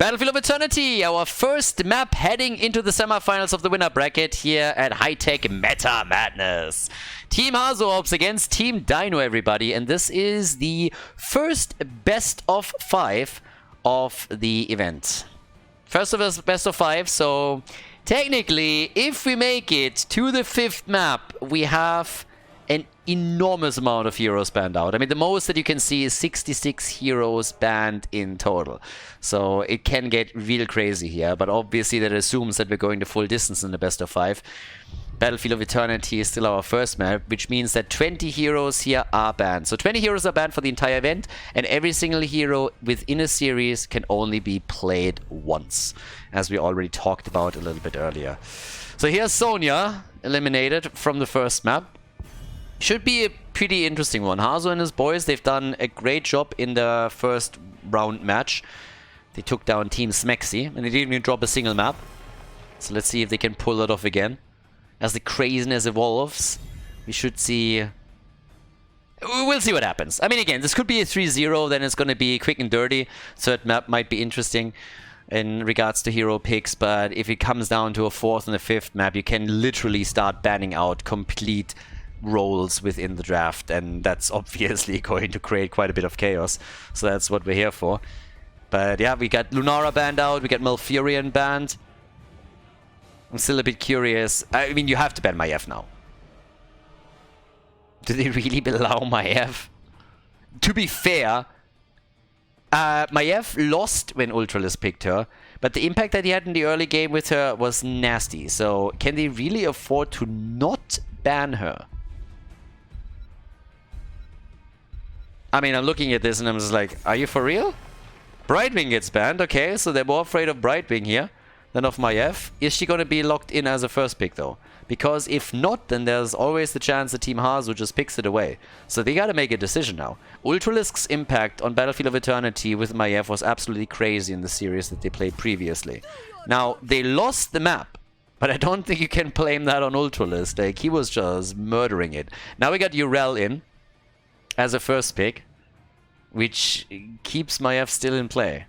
Battlefield of Eternity, our first map heading into the semifinals of the winner bracket here at High-Tech Meta Madness. Team HasuObs against Team Dynouh, everybody, and this is the first best of 5 of the event. First of us, best of 5, so technically, if we make it to the 5th map, we have an enormous amount of heroes banned out. I mean, the most that you can see is 66 heroes banned in total. So it can get real crazy here, but obviously that assumes that we're going the full distance in the best of 5. Battlefield of Eternity is still our first map, which means that 20 heroes here are banned. So 20 heroes are banned for the entire event, and every single hero within a series can only be played once, as we already talked about a little bit earlier. So here's Sonya, eliminated from the first map. Should be a pretty interesting one. Hanzo and his boys, they've done a great job in the first round match. They took down Team Smexy, and they didn't even drop a single map. So let's see if they can pull it off again. As the craziness evolves, we should see... We'll see what happens. I mean, again, this could be a 3-0, then it's going to be quick and dirty. Third map might be interesting in regards to hero picks, but if it comes down to a 4th and a 5th map, you can literally start banning out complete roles within the draft, and that's obviously going to create quite a bit of chaos. So that's what we're here for. But yeah, we got Lunara banned out, we got Malfurion banned. I'm still a bit curious. I mean, you have to ban Medivh now. Do they really allow Medivh? To be fair, Medivh lost when Ultralis picked her, but the impact that he had in the early game with her was nasty. So can they really afford to not ban her? I mean, I'm looking at this and I'm just like, are you for real? Brightwing gets banned, okay, so they're more afraid of Brightwing here than of Medivh. Is she going to be locked in as a first pick though? Because if not, then there's always the chance that Team Hasu just picks it away. So they gotta make a decision now. Ultralisk's impact on Battlefield of Eternity with Medivh was absolutely crazy in the series that they played previously. Now, they lost the map, but I don't think you can blame that on Ultralisk. Like, he was just murdering it. Now we got Urel in as a first pick, which keeps Medivh still in play.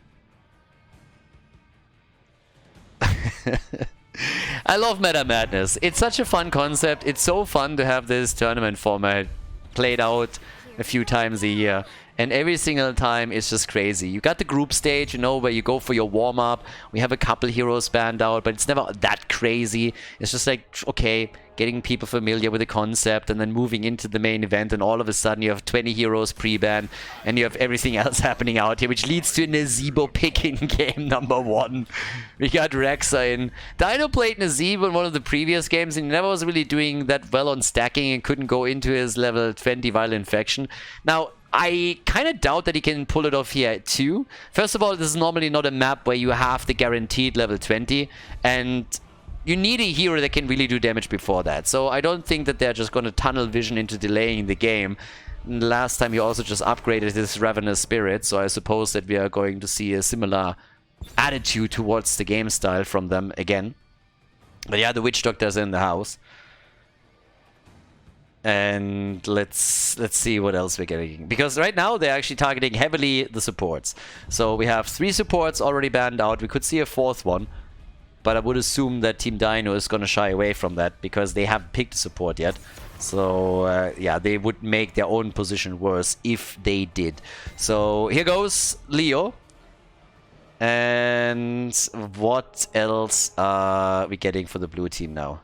I love Meta Madness. It's such a fun concept. It's so fun to have this tournament format played out a few times a year. And every single time it's just crazy. You got the group stage, you know, where you go for your warm-up. We have a couple heroes banned out, but it's never that crazy. It's just like, okay, getting people familiar with the concept and then moving into the main event, and all of a sudden you have 20 heroes pre-ban and you have everything else happening out here, which leads to Nazebo pick in game number 1. We got Rexa in. Dynouh played Nazebo in one of the previous games and he never was really doing that well on stacking and couldn't go into his level 20 Viral Infection. Now, I kind of doubt that he can pull it off here too. First of all, this is normally not a map where you have the guaranteed level 20, and you need a hero that can really do damage before that. So I don't think that they're just going to tunnel vision into delaying the game. Last time he also just upgraded his Ravenous Spirit, so I suppose that we are going to see a similar attitude towards the game style from them again. But yeah, the Witch Doctor's in the house. And let's see what else we're getting. Because right now they're actually targeting heavily the supports. So we have 3 supports already banned out. We could see a 4th one. But I would assume that Team Dynouh is going to shy away from that because they haven't picked a support yet. So yeah, they would make their own position worse if they did. So here goes Leo. And what else are we getting for the blue team now?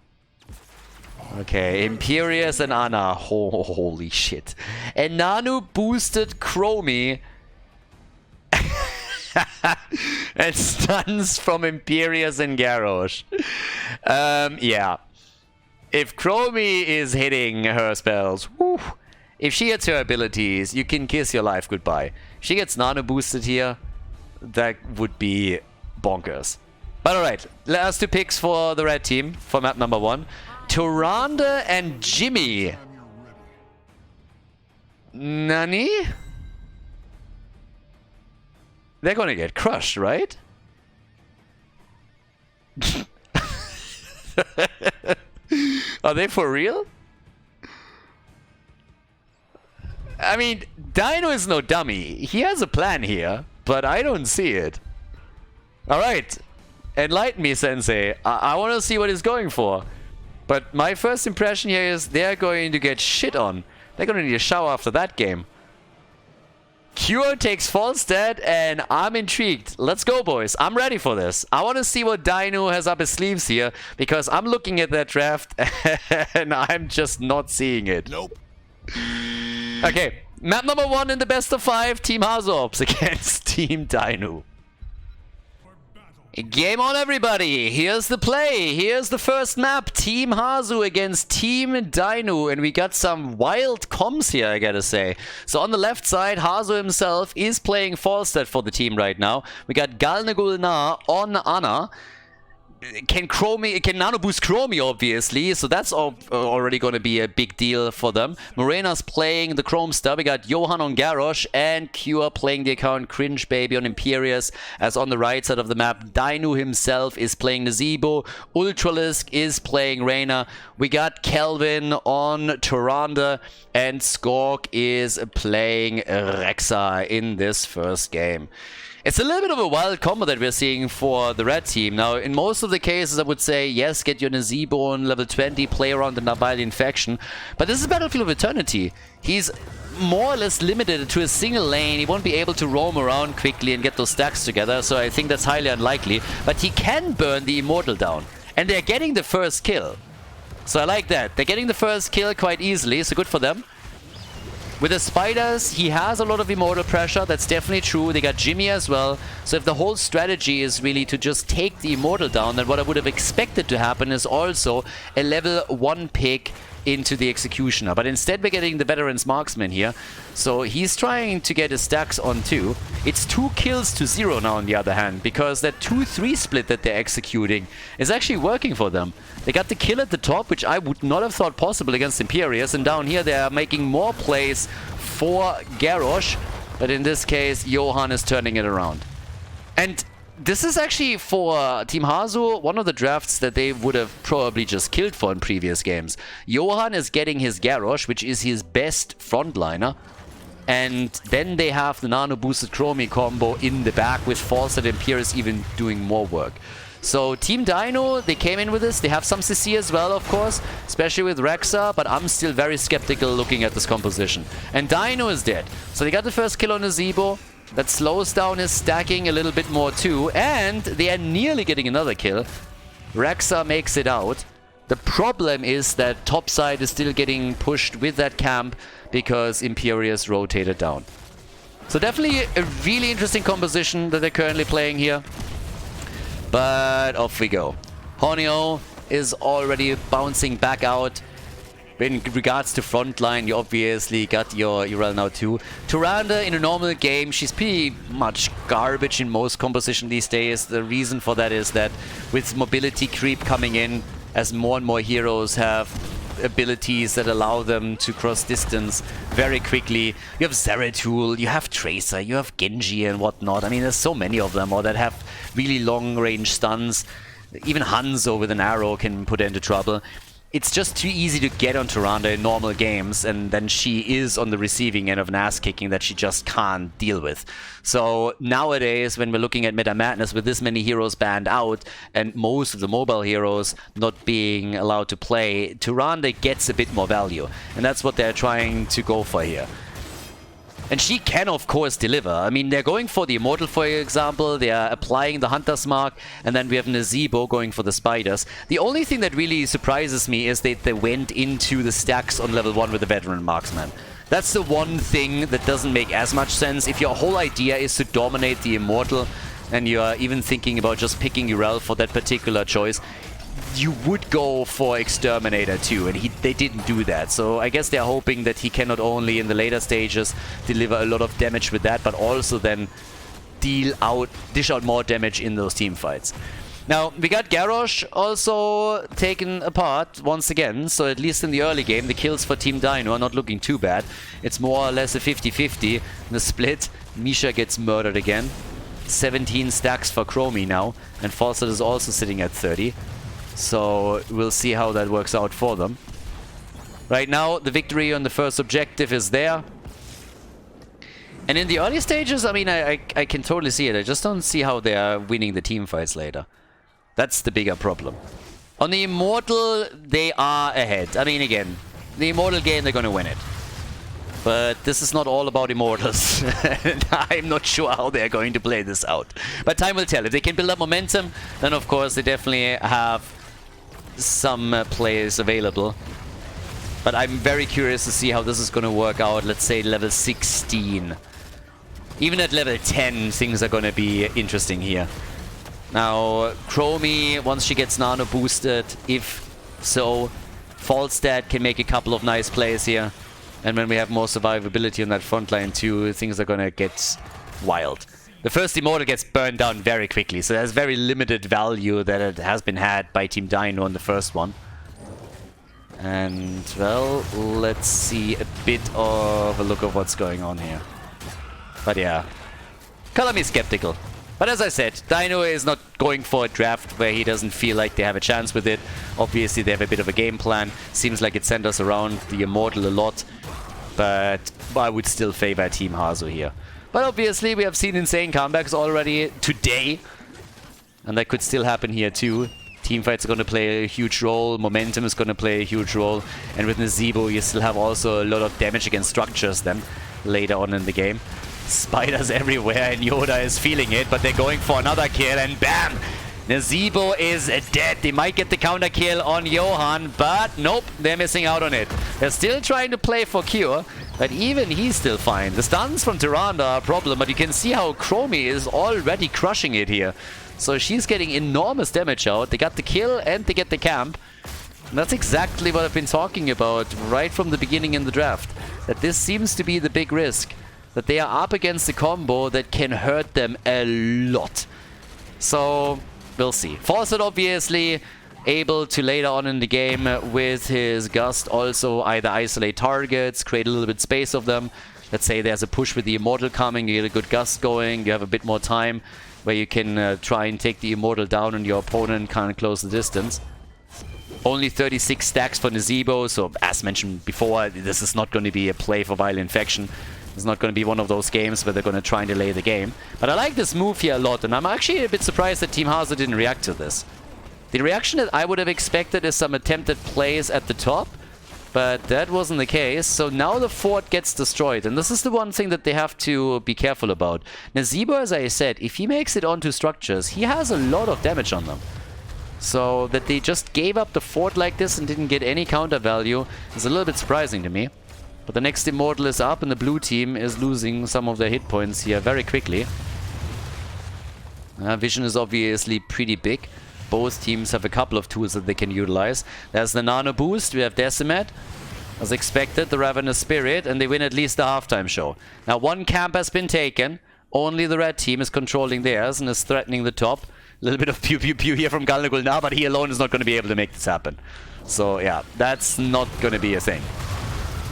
Okay, Imperius and Anna. Oh, holy shit. And Nanu boosted Chromie. And stuns from Imperius and Garrosh. Yeah. If Chromie is hitting her spells, whew, if she hits her abilities, you can kiss your life goodbye. If she gets Nano boosted here, that would be bonkers. But alright, last 2 picks for the red team for map number 1. Tyrande and Jimmy. Nani? They're gonna get crushed, right? Are they for real? I mean, Dynouh is no dummy. He has a plan here, but I don't see it. Alright. Enlighten me, Sensei. I want to see what he's going for. But my first impression here is they're going to get shit on. They're going to need a shower after that game. Cure takes Falstad, and I'm intrigued. Let's go, boys. I'm ready for this. I want to see what Dynouh has up his sleeves here, because I'm looking at that draft, and I'm just not seeing it. Nope. Okay, map number 1 in the best of 5, Team HasuObs against Team Dynouh. Game on, everybody. Here's the play. Here's the first map. Team Hasu against Team Dynouh. And we got some wild comms here, I gotta say. So on the left side, Hasu himself is playing Falstad for the team right now. We got Galnagulnar on Ana. Can nano boost Chromie, obviously, so that's already going to be a big deal for them. Morena's playing the Chrome Star. We got Johanna on Garrosh, and Cure playing the account Cringe Baby on Imperius. As on the right side of the map, Dynouh himself is playing Nazebo. Ultralisk is playing Reyna. We got Kelvin on Tyrande, and Skork is playing Rexxar in this first game. It's a little bit of a wild combo that we're seeing for the red team. Now, in most of the cases, I would say, yes, get your Nazebo on level 20, play around the Nabali infection. But this is Battlefield of Eternity. He's more or less limited to a single lane. He won't be able to roam around quickly and get those stacks together, so I think that's highly unlikely. But he can burn the Immortal down. And they're getting the first kill. So I like that. They're getting the first kill quite easily, so good for them. With the Spiders, he has a lot of Immortal pressure, that's definitely true. They got Jimmy as well. So if the whole strategy is really to just take the Immortal down, then what I would have expected to happen is also a level 1 pick into the Executioner. But instead we're getting the Veterans Marksman here. So he's trying to get his stacks on too. It's 2 kills to 0 now on the other hand, because that 2-3 split that they're executing is actually working for them. They got the kill at the top, which I would not have thought possible against Imperius, and down here they are making more plays for Garrosh, but in this case Johann is turning it around. And this is actually for Team Hasu one of the drafts that they would have probably just killed for in previous games. Johann is getting his Garrosh, which is his best frontliner. And then they have the nano boosted Chromie combo in the back with Falstad and Imperius even doing more work. So Team Dynouh, they came in with this. They have some CC as well, of course, especially with Rexxar, but I'm still very skeptical looking at this composition. And Dynouh is dead. So they got the first kill on Nazebo. That slows down his stacking a little bit more too, and they are nearly getting another kill. Rexxar makes it out. The problem is that topside is still getting pushed with that camp because Imperius rotated down. So definitely a really interesting composition that they're currently playing here. But off we go. Honio is already bouncing back out. In regards to frontline, you obviously got your URL now too. Tyrande in a normal game, she's pretty much garbage in most composition these days. The reason for that is that with mobility creep coming in, as more and more heroes have abilities that allow them to cross distance very quickly. You have Zeratul, you have Tracer, you have Genji and whatnot. I mean, there's so many of them, or that have really long range stuns. Even Hanzo with an arrow can put her into trouble. It's just too easy to get on Tyrande in normal games, and then she is on the receiving end of an ass-kicking that she just can't deal with. So nowadays, when we're looking at Meta Madness with this many heroes banned out, and most of the mobile heroes not being allowed to play, Tyrande gets a bit more value. And that's what they're trying to go for here. And she can, of course, deliver. I mean, they're going for the Immortal, for example. They are applying the Hunter's Mark. And then we have Nazebo going for the Spiders. The only thing that really surprises me is that they went into the stacks on level 1 with the Veteran Marksman. That's the one thing that doesn't make as much sense. If your whole idea is to dominate the Immortal, and you are even thinking about just picking Urel for that particular choice, you would go for Exterminator too, and they didn't do that. So I guess they're hoping that he can not only in the later stages deliver a lot of damage with that, but also then dish out more damage in those team fights. Now, we got Garrosh also taken apart once again, so at least in the early game, the kills for Team Dynouh are not looking too bad. It's more or less a 50-50. The split, Misha gets murdered again. 17 stacks for Chromie now, and Falstad is also sitting at 30. So we'll see how that works out for them. Right now, the victory on the first objective is there. And in the early stages, I mean, I can totally see it. I just don't see how they are winning the team fights later. That's the bigger problem. On the Immortal, they are ahead. I mean, again, the Immortal game, they're going to win it. But this is not all about Immortals. I'm not sure how they're going to play this out. But time will tell. If they can build up momentum, then of course they definitely have some players available. But I'm very curious to see how this is going to work out, let's say level 16. Even at level 10, things are going to be interesting here. Now, Chromie, once she gets nano boosted, if so, Falstad can make a couple of nice plays here. And when we have more survivability on that front line too, things are going to get wild. The first Immortal gets burned down very quickly, so there's very limited value that it has been had by Team Dynouh on the first one. And, well, let's see a bit of a look of what's going on here. But yeah, color me skeptical. But as I said, Dynouh is not going for a draft where he doesn't feel like they have a chance with it. Obviously, they have a bit of a game plan. Seems like it centers around the Immortal a lot. But I would still favor Team Hasu here. But obviously, we have seen insane comebacks already today. And that could still happen here too. Teamfights are going to play a huge role. Momentum is going to play a huge role. And with Nazeebo, you still have also a lot of damage against structures then later on in the game. Spiders everywhere and Yoda is feeling it, but they're going for another kill and bam! Nazeebo is dead. They might get the counter kill on Johan, but nope, they're missing out on it. They're still trying to play for Cure, but even he's still fine. The stuns from Tyrande are a problem, but you can see how Chromie is already crushing it here. So she's getting enormous damage out. They got the kill and they get the camp. And that's exactly what I've been talking about right from the beginning in the draft. That this seems to be the big risk. That they are up against a combo that can hurt them a lot. So, we'll see. Fawcett obviously able to later on in the game with his Gust also either isolate targets, create a little bit space of them. Let's say there's a push with the Immortal coming, you get a good Gust going, you have a bit more time where you can try and take the Immortal down and your opponent can't close the distance. Only 36 stacks for Nazeebo, so as mentioned before, this is not going to be a play for Violent Infection. It's not going to be one of those games where they're going to try and delay the game. But I like this move here a lot, and I'm actually a bit surprised that Team Hasu didn't react to this. The reaction that I would have expected is some attempted plays at the top, but that wasn't the case. So now the fort gets destroyed, and this is the one thing that they have to be careful about. Nazeebo, as I said, if he makes it onto structures, he has a lot of damage on them. So that they just gave up the fort like this and didn't get any counter value is a little bit surprising to me. But the next Immortal is up and the blue team is losing some of their hit points here very quickly. Vision is obviously pretty big. Both teams have a couple of tools that they can utilize. There's the Nano Boost, we have Decimat. As expected, the Ravenous Spirit, and they win at least the halftime show. Now one camp has been taken. Only the red team is controlling theirs and is threatening the top. A little bit of pew pew pew here from Galnagul now, but he alone is not going to be able to make this happen. So yeah, that's not going to be a thing.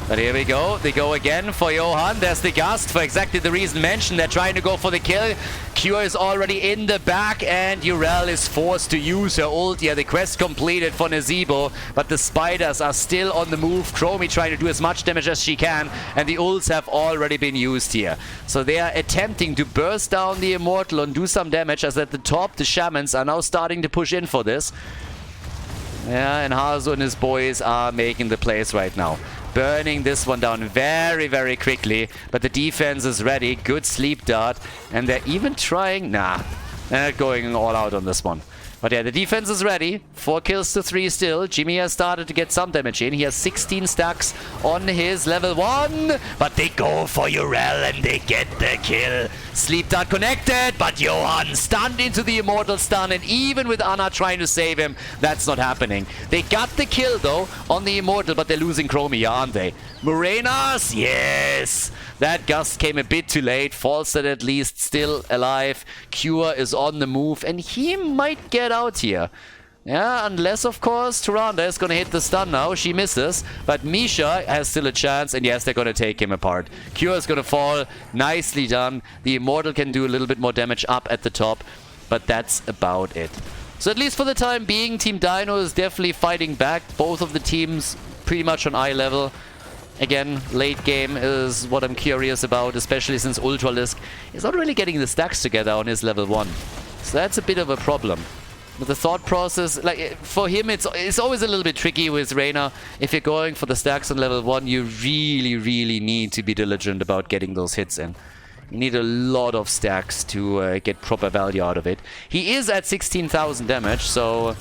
But here we go. They go again for Johan. There's the Gust for exactly the reason mentioned. They're trying to go for the kill. Cure is already in the back and Urel is forced to use her ult. Yeah, the quest completed for Nazeebo, but the spiders are still on the move. Chromie trying to do as much damage as she can, and the ults have already been used here. So they are attempting to burst down the Immortal and do some damage, as at the top the Shamans are now starting to push in for this. Yeah, and Hanzo and his boys are making the plays right now. Burning this one down very, very quickly. But the defense is ready. Good sleep dart. And they're even trying... Nah, they're not going all out on this one. But yeah, the defense is ready. 4 kills to 3 still. Jimmy has started to get some damage in. He has 16 stacks on his level 1. But they go for Urel and they get the kill. Sleep dart connected, but Johan stunned into the Immortal stun. And even with Anna trying to save him, that's not happening. They got the kill though on the Immortal, but they're losing Chromie, aren't they? Morenas, yes! That Gust came a bit too late. Falstad at least still alive. Cure is on the move, and he might get out here. Yeah, unless, of course, Tyrande is going to hit the stun now. She misses, but Misha has still a chance, and yes, they're going to take him apart. Cure is going to fall. Nicely done. The Immortal can do a little bit more damage up at the top, but that's about it. So at least for the time being, Team Dynouh is definitely fighting back. Both of the teams pretty much on eye level. Again, late game is what I'm curious about, especially since Ultralisk is not really getting the stacks together on his level 1. So that's a bit of a problem. But the thought process, like, for him, it's always a little bit tricky with Reyna. If you're going for the stacks on level 1, you really need to be diligent about getting those hits in. You need a lot of stacks to get proper value out of it. He is at 16,000 damage, so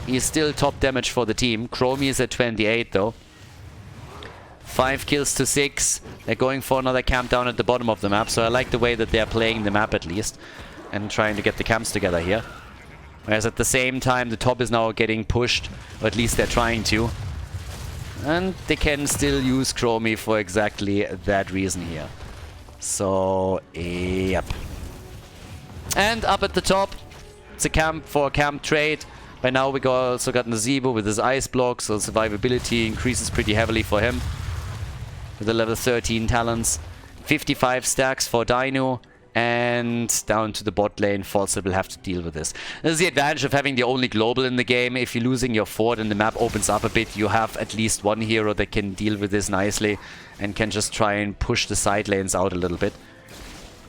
he's still top damage for the team. Chromie is at 28, though. 5 kills to 6. They're going for another camp down at the bottom of the map, so I like the way that they're playing the map at least. And trying to get the camps together here. Whereas at the same time, the top is now getting pushed, or at least they're trying to. And they can still use Chromie for exactly that reason here. So, yep. And up at the top, it's a camp for a camp trade. By now we also got Medivh with his ice block, so survivability increases pretty heavily for him. With the level 13 talents. 55 stacks for Dynouh. And down to the bot lane, Falset will have to deal with this. This is the advantage of having the only global in the game. If you're losing your fort and the map opens up a bit, you have at least one hero that can deal with this nicely and can just try and push the side lanes out a little bit.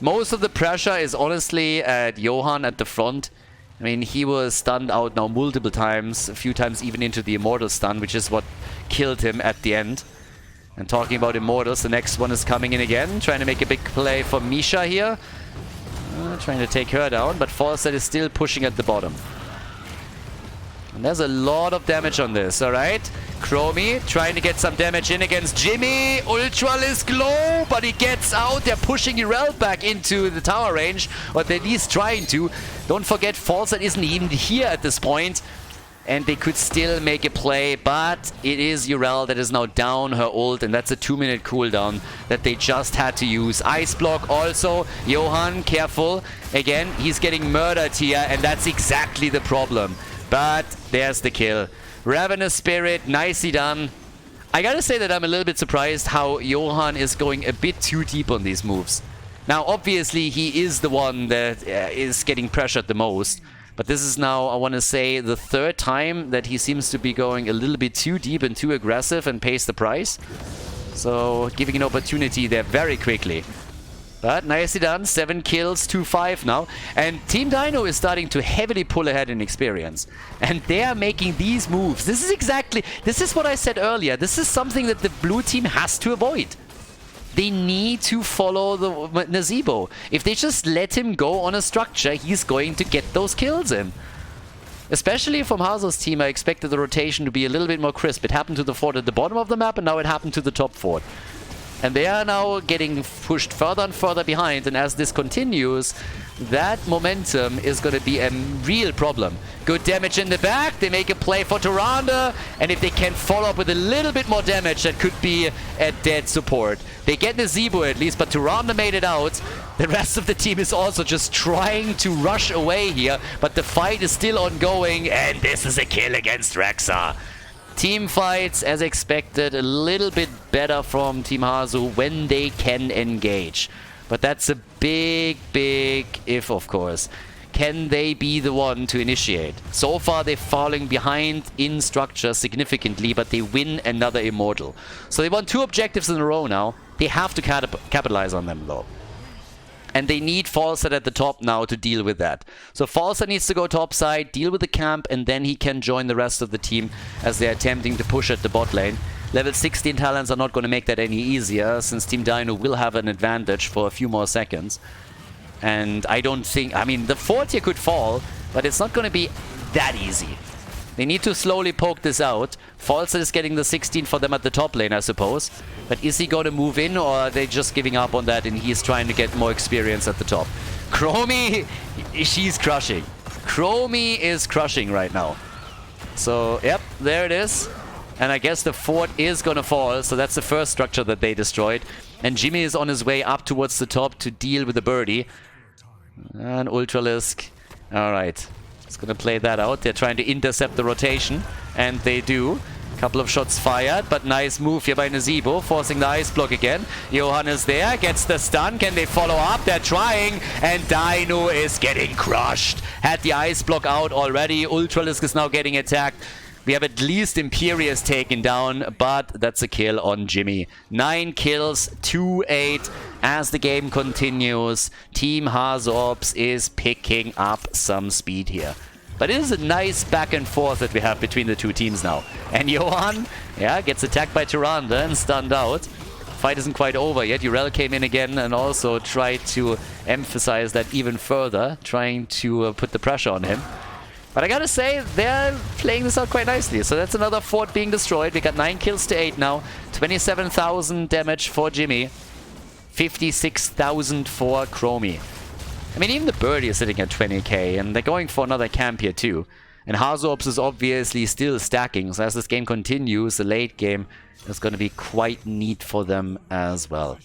Most of the pressure is honestly at Johanna at the front. I mean, he was stunned out now multiple times, a few times even into the Immortal stun, which is what killed him at the end. And talking about Immortals, the next one is coming in again, trying to make a big play for Misha here. Trying to take her down, but Falset is still pushing at the bottom. And there's a lot of damage on this, alright? Chromie trying to get some damage in against Jimmy. Ultralisk low, but he gets out. They're pushing Irel back into the tower range, or they're at least trying to. Don't forget, Falset isn't even here at this point. And they could still make a play, but it is Irel that is now down her ult, and that's a 2-minute cooldown that they just had to use. Ice block also. Johann, careful. Again, he's getting murdered here, and that's exactly the problem. But there's the kill. Ravenous Spirit, nicely done. I gotta say that I'm a little bit surprised how Johann is going a bit too deep on these moves. Now, obviously, he is the one that is getting pressured the most. But this is now, I want to say, the 3rd time that he seems to be going a little bit too deep and too aggressive and pays the price. So, giving an opportunity there very quickly. But nicely done. 7 kills, 2-5 now. And Team Dynouh is starting to heavily pull ahead in experience. And they are making these moves. This is what I said earlier. This is something that the blue team has to avoid. They need to follow the Medivh. If they just let him go on a structure, he's going to get those kills in. Especially from Hazo's team, I expected the rotation to be a little bit more crisp. It happened to the fort at the bottom of the map, and now it happened to the top fort. And they are now getting pushed further and further behind, and as this continues, that momentum is going to be a real problem. Good damage in the back, they make a play for Tyrande, and if they can follow up with a little bit more damage, that could be a dead support. They get Medivh at least, but Tyrande made it out. The rest of the team is also just trying to rush away here, but the fight is still ongoing, and this is a kill against Rexxar. Team fights, as expected, a little bit better from Team Hasu when they can engage. But that's a big if, of course. Can they be the one to initiate? So far, they're falling behind in structure significantly, but they win another Immortal. So they won 2 objectives in a row now. They have to capitalize on them, though. And they need Falset at the top now to deal with that. So Falset needs to go top side, deal with the camp, and then he can join the rest of the team as they're attempting to push at the bot lane. Level 16 talents are not going to make that any easier, since Team Dynouh will have an advantage for a few more seconds. And I don't think... I mean, the fort here could fall, but it's not going to be that easy. They need to slowly poke this out. Falset is getting the 16 for them at the top lane, I suppose. But is he going to move in, or are they just giving up on that and he's trying to get more experience at the top? Chromie, she's crushing. Chromie is crushing right now. So, yep, there it is. And I guess the fort is going to fall, so that's the first structure that they destroyed. And Jimmy is on his way up towards the top to deal with the birdie. And Ultralisk. Alright. It's going to play that out. They're trying to intercept the rotation. And they do. Couple of shots fired, but nice move here by Medivh, forcing the ice block again. Johanna is there, gets the stun. Can they follow up? They're trying, and Dynouh is getting crushed. Had the ice block out already. Ultralisk is now getting attacked. We have at least Imperius taken down, but that's a kill on Jimmy. 9 kills, 2-8 as the game continues. Team HasuObs is picking up some speed here. But it is a nice back and forth that we have between the two teams now. And Johanna, yeah, gets attacked by Tyrande and stunned out. Fight isn't quite over yet. Urel came in again and also tried to emphasize that even further, trying to put the pressure on him. But I gotta say, they're playing this out quite nicely. So that's another fort being destroyed. We got 9 kills to 8 now. 27,000 damage for Jimmy. 56,000 for Chromie. I mean, even the birdie is sitting at 20k, and they're going for another camp here too. And HasuObs is obviously still stacking, so as this game continues, the late game is going to be quite neat for them as well.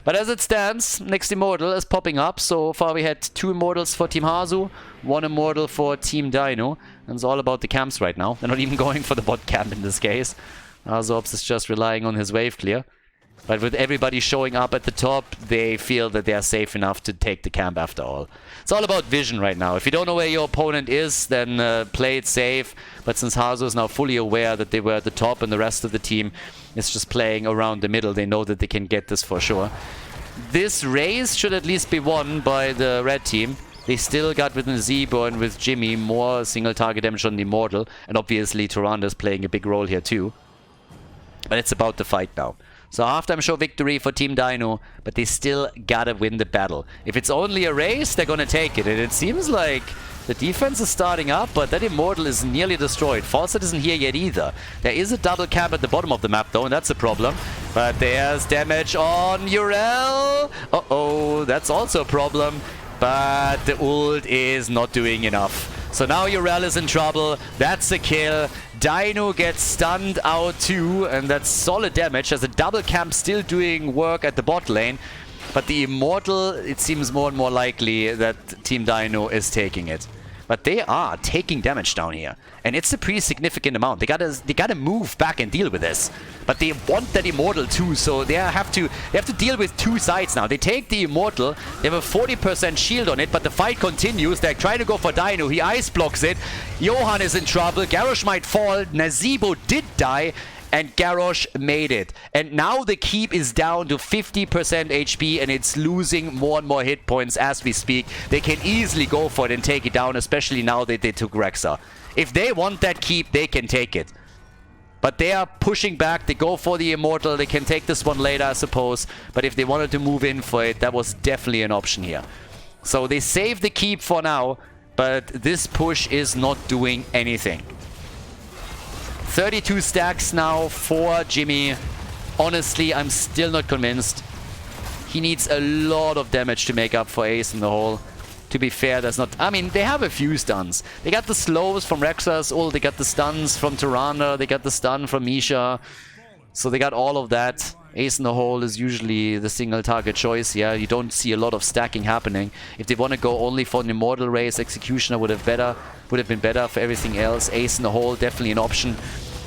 But as it stands, next Immortal is popping up. So far we had 2 Immortals for Team Hasu, 1 Immortal for Team Dynouh. And it's all about the camps right now. They're not even going for the bot camp in this case. HasuObs is just relying on his wave clear. But with everybody showing up at the top, they feel that they are safe enough to take the camp after all. It's all about vision right now. If you don't know where your opponent is, then play it safe. But since Hasu is now fully aware that they were at the top and the rest of the team is just playing around the middle, they know that they can get this for sure. This race should at least be won by the red team. They still got with Nzebo and with Jimmy more single target damage on the Immortal. And obviously Tyrande is playing a big role here too. But it's about the fight now. So halftime show victory for Team Dynouh, but they still gotta win the battle. If it's only a race, they're gonna take it. And it seems like the defense is starting up, but that Immortal is nearly destroyed. Fawcett isn't here yet either. There is a double camp at the bottom of the map though, and that's a problem. But there's damage on Urel. Uh-oh, that's also a problem. But the ult is not doing enough. So now Urel is in trouble. That's a kill. Dynouh gets stunned out too, and that's solid damage. There's a double camp still doing work at the bot lane. But the Immortal, it seems more and more likely that Team Dynouh is taking it. But they are taking damage down here. And it's a pretty significant amount. They gotta move back and deal with this. But they want that Immortal too, so they have to deal with 2 sides now. They take the Immortal, they have a 40% shield on it, but the fight continues. They're trying to go for Dynouh, he ice blocks it. Johanna is in trouble, Garrosh might fall, Nzebo did die, and Garrosh made it. And now the keep is down to 50% HP and it's losing more and more hit points as we speak. They can easily go for it and take it down, especially now that they took Rehgar. If they want that keep, they can take it. But they are pushing back. They go for the Immortal. They can take this one later, I suppose. But if they wanted to move in for it, that was definitely an option here. So they save the keep for now, but this push is not doing anything. 32 stacks now for Jimmy. Honestly, I'm still not convinced. He needs a lot of damage to make up for Ace in the hole. To be fair, that's not... I mean, they have a few stuns. They got the slows from Rehgar's ult, they got the stuns from Tyrande, they got the stun from Misha. So they got all of that. Ace in the hole is usually the single target choice. Yeah, you don't see a lot of stacking happening. If they want to go only for an Immortal race, Executioner would have been better for everything else. Ace in the hole, definitely an option.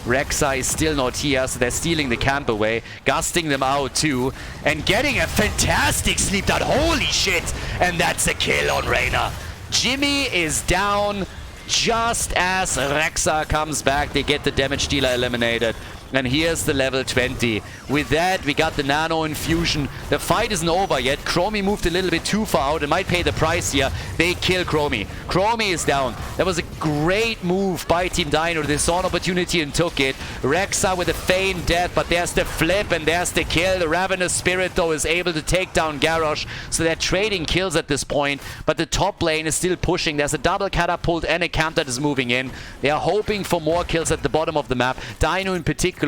Rehgar is still not here, so they're stealing the camp away, gusting them out too, and getting a fantastic sleep down. Holy shit! And that's a kill on Reyna. Jimmy is down just as Rehgar comes back. They get the damage dealer eliminated. And here's the level 20. With that, we got the nano infusion. The fight isn't over yet. Chromie moved a little bit too far out. It might pay the price here. They kill Chromie. Chromie is down. That was a great move by Team Dynouh. They saw an opportunity and took it. Rehgar with a feigned death, but there's the flip and there's the kill. The Ravenous Spirit, though, is able to take down Garrosh. So they're trading kills at this point. But the top lane is still pushing. There's a double catapult and a camp that is moving in. They are hoping for more kills at the bottom of the map. Dynouh in particular,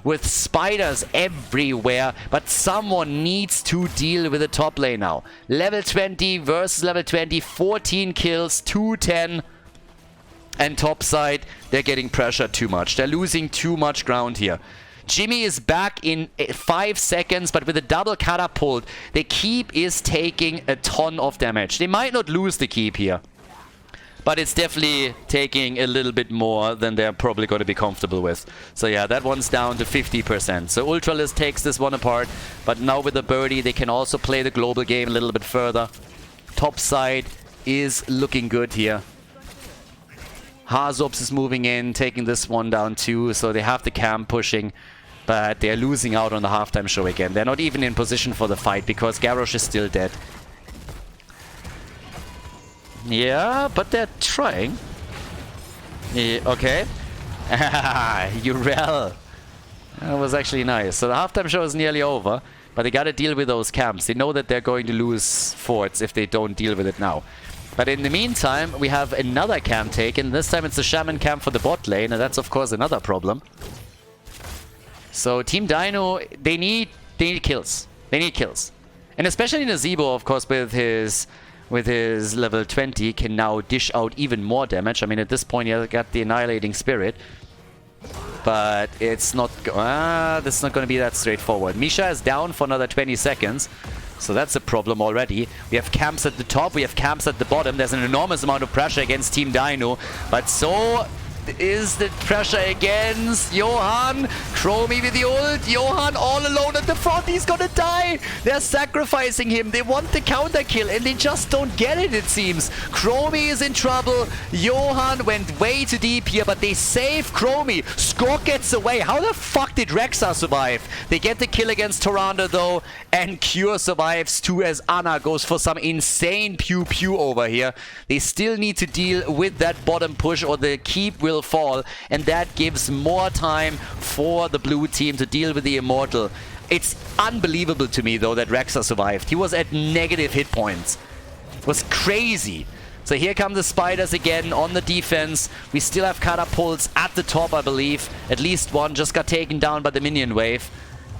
with spiders everywhere, but someone needs to deal with the top lane now. Level 20 versus level 20, 14 kills, 210, and top side, they're getting pressured too much. They're losing too much ground here. Jimmy is back in 5 seconds, but with a double catapult, the keep is taking a ton of damage. They might not lose the keep here, but it's definitely taking a little bit more than they're probably going to be comfortable with. So yeah, that one's down to 50%. So Ultralisk takes this one apart. But now with the birdie, they can also play the global game a little bit further. Top side is looking good here. HasuObs is moving in, taking this one down too, so they have the camp pushing. But they're losing out on the halftime show again. They're not even in position for the fight because Garrosh is still dead. Yeah, but they're trying. Yeah, okay. Urel. That was actually nice. So the halftime show is nearly over, but they gotta deal with those camps. They know that they're going to lose forts if they don't deal with it now. But in the meantime, we have another camp taken. This time it's the Shaman camp for the bot lane, and that's of course another problem. So Team Dynouh, they need kills. They need kills. And especially Nazeebo, of course, with his level 20, can now dish out even more damage. I mean, at this point, he has got the Annihilating Spirit. But it's not... that's not going to be that straightforward. Misha is down for another 20 seconds. So that's a problem already. We have camps at the top, we have camps at the bottom. There's an enormous amount of pressure against Team Dynouh. But so is the pressure against Johan. Chromie with the ult. Johan all alone at the front. He's gonna die. They're sacrificing him. They want the counter kill and they just don't get it, it seems. Chromie is in trouble. Johan went way too deep here, but they save Chromie. Skork gets away. How the fuck did Rehgar survive? They get the kill against Tyrande though, and Cure survives too as Anna goes for some insane pew-pew over here. They still need to deal with that bottom push or the keep will fall, and that gives more time for the blue team to deal with the Immortal. It's unbelievable to me though that Rehgar survived. He was at negative hit points. It was crazy. So here come the spiders again on the defense. We still have catapults at the top, I believe. At least one just got taken down by the minion wave.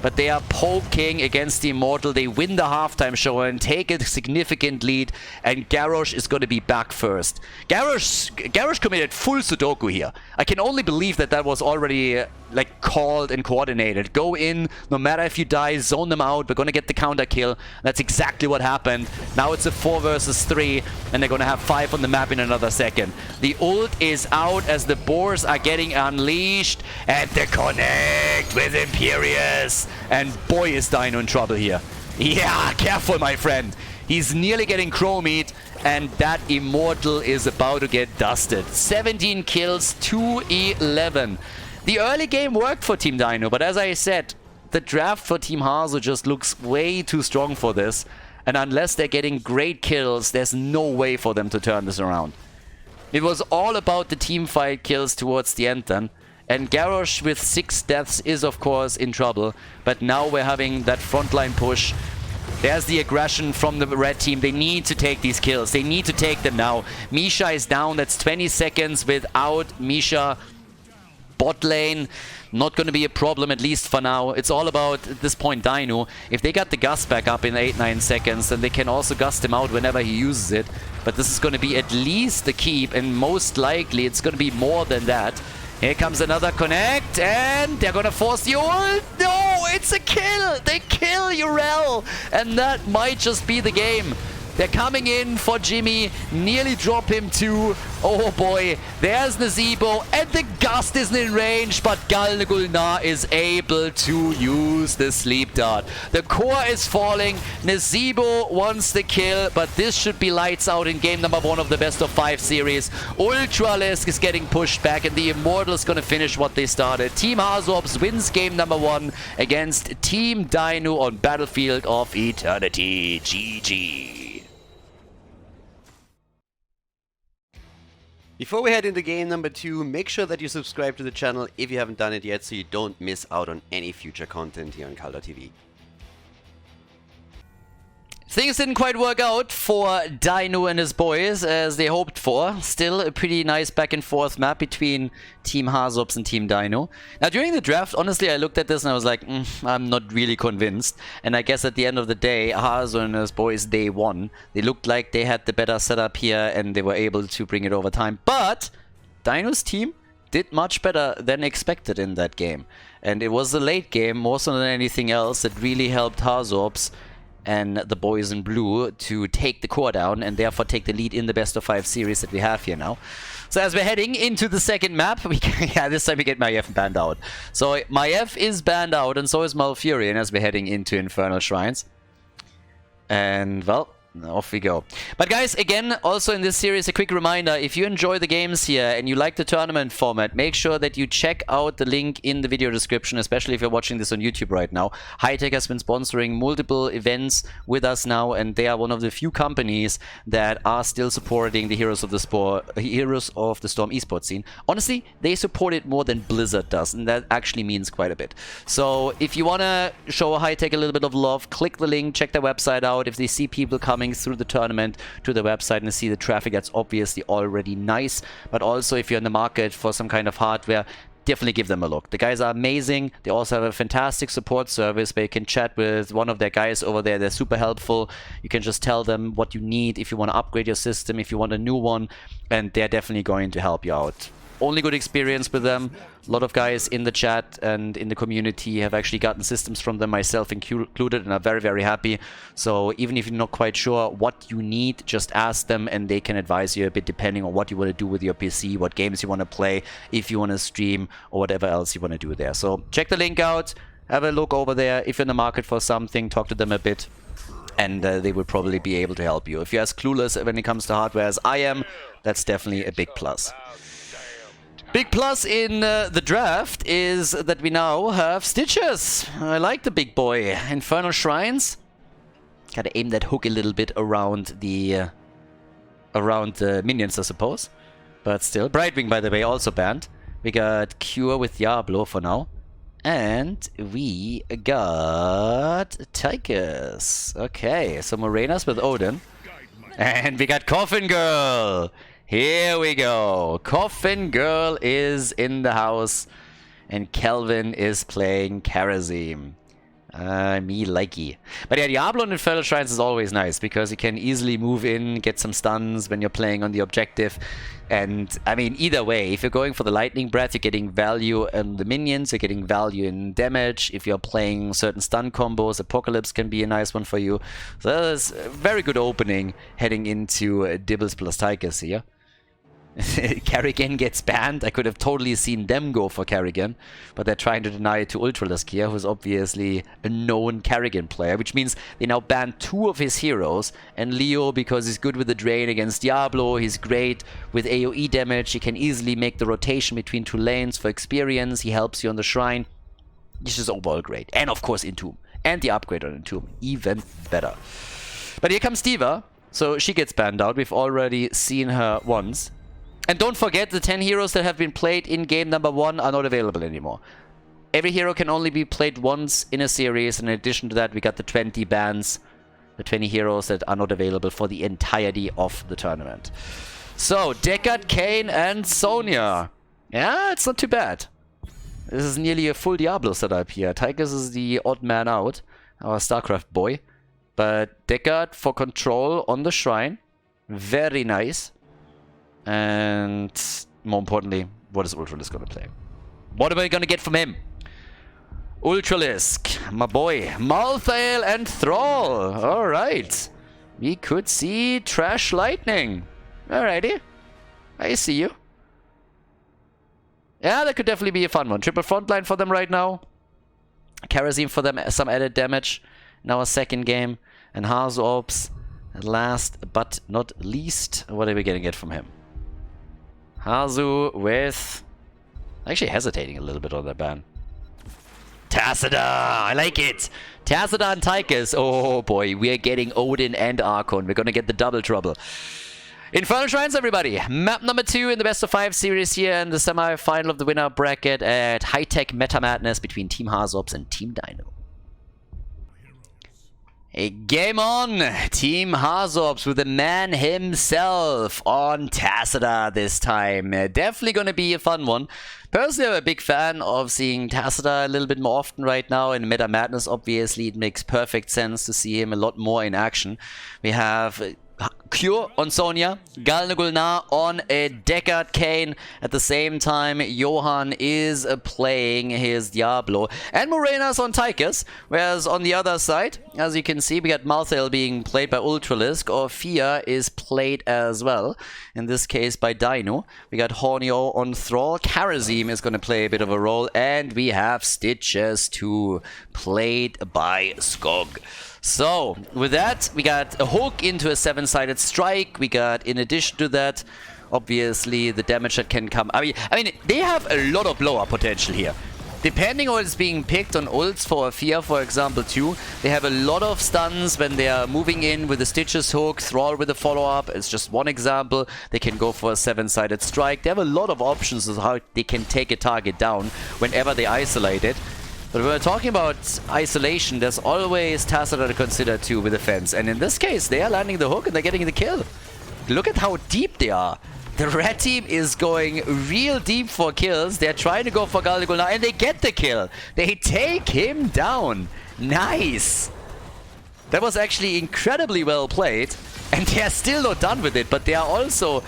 But they are poking against the Immortal. They win the halftime show and take a significant lead. And Garrosh is going to be back first. Garrosh committed full Sudoku here. I can only believe that that was already like called and coordinated. Go in, no matter if you die, zone them out. We're going to get the counter kill. That's exactly what happened. Now it's a 4 versus 3. And they're going to have 5 on the map in another second. The ult is out as the boars are getting unleashed. And the connect with Imperius. And boy, is Dynouh in trouble here. Yeah, careful, my friend. He's nearly getting chromied, and that Immortal is about to get dusted. 17 kills, 2-11. The early game worked for Team Dynouh, but as I said, the draft for Team Hanzo just looks way too strong for this. And unless they're getting great kills, there's no way for them to turn this around. It was all about the team fight kills towards the end then. And Garrosh with 6 deaths is of course in trouble, but now we're having that frontline push. There's the aggression from the red team. They need to take these kills. They need to take them now. Misha is down. That's 20 seconds without Misha. Bot lane, not going to be a problem, at least for now. It's all about, at this point, Dynouh. If they got the gust back up in 8-9 seconds, then they can also gust him out whenever he uses it. But this is going to be at least the keep, and most likely it's going to be more than that. Here comes another connect, and they're gonna force the ult. No, it's a kill. They kill Urel, and that might just be the game. They're coming in for Jimmy, nearly drop him too. Oh boy, there's Nazeebo, and the Gust isn't in range, but Gulnar is able to use the sleep dart. The core is falling, Nazeebo wants the kill, but this should be lights out in game number 1 of the best of 5 series. Ultralisk is getting pushed back, and the Immortal is going to finish what they started. Team HasuObs wins game number 1 against Team Dynouh on Battlefield of Eternity. GG. Before we head into game number 2, make sure that you subscribe to the channel if you haven't done it yet so you don't miss out on any future content here on Khaldor TV. Things didn't quite work out for Dynouh and his boys as they hoped for. Still a pretty nice back and forth map between Team HasuObs and Team Dynouh. Now during the draft, honestly, I looked at this and I was like, I'm not really convinced. And I guess at the end of the day, Hanzo and his boys, they won. They looked like they had the better setup here and they were able to bring it over time. But Dynouh's team did much better than expected in that game. And it was the late game, more so than anything else, that really helped HasuObs and the boys in blue to take the core down and therefore take the lead in the best of 5 series that we have here now. So as we're heading into the second map, we can, yeah, this time we get Medivh banned out. So Medivh is banned out and so is Malfurion as we're heading into Infernal Shrines. And well, Off we go. But guys, again, also in this series, a quick reminder, if you enjoy the games here and you like the tournament format, make sure that you check out the link in the video description, especially if you're watching this on YouTube right now. Hi-Tech has been sponsoring multiple events with us now, and they are one of the few companies that are still supporting the Heroes of the Storm esports scene. Honestly, they support it more than Blizzard does, and that actually means quite a bit. So if you want to show Hi-Tech a little bit of love, click the link, check their website out. If they see people coming through the tournament to the website and see the traffic, that's obviously already nice. But also, if you're in the market for some kind of hardware, definitely give them a look. The guys are amazing. They also have a fantastic support service where you can chat with one of their guys over there. They're super helpful. You can just tell them what you need if you want to upgrade your system, if you want a new one, and they're definitely going to help you out. Only good experience with them. A lot of guys in the chat and in the community have actually gotten systems from them, myself included, and are very, very happy. So even if you're not quite sure what you need, just ask them and they can advise you a bit depending on what you want to do with your PC, what games you want to play, if you want to stream, or whatever else you want to do there. So check the link out, have a look over there. If you're in the market for something, talk to them a bit, and they will probably be able to help you. If you're as clueless when it comes to hardware as I am, that's definitely a big plus. Big plus in the draft is that we now have Stitches. I like the big boy. Infernal Shrines. Gotta aim that hook a little bit around the minions, I suppose. But still. Brightwing, by the way, also banned. We got Cure with Diablo for now. And we got Tychus. Okay, so Morenas with Odin. And we got Coffin Girl. Here we go. Coffin Girl is in the house. And Kelvin is playing Karazim. Me likey. But yeah, Diablo and Infernal Shrines is always nice because you can easily move in, get some stuns when you're playing on the objective. And I mean, either way, if you're going for the Lightning Breath, you're getting value in the minions, you're getting value in damage. If you're playing certain stun combos, Apocalypse can be a nice one for you. So that's a very good opening heading into Dibbles plus Tychus here. Karrigan gets banned. I could have totally seen them go for Karrigan, but they're trying to deny it to Ultralisk here, who's obviously a known Karrigan player, which means they now ban two of his heroes. And Leo, because he's good with the drain against Diablo, he's great with AoE damage, he can easily make the rotation between two lanes for experience, he helps you on the shrine. He's just overall great. And of course Entomb. And the upgrade on Entomb, even better. But here comes Diva, so she gets banned out. We've already seen her once. And don't forget, the 10 heroes that have been played in game number 1 are not available anymore. Every hero can only be played once in a series, and in addition to that, we got the 20 bans, the 20 heroes that are not available for the entirety of the tournament. So, Deckard, Kayn, and Sonya. Yeah, it's not too bad. This is nearly a full Diablo setup here. Tychus is the odd man out, our StarCraft boy. But Deckard for control on the shrine. Very nice. And more importantly, what is Ultralisk going to play? What am I going to get from him? Ultralisk, my boy. Malthael and Thrall. Alright. We could see Trash Lightning. Alrighty. I see you. Yeah, that could definitely be a fun one. Triple frontline for them right now. Karazim for them, some added damage in our second game. And HasuObs, last but not least. What are we going to get from him? Hazu with... Actually hesitating a little bit on that ban. Tassadar! I like it! Tassadar and Tychus. Oh boy, we are getting Odin and Archon. We're gonna get the double trouble. Infernal Shrines, everybody! Map number 2 in the best of 5 series here in the semi-final of the winner bracket at Hi-Tech Meta Madness between Team HasuObs and Team Dynouh. Hey, game on! Team HasuObs with the man himself on Tassadar this time. Definitely gonna be a fun one. Personally, I'm a big fan of seeing Tassadar a little bit more often right now. In Meta Madness, obviously, it makes perfect sense to see him a lot more in action. We have Cure on Sonya, Galnagulnar on a Deckard Kayn. At the same time, Johanna is playing his Diablo. And Morenas on Tychus. Whereas on the other side, as you can see, we got Malthael being played by Ultralisk. Orphea is played as well. In this case by Dynouh. We got Hornio on Thrall. Karazim is going to play a bit of a role. And we have Stitches too, played by Skog. So, with that, we got a hook into a 7-sided strike. We got, in addition to that, obviously, the damage that can come. I mean, they have a lot of blow-up potential here. Depending on what's being picked on ults for Fear, for example, too, they have a lot of stuns when they are moving in with the Stitches hook, Thrall with a follow-up. It's just one example. They can go for a 7-sided strike. They have a lot of options of how they can take a target down whenever they isolate it. But when we're talking about isolation, there's always Tassadar to consider too with defense. And in this case, they are landing the hook and they're getting the kill. Look at how deep they are. The red team is going real deep for kills. They're trying to go for Khaldor now, and they get the kill. They take him down. Nice. That was actually incredibly well played. And they are still not done with it, but they are also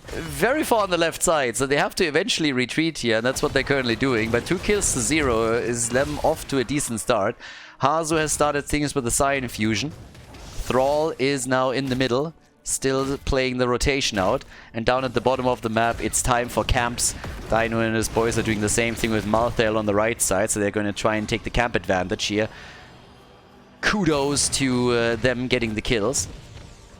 very far on the left side, so they have to eventually retreat here, and that's what they're currently doing. But 2 kills to 0 is them off to a decent start. Hanzo has started things with the Scion Fusion. Thrall is now in the middle, still playing the rotation out. And down at the bottom of the map, it's time for camps. Dynouh and his boys are doing the same thing with Malthael on the right side, so they're going to try and take the camp advantage here. Kudos to them getting the kills.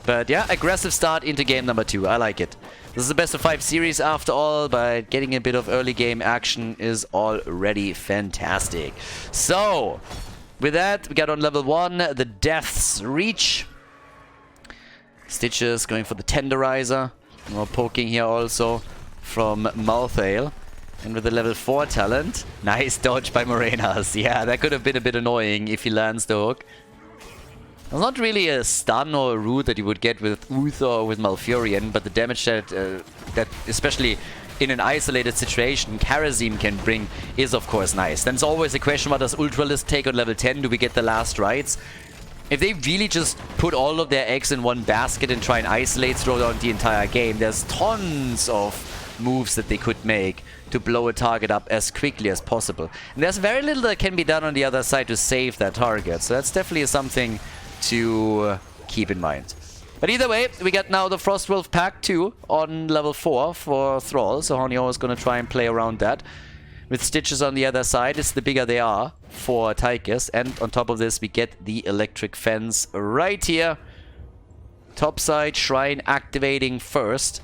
But yeah, aggressive start into game number 2. I like it. This is a best of 5 series after all, but getting a bit of early game action is already fantastic. So, with that, we got on level 1, the Death's Reach. Stitches going for the Tenderizer. More poking here also from Malthael. And with the level 4 talent, nice dodge by Morenas. Yeah, that could have been a bit annoying if he lands the hook. It's not really a stun or a root that you would get with Uther or with Malfurion, but the damage that, that especially in an isolated situation, Kharazim can bring is of course nice. Then it's always a question, what does Ultralist take on level 10? Do we get the last rights? If they really just put all of their eggs in one basket and try and isolate throughout the entire game, there's tons of moves that they could make to blow a target up as quickly as possible. And there's very little that can be done on the other side to save that target, so that's definitely something to keep in mind. But either way, we got now the Frostwolf Pack 2 on level 4 for Thrall, so Honio is going to try and play around that. With Stitches on the other side, it's the bigger they are for Tychus, and on top of this we get the Electric Fence right here. Topside Shrine activating first.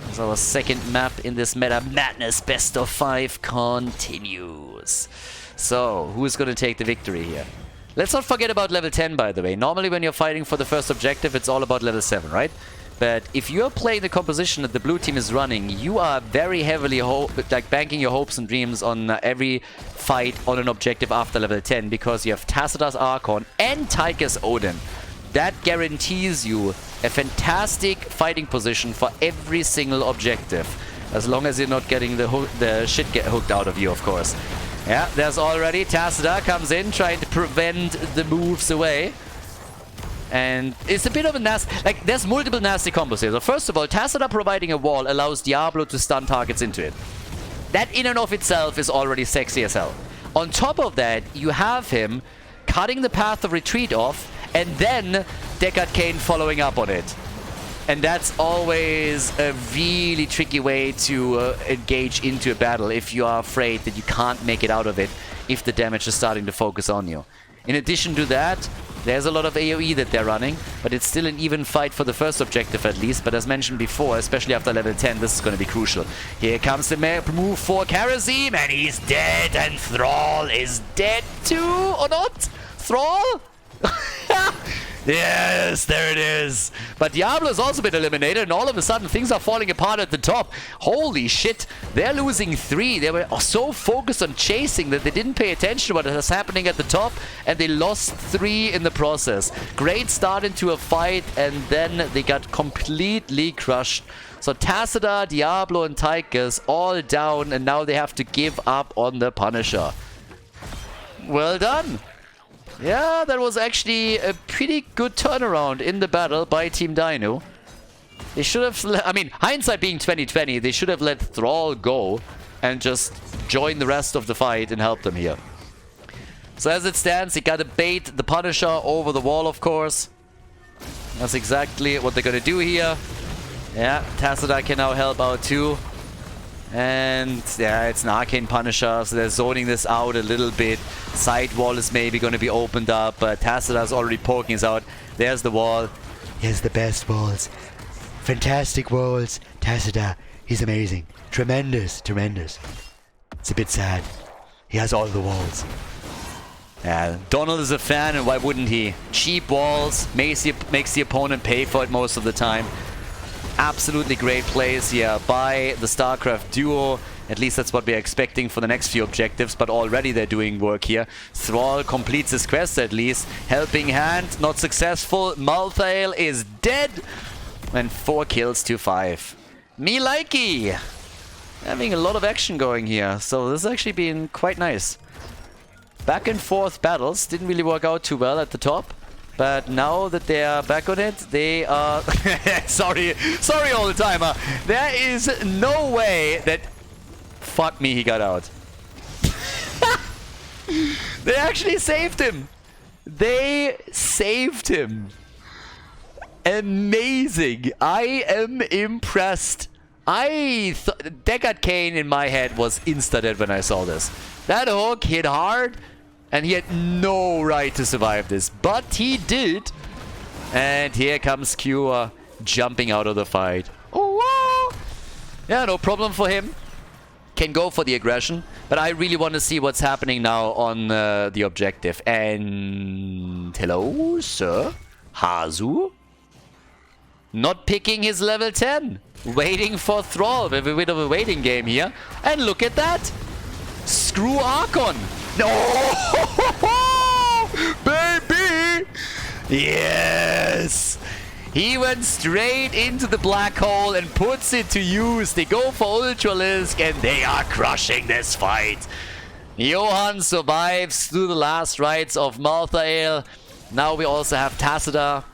As our second map in this Meta Madness best of 5 continues. So, who's going to take the victory here? Let's not forget about level 10, by the way. Normally when you're fighting for the first objective, it's all about level 7, right? But if you're playing the composition that the blue team is running, you are very heavily banking your hopes and dreams on every fight on an objective after level 10, because you have Tassador's Archon and Tychus Odin. That guarantees you a fantastic fighting position for every single objective. As long as you're not getting the shit get hooked out of you, of course. Yeah, there's already Tassador comes in trying to prevent the moves away. And it's a bit of a nasty... Like, there's multiple nasty combos here. So first of all, Tassador providing a wall allows Diablo to stun targets into it. That in and of itself is already sexy as hell. On top of that, you have him cutting the path of retreat off, and then Decad Cain following up on it. And that's always a really tricky way to engage into a battle if you are afraid that you can't make it out of it if the damage is starting to focus on you. In addition to that, there's a lot of AoE that they're running, but it's still an even fight for the first objective at least. But as mentioned before, especially after level 10, this is going to be crucial. Here comes the move for Kharazim, and he's dead, and Thrall is dead too, or not? Thrall? Yes, there it is. But Diablo has also been eliminated, and all of a sudden things are falling apart at the top. Holy shit, they're losing 3. They were so focused on chasing that they didn't pay attention to what was happening at the top, and they lost 3 in the process. Great start into a fight, and then they got completely crushed. So Tassador, Diablo, and Tychus all down, and now they have to give up on the Punisher. Well done. Yeah, that was actually a pretty good turnaround in the battle by Team Dynouh. They should have... I mean, hindsight being 2020, they should have let Thrall go and just join the rest of the fight and help them here. So as it stands, they gotta bait the Punisher over the wall, of course. That's exactly what they're gonna do here. Yeah, Tassador can now help out too. And yeah, it's an Arcane Punisher, so they're zoning this out a little bit. Side wall is maybe going to be opened up, but Tacida's already poking us out. There's the wall. He has the best walls. Fantastic walls. Tacida, he's amazing. Tremendous, tremendous. It's a bit sad. He has all the walls. Yeah, Donald is a fan, and why wouldn't he? Cheap walls, makes the opponent pay for it most of the time. Absolutely great plays here by the StarCraft duo. At least that's what we're expecting for the next few objectives, but already they're doing work here. Thrall completes his quest at least. Helping Hand, not successful. Malthael is dead. And 4 kills to 5. Me likey! Having a lot of action going here, so this has actually been quite nice. Back and forth battles didn't really work out too well at the top. But now that they are back on it, they are... sorry old timer. There is no way that... Fuck me, he got out. They actually saved him. They saved him. Amazing. I am impressed. Deckard Cain in my head was insta-dead when I saw this. That hook hit hard. And he had no right to survive this, but he did. And here comes Cure jumping out of the fight. Oh, wow. Yeah, no problem for him. Can go for the aggression, but I really want to see what's happening now on the objective. And hello, sir. Hasu. Not picking his level 10. Waiting for Thrall. We have a bit of a waiting game here. And look at that. Screw Archon. No! Baby! Yes! He went straight into the black hole and puts it to use. They go for Ultralisk and they are crushing this fight. Johanna survives through the last rites of Malthael. Now we also have Tacida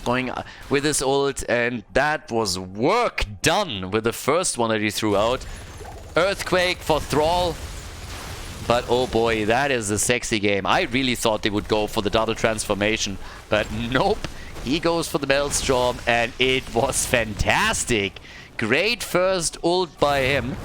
going with his ult, and that was work done with the first one that he threw out. Earthquake for Thrall. But oh boy, that is a sexy game. I really thought they would go for the double transformation, but nope. He goes for the Maelstrom, and it was fantastic. Great first ult by him.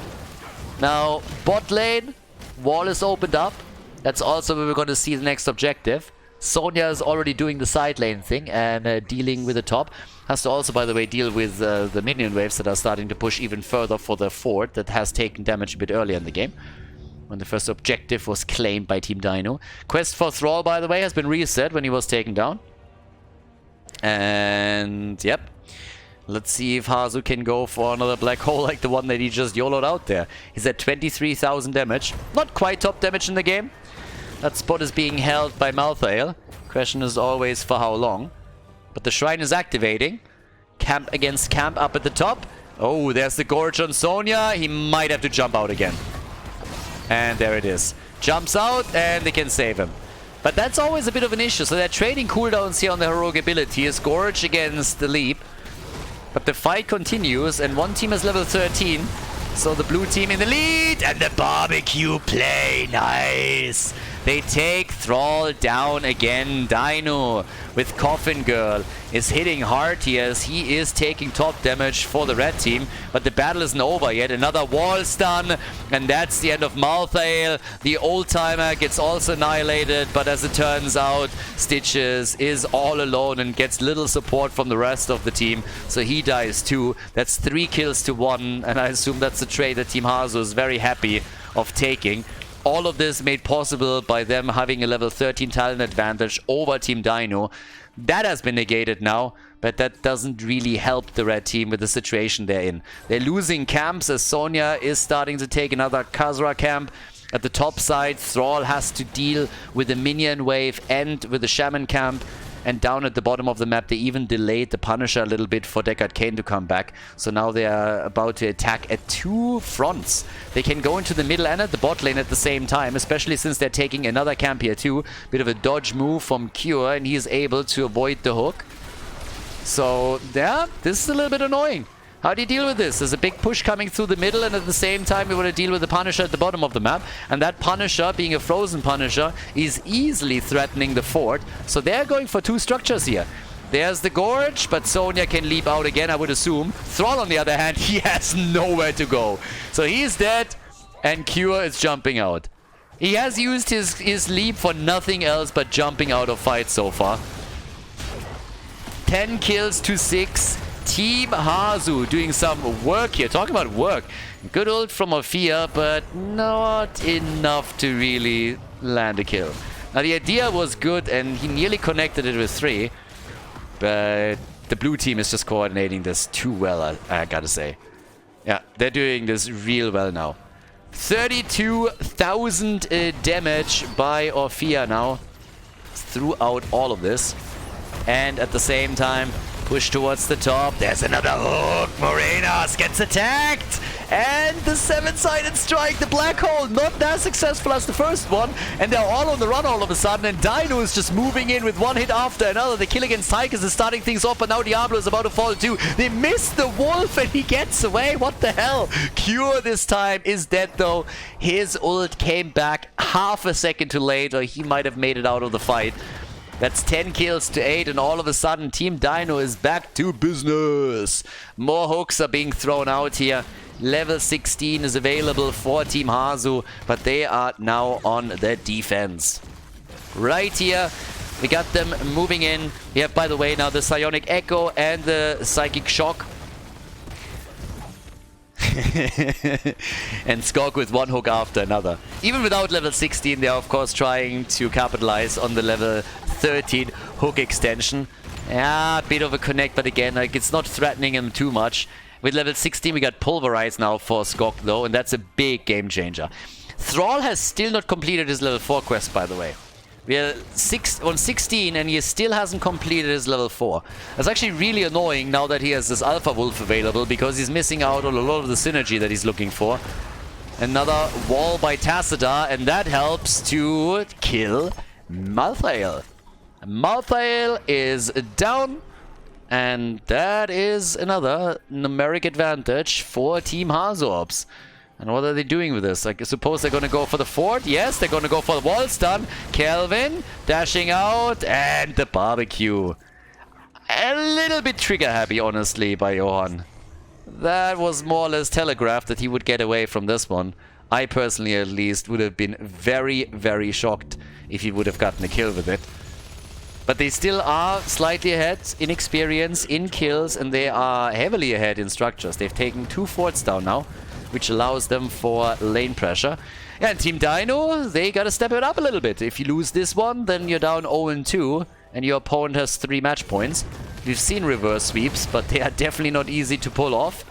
Now, bot lane, wall is opened up. That's also where we're going to see the next objective. Sonya is already doing the side lane thing and dealing with the top. Has to also, by the way, deal with the minion waves that are starting to push even further for the fort that has taken damage a bit earlier in the game, when the first objective was claimed by Team Dynouh. Quest for Thrall, by the way, has been reset when he was taken down. And yep. Let's see if Hasu can go for another black hole like the one that he just YOLO'd out there. He's at 23,000 damage. Not quite top damage in the game. That spot is being held by Malthael. Question is always for how long. But the shrine is activating. Camp against camp up at the top. Oh, there's the Gorge on Sonya. He might have to jump out again. And there it is. Jumps out and they can save him. But that's always a bit of an issue. So they're trading cooldowns here on the heroic abilities. Gorge against the Leap. But the fight continues and one team is level 13. So the blue team in the lead and the barbecue play. Nice. They take Thrall down again. Dynouh with Coffin Girl is hitting hard here as he is taking top damage for the red team. But the battle isn't over yet. Another wall stun. And that's the end of Malthael. The old timer gets also annihilated. But as it turns out, Stitches is all alone and gets little support from the rest of the team. So he dies too. That's 3 kills to 1. And I assume that's a trade that Team Hasu is very happy of taking. All of this made possible by them having a level 13 talent advantage over Team Dynouh. That has been negated now, but that doesn't really help the red team with the situation they're in. They're losing camps as Sonya is starting to take another Khazra camp. At the top side, Thrall has to deal with the minion wave and with the Shaman camp. And down at the bottom of the map, they even delayed the Punisher a little bit for Deckard Cain to come back. So now they are about to attack at 2 fronts. They can go into the middle and at the bot lane at the same time, especially since they're taking another camp here too. Bit of a dodge move from Cure, and he is able to avoid the hook. So, yeah, this is a little bit annoying. How do you deal with this? There's a big push coming through the middle, and at the same time we want to deal with the Punisher at the bottom of the map. And that Punisher, being a frozen Punisher, is easily threatening the fort. So they're going for 2 structures here. There's the Gorge, but Sonya can leap out again, I would assume. Thrall, on the other hand, he has nowhere to go. So he's dead, and Cure is jumping out. He has used his leap for nothing else but jumping out of fights so far. 10 kills to 6. Team Hasu doing some work here. Talking about work. Good ult from Ophia, but not enough to really land a kill. Now the idea was good, and he nearly connected it with 3. But the blue team is just coordinating this too well, I gotta say. Yeah, they're doing this real well now. 32,000 damage by Orphea now throughout all of this. And at the same time, push towards the top. There's another hook. Morenas gets attacked. And the 7-sided strike, the black hole, not as successful as the first one. And they're all on the run all of a sudden. And Dynouh is just moving in with one hit after another. The kill against Tychus is starting things off, but now Diablo is about to fall too. They miss the wolf and he gets away. What the hell? Cure this time is dead though. His ult came back half a second too late, or he might have made it out of the fight. That's 10 kills to 8, and all of a sudden Team Dynouh is back to business. More hooks are being thrown out here. Level 16 is available for Team Hasu, but they are now on the defense. Right here, we got them moving in. We have, by the way, now the Psionic Echo and the Psychic Shock. And Skog with one hook after another. Even without level 16, they are of course trying to capitalize on the level 13 hook extension. Yeah, a bit of a connect, but again, like, it's not threatening him too much. With level 16, we got Pulverize now for Skog though, and that's a big game changer. Thrall has still not completed his level 4 quest, by the way. We are on 16 and he still hasn't completed his level 4. That's actually really annoying now that he has this Alpha Wolf available, because he's missing out on a lot of the synergy that he's looking for. Another wall by Tassadar, and that helps to kill Malthael. Malthael is down, and that is another numeric advantage for Team HasuObs. And what are they doing with this? I suppose they're going to go for the fort. Yes, they're going to go for the wall stun. Kelvin dashing out, and the barbecue. A little bit trigger happy, honestly, by Johanna. That was more or less telegraphed that he would get away from this one. I personally, at least, would have been very, very shocked if he would have gotten a kill with it. But they still are slightly ahead in experience, in kills, and they are heavily ahead in structures. They've taken 2 forts down now, which allows them for lane pressure. And Team Dynouh, they gotta step it up a little bit. If you lose this one, then you're down 0-2, and your opponent has 3 match points. We've seen reverse sweeps, but they are definitely not easy to pull off.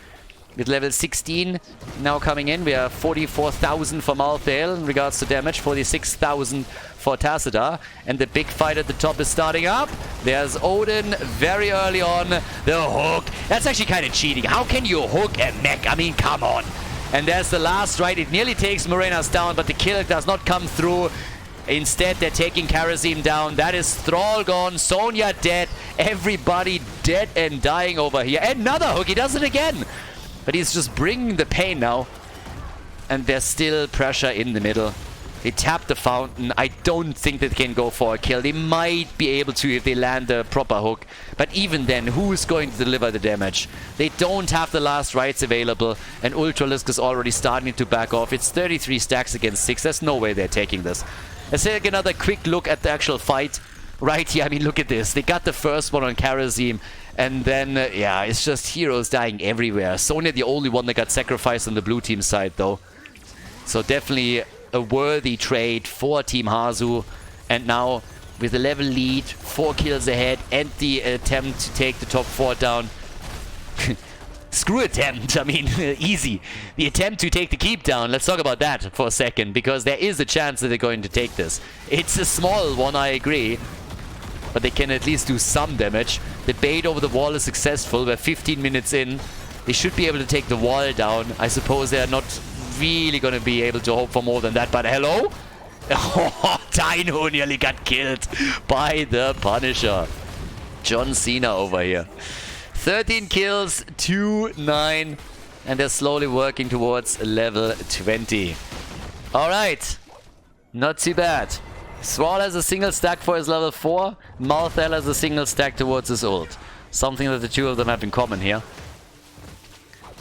With level 16 now coming in, we are 44,000 for Malthael in regards to damage, 46,000 for Tassadar. And the big fight at the top is starting up. There's Odin very early on. The hook. That's actually kind of cheating. How can you hook a mech? I mean, come on. And there's the last right. It nearly takes Morenas down, but the kill does not come through. Instead, they're taking Karazim down. That is Thrall gone. Sonya dead. Everybody dead and dying over here. Another hook. He does it again. But he's just bringing the pain now. And there's still pressure in the middle. They tap the fountain. I don't think they can go for a kill. They might be able to if they land a proper hook. But even then, who's going to deliver the damage? They don't have the last rights available. And Ultralisk is already starting to back off. It's 33 stacks against 6. There's no way they're taking this. Let's take another quick look at the actual fight. Right here, I mean, look at this. They got the first one on Karazim. And then, yeah, it's just heroes dying everywhere. Sonya the only one that got sacrificed on the blue team side, though. So definitely a worthy trade for Team Hasu. And now, with a level lead, 4 kills ahead, and the attempt to take the top 4 down. Screw attempt, I mean, easy. The attempt to take the keep down, let's talk about that for a second. Because there is a chance that they're going to take this. It's a small one, I agree. But they can at least do some damage. The bait over the wall is successful. We're 15 minutes in. They should be able to take the wall down. I suppose they are not really going to be able to hope for more than that. But hello? Oh, Dynouh nearly got killed by the Punisher. John Cena over here. 13 kills, 2-9. And they're slowly working towards level 20. Alright. Not too bad. Thrall has a single stack for his level 4. Malthael has a single stack towards his ult. Something that the two of them have in common here.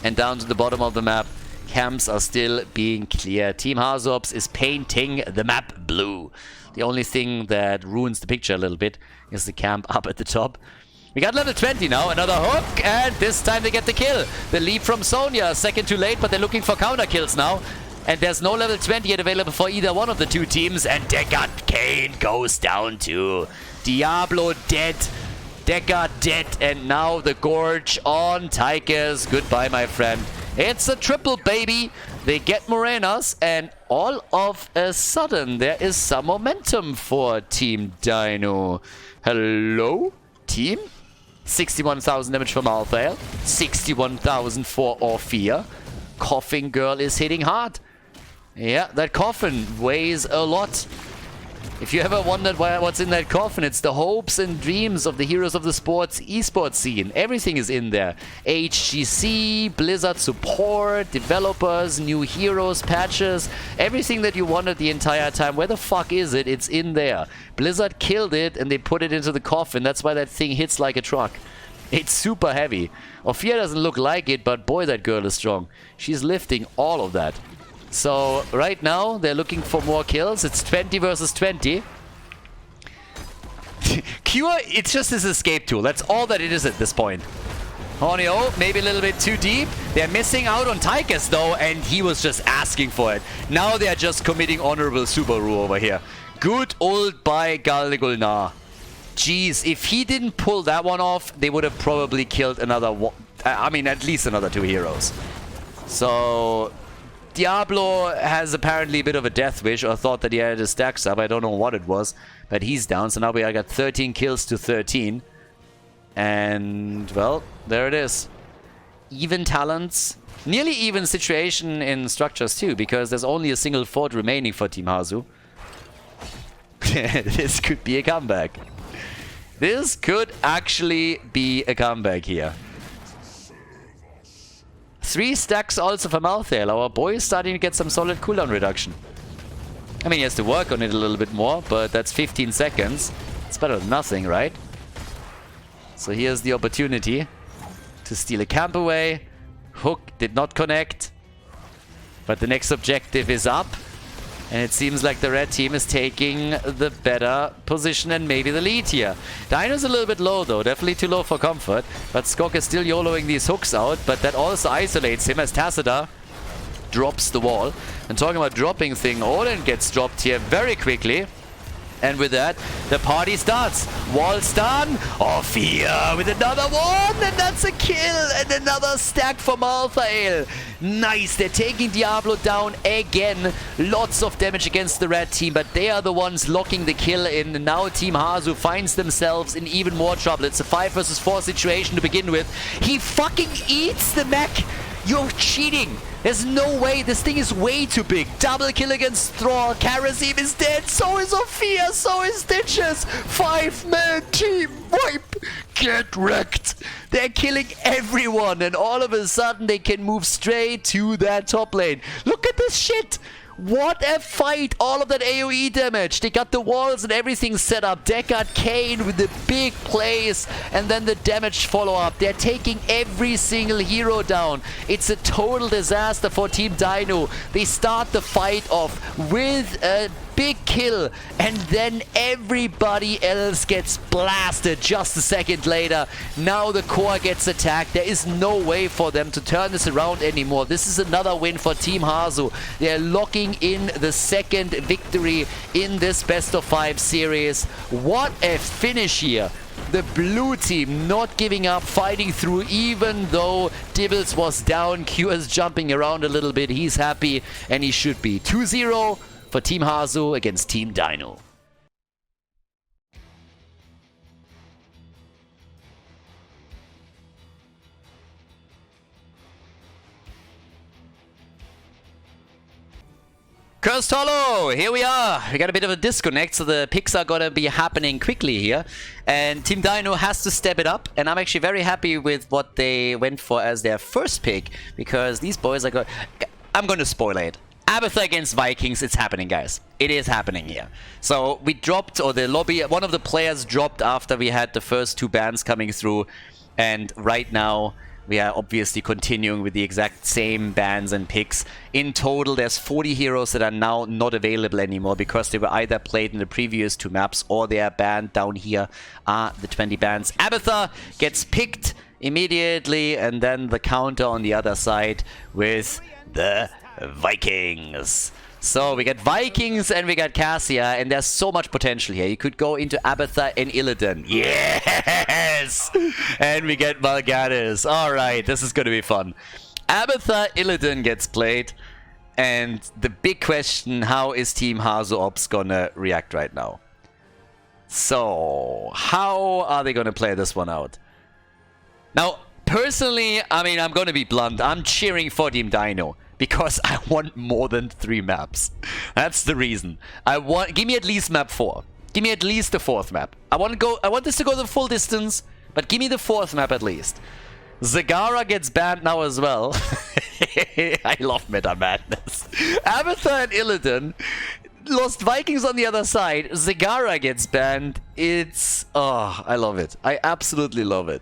And down to the bottom of the map, camps are still being cleared. Team HasuObs is painting the map blue. The only thing that ruins the picture a little bit is the camp up at the top. We got level 20 now, another hook, and this time they get the kill. The leap from Sonya, second too late, but they're looking for counter kills now. And there's no level 20 yet available for either one of the two teams, and Deckard Cain goes down too. Diablo dead. Deckard dead, and now the Gorge on Tychus. Goodbye, my friend. It's a triple, baby. They get Morenas, and all of a sudden, there is some momentum for Team Dynouh. Hello, team? 61,000 damage for Malthael. 61,000 for Orphea. Coffin Girl is hitting hard. Yeah, that coffin weighs a lot. If you ever wondered what's in that coffin, it's the hopes and dreams of the heroes of the esports scene. Everything is in there. HGC, Blizzard support, developers, new heroes, patches, everything that you wanted the entire time. Where the fuck is it? It's in there. Blizzard killed it and they put it into the coffin. That's why that thing hits like a truck. It's super heavy. Orphea doesn't look like it, but boy, that girl is strong. She's lifting all of that. So, right now, they're looking for more kills. It's 20 versus 20. Cure, it's just his escape tool. That's all that it is at this point. Honio, maybe a little bit too deep. They're missing out on Tychus, though, and he was just asking for it. Now they're just committing honorable Subaru over here. Good ult by Gulnar. Jeez, if he didn't pull that one off, they would have probably killed another one. I mean, at least another two heroes. So... Diablo has apparently a bit of a death wish, or thought that he had his stacks up. I don't know what it was, but he's down. So now we got 13 kills to 13. And, well, there it is. Even talents. Nearly even situation in structures too, because there's only a single fort remaining for Team Hasu. This could be a comeback. This could actually be a comeback here. 3 stacks also for Malthael. Our boy is starting to get some solid cooldown reduction. I mean, he has to work on it a little bit more, but that's 15 seconds. It's better than nothing, right? So here's the opportunity to steal a camp away. Hook did not connect. But the next objective is up. And it seems like the red team is taking the better position and maybe the lead here. Dynouh's a little bit low though, definitely too low for comfort. But Skok is still YOLOing these hooks out, but that also isolates him as Tacita drops the wall. And talking about dropping thing, Odin gets dropped here very quickly. And with that, the party starts. Wall's done. Orphea with another one. And that's a kill. And another stack for Malthael. Nice. They're taking Diablo down again. Lots of damage against the red team. But they are the ones locking the kill in. And now Team Hasu finds themselves in even more trouble. It's a 5 versus 4 situation to begin with. He fucking eats the mech. You're cheating. There's no way. This thing is way too big. Double kill against Thrall. Kharazim is dead. So is Orphea. So is Stitches. 5-man team wipe. Get wrecked. They're killing everyone. And all of a sudden they can move straight to that top lane. Look at this shit. What a fight. All of that AoE damage. They got the walls and everything set up. Deckard Cain with the big plays. And then the damage follow-up. They're taking every single hero down. It's a total disaster for Team Dynouh. They start the fight off with a big kill. And then everybody else gets blasted just a second later. Now the core gets attacked. There is no way for them to turn this around anymore. This is another win for Team Hasu. They're locking in the second victory in this best of 5 series. What a finish here. The blue team not giving up, fighting through even though Dibbles was down. Q is jumping around a little bit. He's happy and he should be. 2-0 for Team Hasu against Team Dynouh. Cursed Hollow, here we are. We got a bit of a disconnect, so the picks are gonna be happening quickly here. And Team Dynouh has to step it up, and I'm actually very happy with what they went for as their first pick, because these boys are I'm gonna spoil it. Abathur against Vikings, it's happening, guys. It is happening here. So we dropped, or the lobby, one of the players dropped after we had the first 2 bans coming through. And right now, we are obviously continuing with the exact same bans and picks. In total, there's 40 heroes that are now not available anymore because they were either played in the previous 2 maps or they are banned. Down here are the 20 bans. Abathur gets picked immediately, and then the counter on the other side with the Vikings. So we got Vikings and we got Cassia, and there's so much potential here. You could go into Abathur and Illidan. Yes! And we get Mal'Ganis. Alright, this is going to be fun. Abathur Illidan gets played, and the big question, how is Team HasuObs gonna react right now? So, how are they gonna play this one out? Now, personally, I mean, I'm gonna be blunt. I'm cheering for Team Dynouh. Because I want more than 3 maps. That's the reason. Give me at least map 4. Give me at least the 4th map. I want this to go the full distance, but give me the 4th map at least. Zagara gets banned now as well. I love meta madness. Abathur and Illidan lost Vikings on the other side. Zagara gets banned. Oh, I love it. I absolutely love it.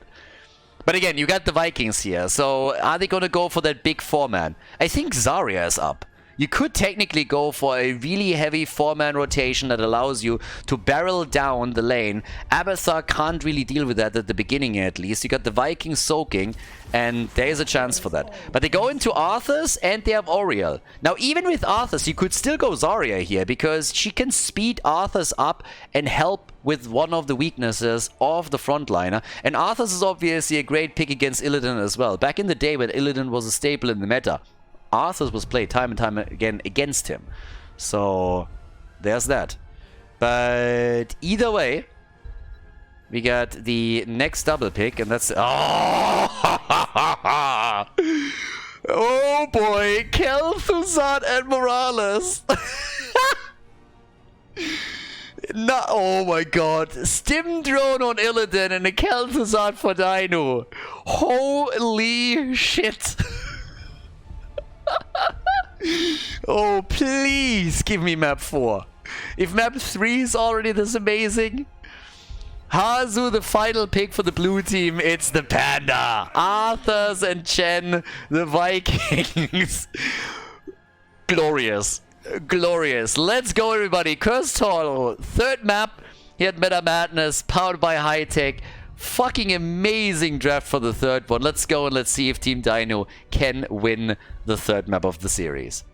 But again, you got the Vikings here, so are they going to go for that big 4-man? I think Zarya is up. You could technically go for a really heavy 4-man rotation that allows you to barrel down the lane. Abathur can't really deal with that at the beginning at least. You got the Vikings soaking, and there is a chance for that. But they go into Arthur's and they have Auriel. Now, even with Arthur's, you could still go Zarya here because she can speed Arthur's up and help with one of the weaknesses of the frontliner. And Arthur's is obviously a great pick against Illidan as well. Back in the day when Illidan was a staple in the meta, Arthur's was played time and time again against him. So, there's that. But either way, we got the next double pick, and that's... Oh! Oh boy! Kel'Thuzad and Morales! No, oh my god. Stim drone on Illidan and a Kel'Thuzad for Dynouh. Holy shit. Oh, please give me map 4. If map 3 is already this amazing. Hasu, the final pick for the blue team. It's the Panda. Arthurs and Chen, the Vikings. Glorious. Glorious. Let's go, everybody. Cursed Hall, 3rd map here at Meta Madness, powered by High Tech. Fucking amazing draft for the 3rd one. Let's go and let's see if Team Dynouh can win the 3rd map of the series.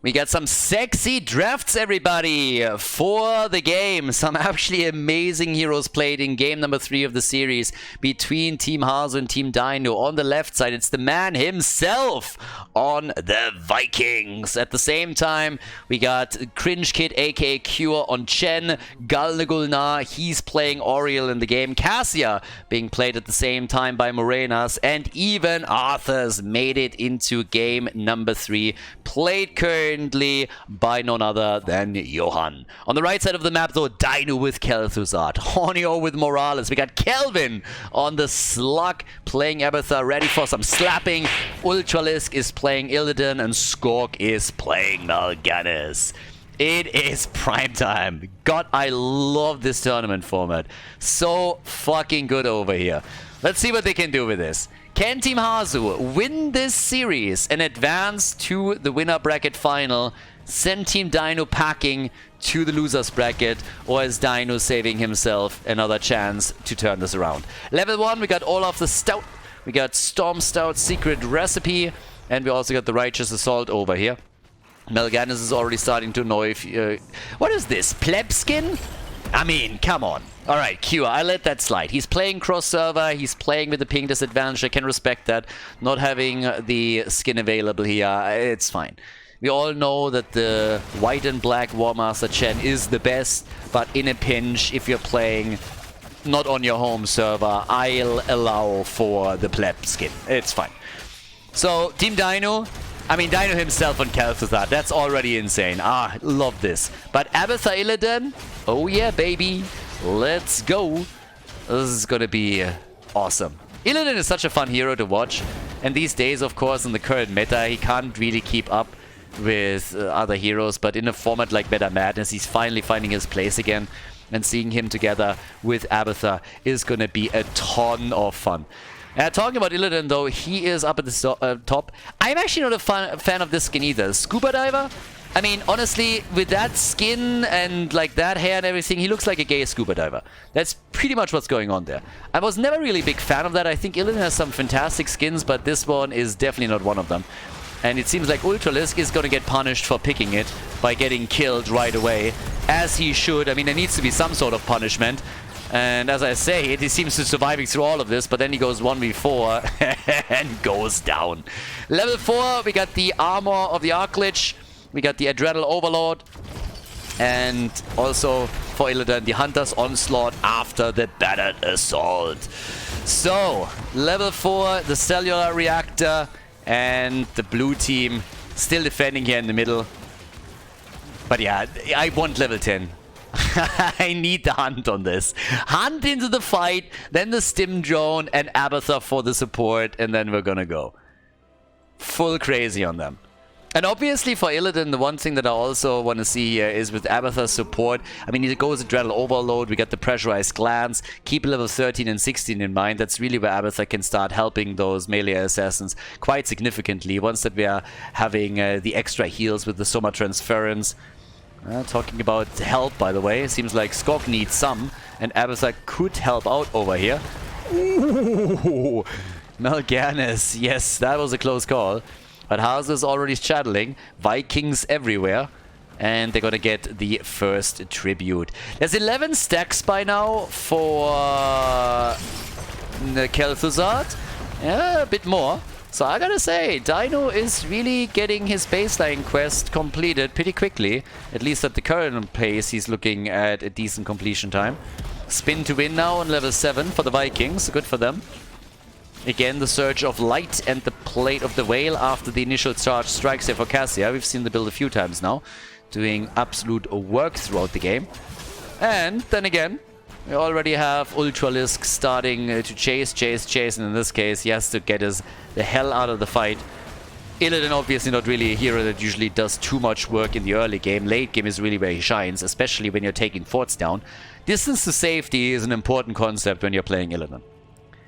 We got some sexy drafts, everybody, for the game. Some actually amazing heroes played in game number 3 of the series between Team Hasu and Team Dynouh. On the left side, it's the man himself on the Vikings. At the same time, we got Cringe Kid, aka Cure, on Chen. Galnagulnar, he's playing Auriel in the game. Cassia being played at the same time by Morenas. And even Arthur's made it into game number 3. Played currently by none other than Johanna. On the right side of the map, though, Dynouh with Kel'Thuzad. Hornio with Morales. We got Kelvin on the slug playing Abathur, ready for some slapping. Ultralisk is playing Illidan, and Skork is playing Mal'Ganis. It is prime time. God, I love this tournament format. So fucking good over here. Let's see what they can do with this. Can Team Hasu win this series and advance to the winner bracket final? Send Team Dynouh packing to the losers bracket, or is Dynouh saving himself another chance to turn this around? Level 1, we got Olaf the Stout, we got Storm Stout Secret Recipe, and we also got the Righteous Assault over here. Mal'Ganis is already starting to annoy. What is this? Pleb skin? I mean, come on. Alright, Q, I let that slide. He's playing cross-server, he's playing with the ping disadvantage, I can respect that. Not having the skin available here, it's fine. We all know that the white and black War Master Chen is the best, but in a pinch, if you're playing not on your home server, I'll allow for the pleb skin. It's fine. So, Team Dynouh, I mean, Dynouh himself on Kel'Thuzad, that's already insane. Ah, love this. But Abathur Illidan, oh yeah, baby. Let's go. This is gonna be awesome. Illidan is such a fun hero to watch. And these days, of course, in the current meta, he can't really keep up with other heroes. But in a format like Meta Madness, he's finally finding his place again. And seeing him together with Abathur is going to be a ton of fun. Talking about Illidan, though, he is up at the top. I'm actually not a fan of this skin either. Scuba Diver? I mean, honestly, with that skin and like that hair and everything, he looks like a gay scuba diver. That's pretty much what's going on there. I was never really a big fan of that. I think Illidan has some fantastic skins, but this one is definitely not one of them. And it seems like Ultralisk is going to get punished for picking it by getting killed right away, as he should. I mean, there needs to be some sort of punishment. And as I say, he seems to be surviving through all of this, but then he goes 1v4 and goes down. Level 4, we got the Armor of the Archlich, we got the Adrenal Overlord, and also for Illidan, the Hunter's Onslaught after the Battered Assault. So, level 4, the Cellular Reactor, and the blue team still defending here in the middle. But yeah, I want level 10. I need the Hunt on this. Hunt into the fight, then the Stim Drone and Abathur for the support, and then we're gonna go. Full crazy on them. And obviously for Illidan, the one thing that I also want to see here is with Abathur's support. I mean, it goes Adrenal Overload, we got the Pressurized Glance. Keep level 13 and 16 in mind. That's really where Abathur can start helping those melee assassins quite significantly. Once that we are having the extra heals with the Soma Transference. Talking about help, by the way, seems like Skog needs some, and Abathur could help out over here. Ooh, Mal'Ganis, yes, that was a close call. But Hanzo is already straddling, Vikings everywhere, and they're gonna get the first tribute. There's 11 stacks by now for Kel'Thuzad. Yeah, a bit more. So I gotta say, Dynouh is really getting his baseline quest completed pretty quickly. At least at the current pace, he's looking at a decent completion time. Spin to win now on level 7 for the Vikings. Good for them. Again, the Surge of Light and the Plate of the Whale after the initial charge strikes here for Cassia. We've seen the build a few times now, doing absolute work throughout the game. And then again, we already have Ultralisk starting to chase, and in this case, he has to get the hell out of the fight. Illidan obviously not really a hero that usually does too much work in the early game. Late game is really where he shines, especially when you're taking forts down. Distance to safety is an important concept when you're playing Illidan.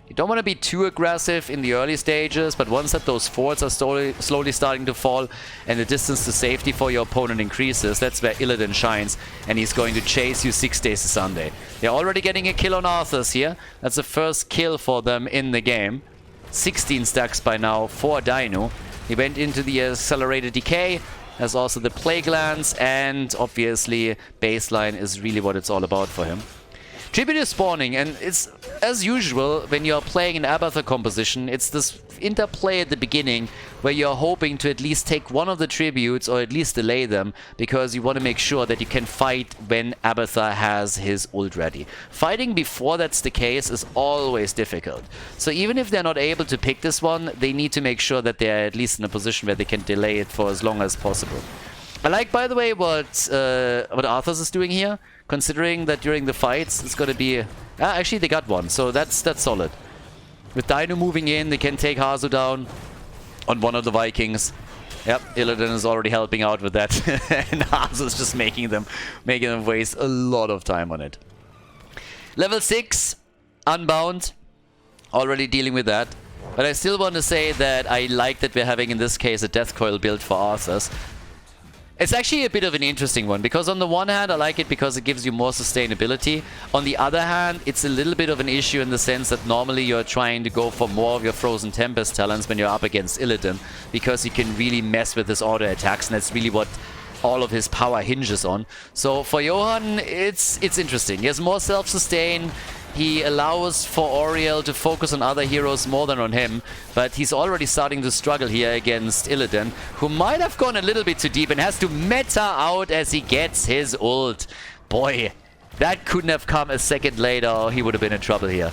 You don't want to be too aggressive in the early stages, but once that those forts are slowly starting to fall and the distance to safety for your opponent increases, that's where Illidan shines, and he's going to chase you 6 days to Sunday. They're already getting a kill on Arthur's here. That's the first kill for them in the game. 16 stacks by now for Dynouh. He went into the Accelerated Decay. There's also the Plague Lance, and obviously baseline is really what it's all about for him. Tribute is spawning, and it's, as usual, when you're playing an Abathur composition, it's this interplay at the beginning where you're hoping to at least take one of the tributes or at least delay them, because you want to make sure that you can fight when Abathur has his ult ready. Fighting before that's the case is always difficult. So even if they're not able to pick this one, they need to make sure that they're at least in a position where they can delay it for as long as possible. I like, by the way, what Arthur's is doing here, considering that during the fights it's going to be... actually, they got one, so that's solid. With Dynouh moving in, they can take Hanzo down on one of the Vikings. Yep, Illidan is already helping out with that, and Hanzo's just making them waste a lot of time on it. Level 6, Unbound, already dealing with that. But I still want to say that I like that we're having, in this case, a Death Coil build for Arthur's. It's actually a bit of an interesting one, because on the one hand I like it because it gives you more sustainability. On the other hand, it's a little bit of an issue in the sense that normally you're trying to go for more of your Frozen Tempest talents when you're up against Illidan, because you can really mess with his auto attacks, and that's really what all of his power hinges on. So for Johann, it's interesting. He has more self-sustain. He allows for Auriel to focus on other heroes more than on him, but he's already starting to struggle here against Illidan, who might have gone a little bit too deep and has to meta out as he gets his ult. Boy, that couldn't have come a second later or he would have been in trouble here.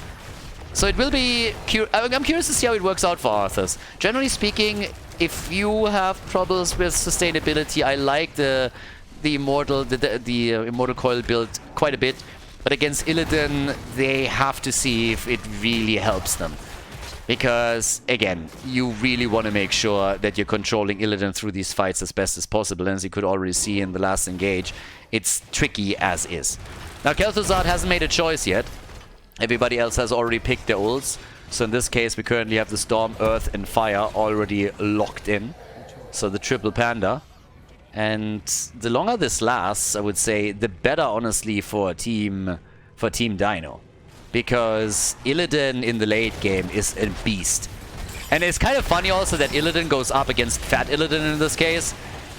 So it will be... I'm curious to see how it works out for Arthur's. Generally speaking, if you have troubles with sustainability, I like the Immortal, the Immortal Coil build quite a bit. But against Illidan, they have to see if it really helps them. Because, again, you really want to make sure that you're controlling Illidan through these fights as best as possible. And as you could already see in the last engage, it's tricky as is. Now, Kel'Thuzad hasn't made a choice yet. Everybody else has already picked their ults. So in this case, we currently have the Storm, Earth, and Fire already locked in. So the triple panda. And the longer this lasts, I would say, the better, honestly, for Team Dynouh. Because Illidan in the late game is a beast. And it's kind of funny also that Illidan goes up against Fat Illidan in this case.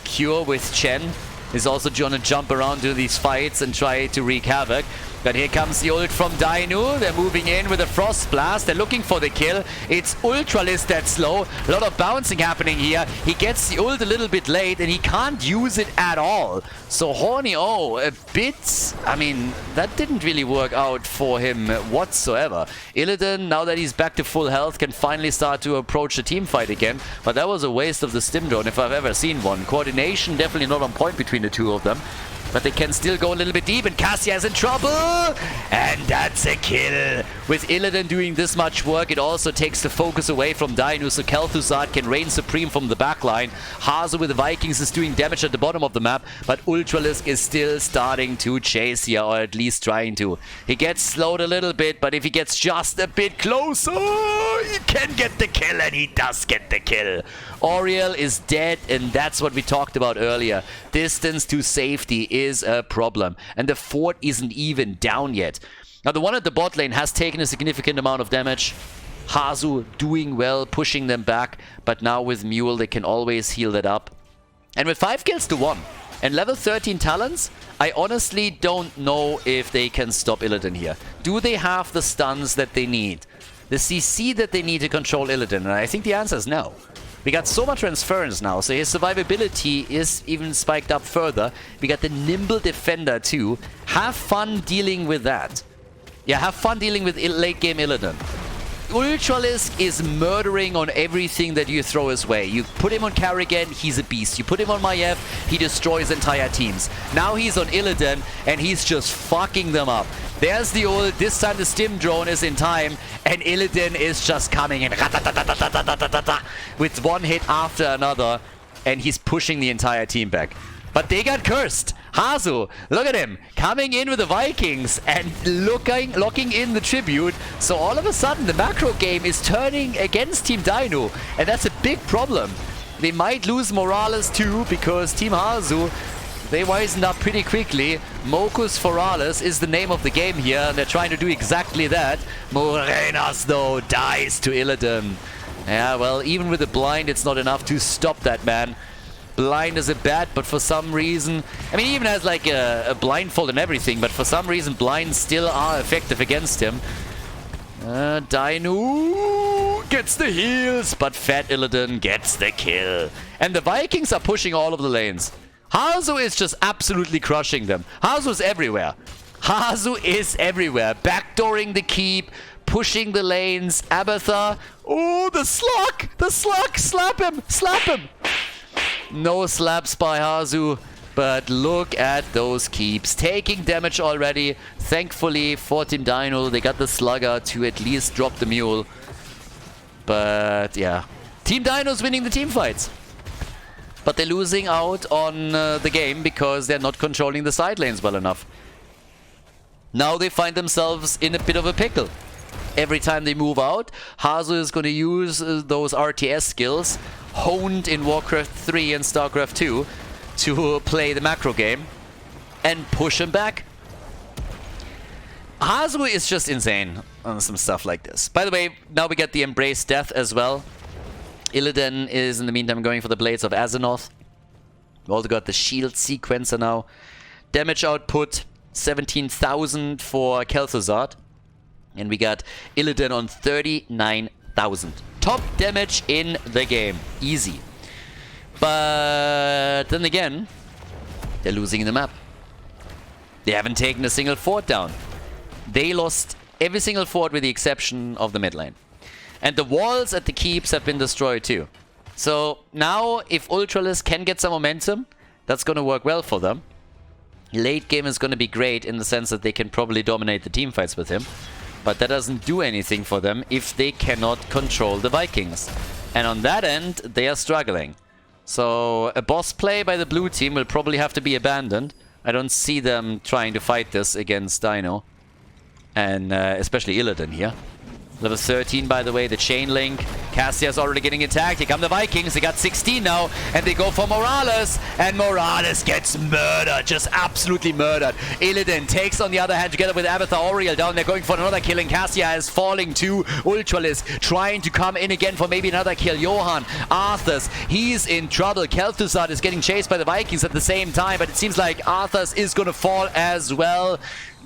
Cure with Chen is also going to jump around to these fights and try to wreak havoc. But here comes the ult from Dynouh. They're moving in with a Frost Blast. They're looking for the kill. It's Ultralist that's slow. A lot of bouncing happening here. He gets the ult a little bit late and he can't use it at all. So Horny O, a bit... I mean, that didn't really work out for him whatsoever. Illidan, now that he's back to full health, can finally start to approach the team fight again. But that was a waste of the stim drone if I've ever seen one. Coordination definitely not on point between the two of them. But they can still go a little bit deep, and Cassia is in trouble! And that's a kill! With Illidan doing this much work, it also takes the focus away from Dynouh, so Kel'Thuzad can reign supreme from the backline. Hazu with the Vikings is doing damage at the bottom of the map, but Ultralisk is still starting to chase here, or at least trying to. He gets slowed a little bit, but if he gets just a bit closer, he can get the kill, and he does get the kill. Auriel is dead, and that's what we talked about earlier. Distance to safety is a problem, and the fort isn't even down yet. Now the one at the bot lane has taken a significant amount of damage. Hazu doing well, pushing them back, but now with Mule they can always heal that up. And with 5 kills to 1 and level 13 talents, I honestly don't know if they can stop Illidan here. Do they have the stuns that they need? The CC that they need to control Illidan? And I think the answer is no. We got so much transference now, so his survivability is even spiked up further. We got the Nimble Defender too. Have fun dealing with that. Yeah, have fun dealing with late game Illidan. Ultralisk is murdering on everything that you throw his way. You put him on Karrigan, he's a beast. You put him on Maiev, he destroys entire teams. Now he's on Illidan, and he's just fucking them up. There's the ult, this time the stim drone is in time, and Illidan is just coming in with one hit after another, and he's pushing the entire team back. But they got cursed. Hazu, look at him, coming in with the Vikings and locking in the tribute. So all of a sudden the macro game is turning against Team Dynouh, and that's a big problem. They might lose Morales too, because Team Hazu, they wisened up pretty quickly. Mocus Forales is the name of the game here, and they're trying to do exactly that. Morenas, though, dies to Illidan. Yeah, well, even with the blind, it's not enough to stop that man. Blind is a bat, but for some reason... I mean, he even has like a blindfold and everything, but for some reason, blinds still are effective against him. Dynouh gets the heals, but Fat Illidan gets the kill. And the Vikings are pushing all of the lanes. Hazu is just absolutely crushing them. Hazu is everywhere. Hazu is everywhere. Backdooring the keep, pushing the lanes. Abathur. Oh, the slug! The slug! Slap him! Slap him! No slaps by Hazu, but look at those keeps. Taking damage already. Thankfully for Team Dynouh, they got the slugger to at least drop the mule. But yeah, Team Dynouh's winning the team fights. But they're losing out on the game because they're not controlling the side lanes well enough. Now they find themselves in a bit of a pickle. Every time they move out, Hazu is going to use those RTS skills honed in Warcraft 3 and Starcraft 2 to play the macro game and push him back. Hazu is just insane on some stuff like this. By the way, now we get the Embrace Death as well. Illidan is in the meantime going for the Blades of Azeroth. We also got the Shield Sequencer now. Damage output 17,000 for Kel'Thuzad. And we got Illidan on 39,000. Top damage in the game. Easy. But then again, they're losing the map. They haven't taken a single fort down. They lost every single fort with the exception of the mid lane. And the walls at the keeps have been destroyed too. So now if Ultralisk can get some momentum, that's going to work well for them. Late game is going to be great in the sense that they can probably dominate the team fights with him. But that doesn't do anything for them if they cannot control the Vikings. And on that end, they are struggling. So a boss play by the blue team will probably have to be abandoned. I don't see them trying to fight this against Dynouh. And especially Illidan here. Level 13, by the way, the chain link. Cassia's already getting attacked. Here come the Vikings. They got 16 now. And they go for Morales. And Morales gets murdered. Just absolutely murdered. Illidan takes, on the other hand, together with Abathur Auriel down there, going for another kill. And Cassia is falling to Ultralisk, trying to come in again for maybe another kill. Johanna, Arthas, he's in trouble. Kel'Thuzad is getting chased by the Vikings at the same time. But it seems like Arthas is going to fall as well.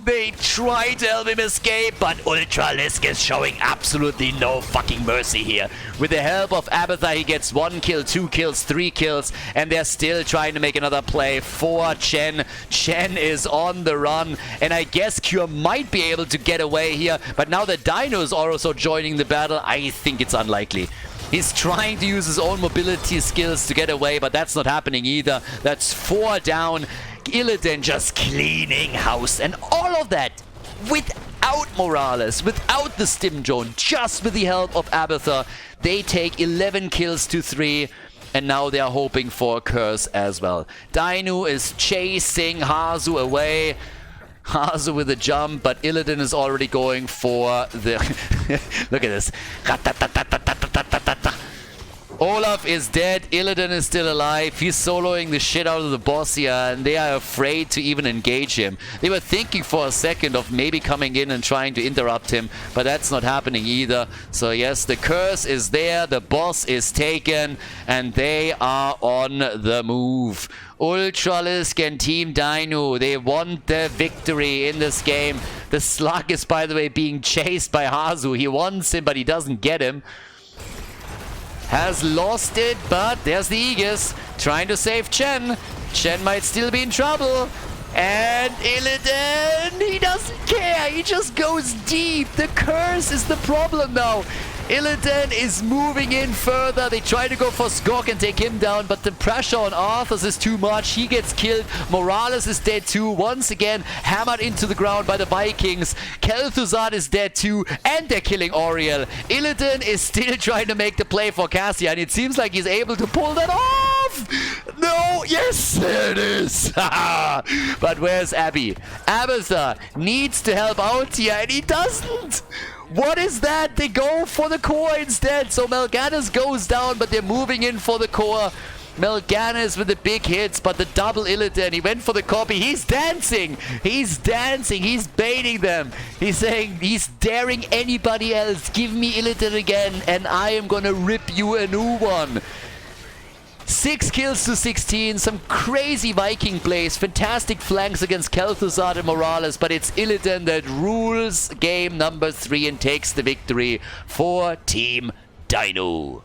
They try to help him escape, but Ultralisk is showing absolutely no fucking mercy here. With the help of Abathur, he gets 1 kill, 2 kills, 3 kills, and they're still trying to make another play for Chen. Chen is on the run, and I guess Cure might be able to get away here, but now that Dynouh is also joining the battle, I think it's unlikely. He's trying to use his own mobility skills to get away, but that's not happening either. That's 4 down. Illidan just cleaning house, and all of that without Morales, without the stim drone, just with the help of Abathur. They take 11 kills to 3, and now they are hoping for a curse as well. Dynouh is chasing Hasu away. Hasu with a jump, but Illidan is already going for the... Look at this. Olaf is dead, Illidan is still alive, he's soloing the shit out of the boss here, and they are afraid to even engage him. They were thinking for a second of maybe coming in and trying to interrupt him, but that's not happening either. So yes, the curse is there, the boss is taken, and they are on the move. Ultralisk and Team Dynouh, they want the victory in this game. The Slug is, by the way, being chased by Hasu. He wants him, but he doesn't get him. Has lost it, but there's the Aegis trying to save Chen. Chen might still be in trouble. And Illidan, he doesn't care. He just goes deep. The curse is the problem now. Illidan is moving in further. They try to go for Skok and take him down, but the pressure on Arthas is too much. He gets killed. Morales is dead too. Once again, hammered into the ground by the Vikings. Kel'Thuzad is dead too, and they're killing Auriel. Illidan is still trying to make the play for Cassia, and it seems like he's able to pull that off. No, yes, there it is. But where's Abby? Abathur needs to help out here, and he doesn't. What is that? They go for the core instead. So Melganis goes down, but they're moving in for the core. Melganis with the big hits, but the double Illidan. He went for the copy. He's dancing. He's dancing. He's baiting them. He's saying he's daring anybody else. Give me Illidan again, and I am gonna rip you a new one. 6 kills to 16, some crazy Viking plays, fantastic flanks against Kel'Thuzad and Morales, but it's Illidan that rules game number 3 and takes the victory for Team Dynouh.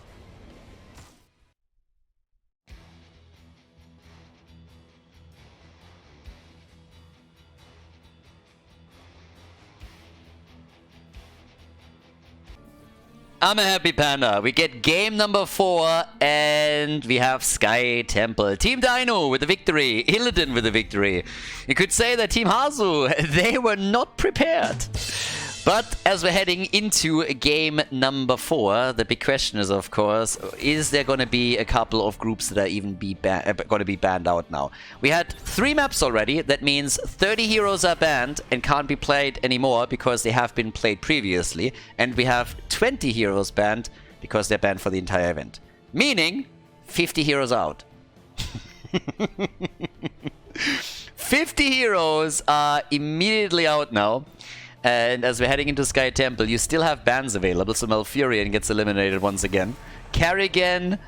I'm a happy panda. We get game number 4 and we have Sky Temple. Team Dynouh with the victory. Illidan with the victory. You could say that Team Hasu, they were not prepared. But as we're heading into game number 4, the big question is, of course, is there going to be a couple of groups that are even going to be banned out now? We had 3 maps already. That means 30 heroes are banned and can't be played anymore because they have been played previously. And we have 20 heroes banned because they're banned for the entire event. Meaning 50 heroes out. 50 heroes are immediately out now. And as we're heading into Sky Temple, you still have bans available, so Malfurion gets eliminated once again. Kerrigan,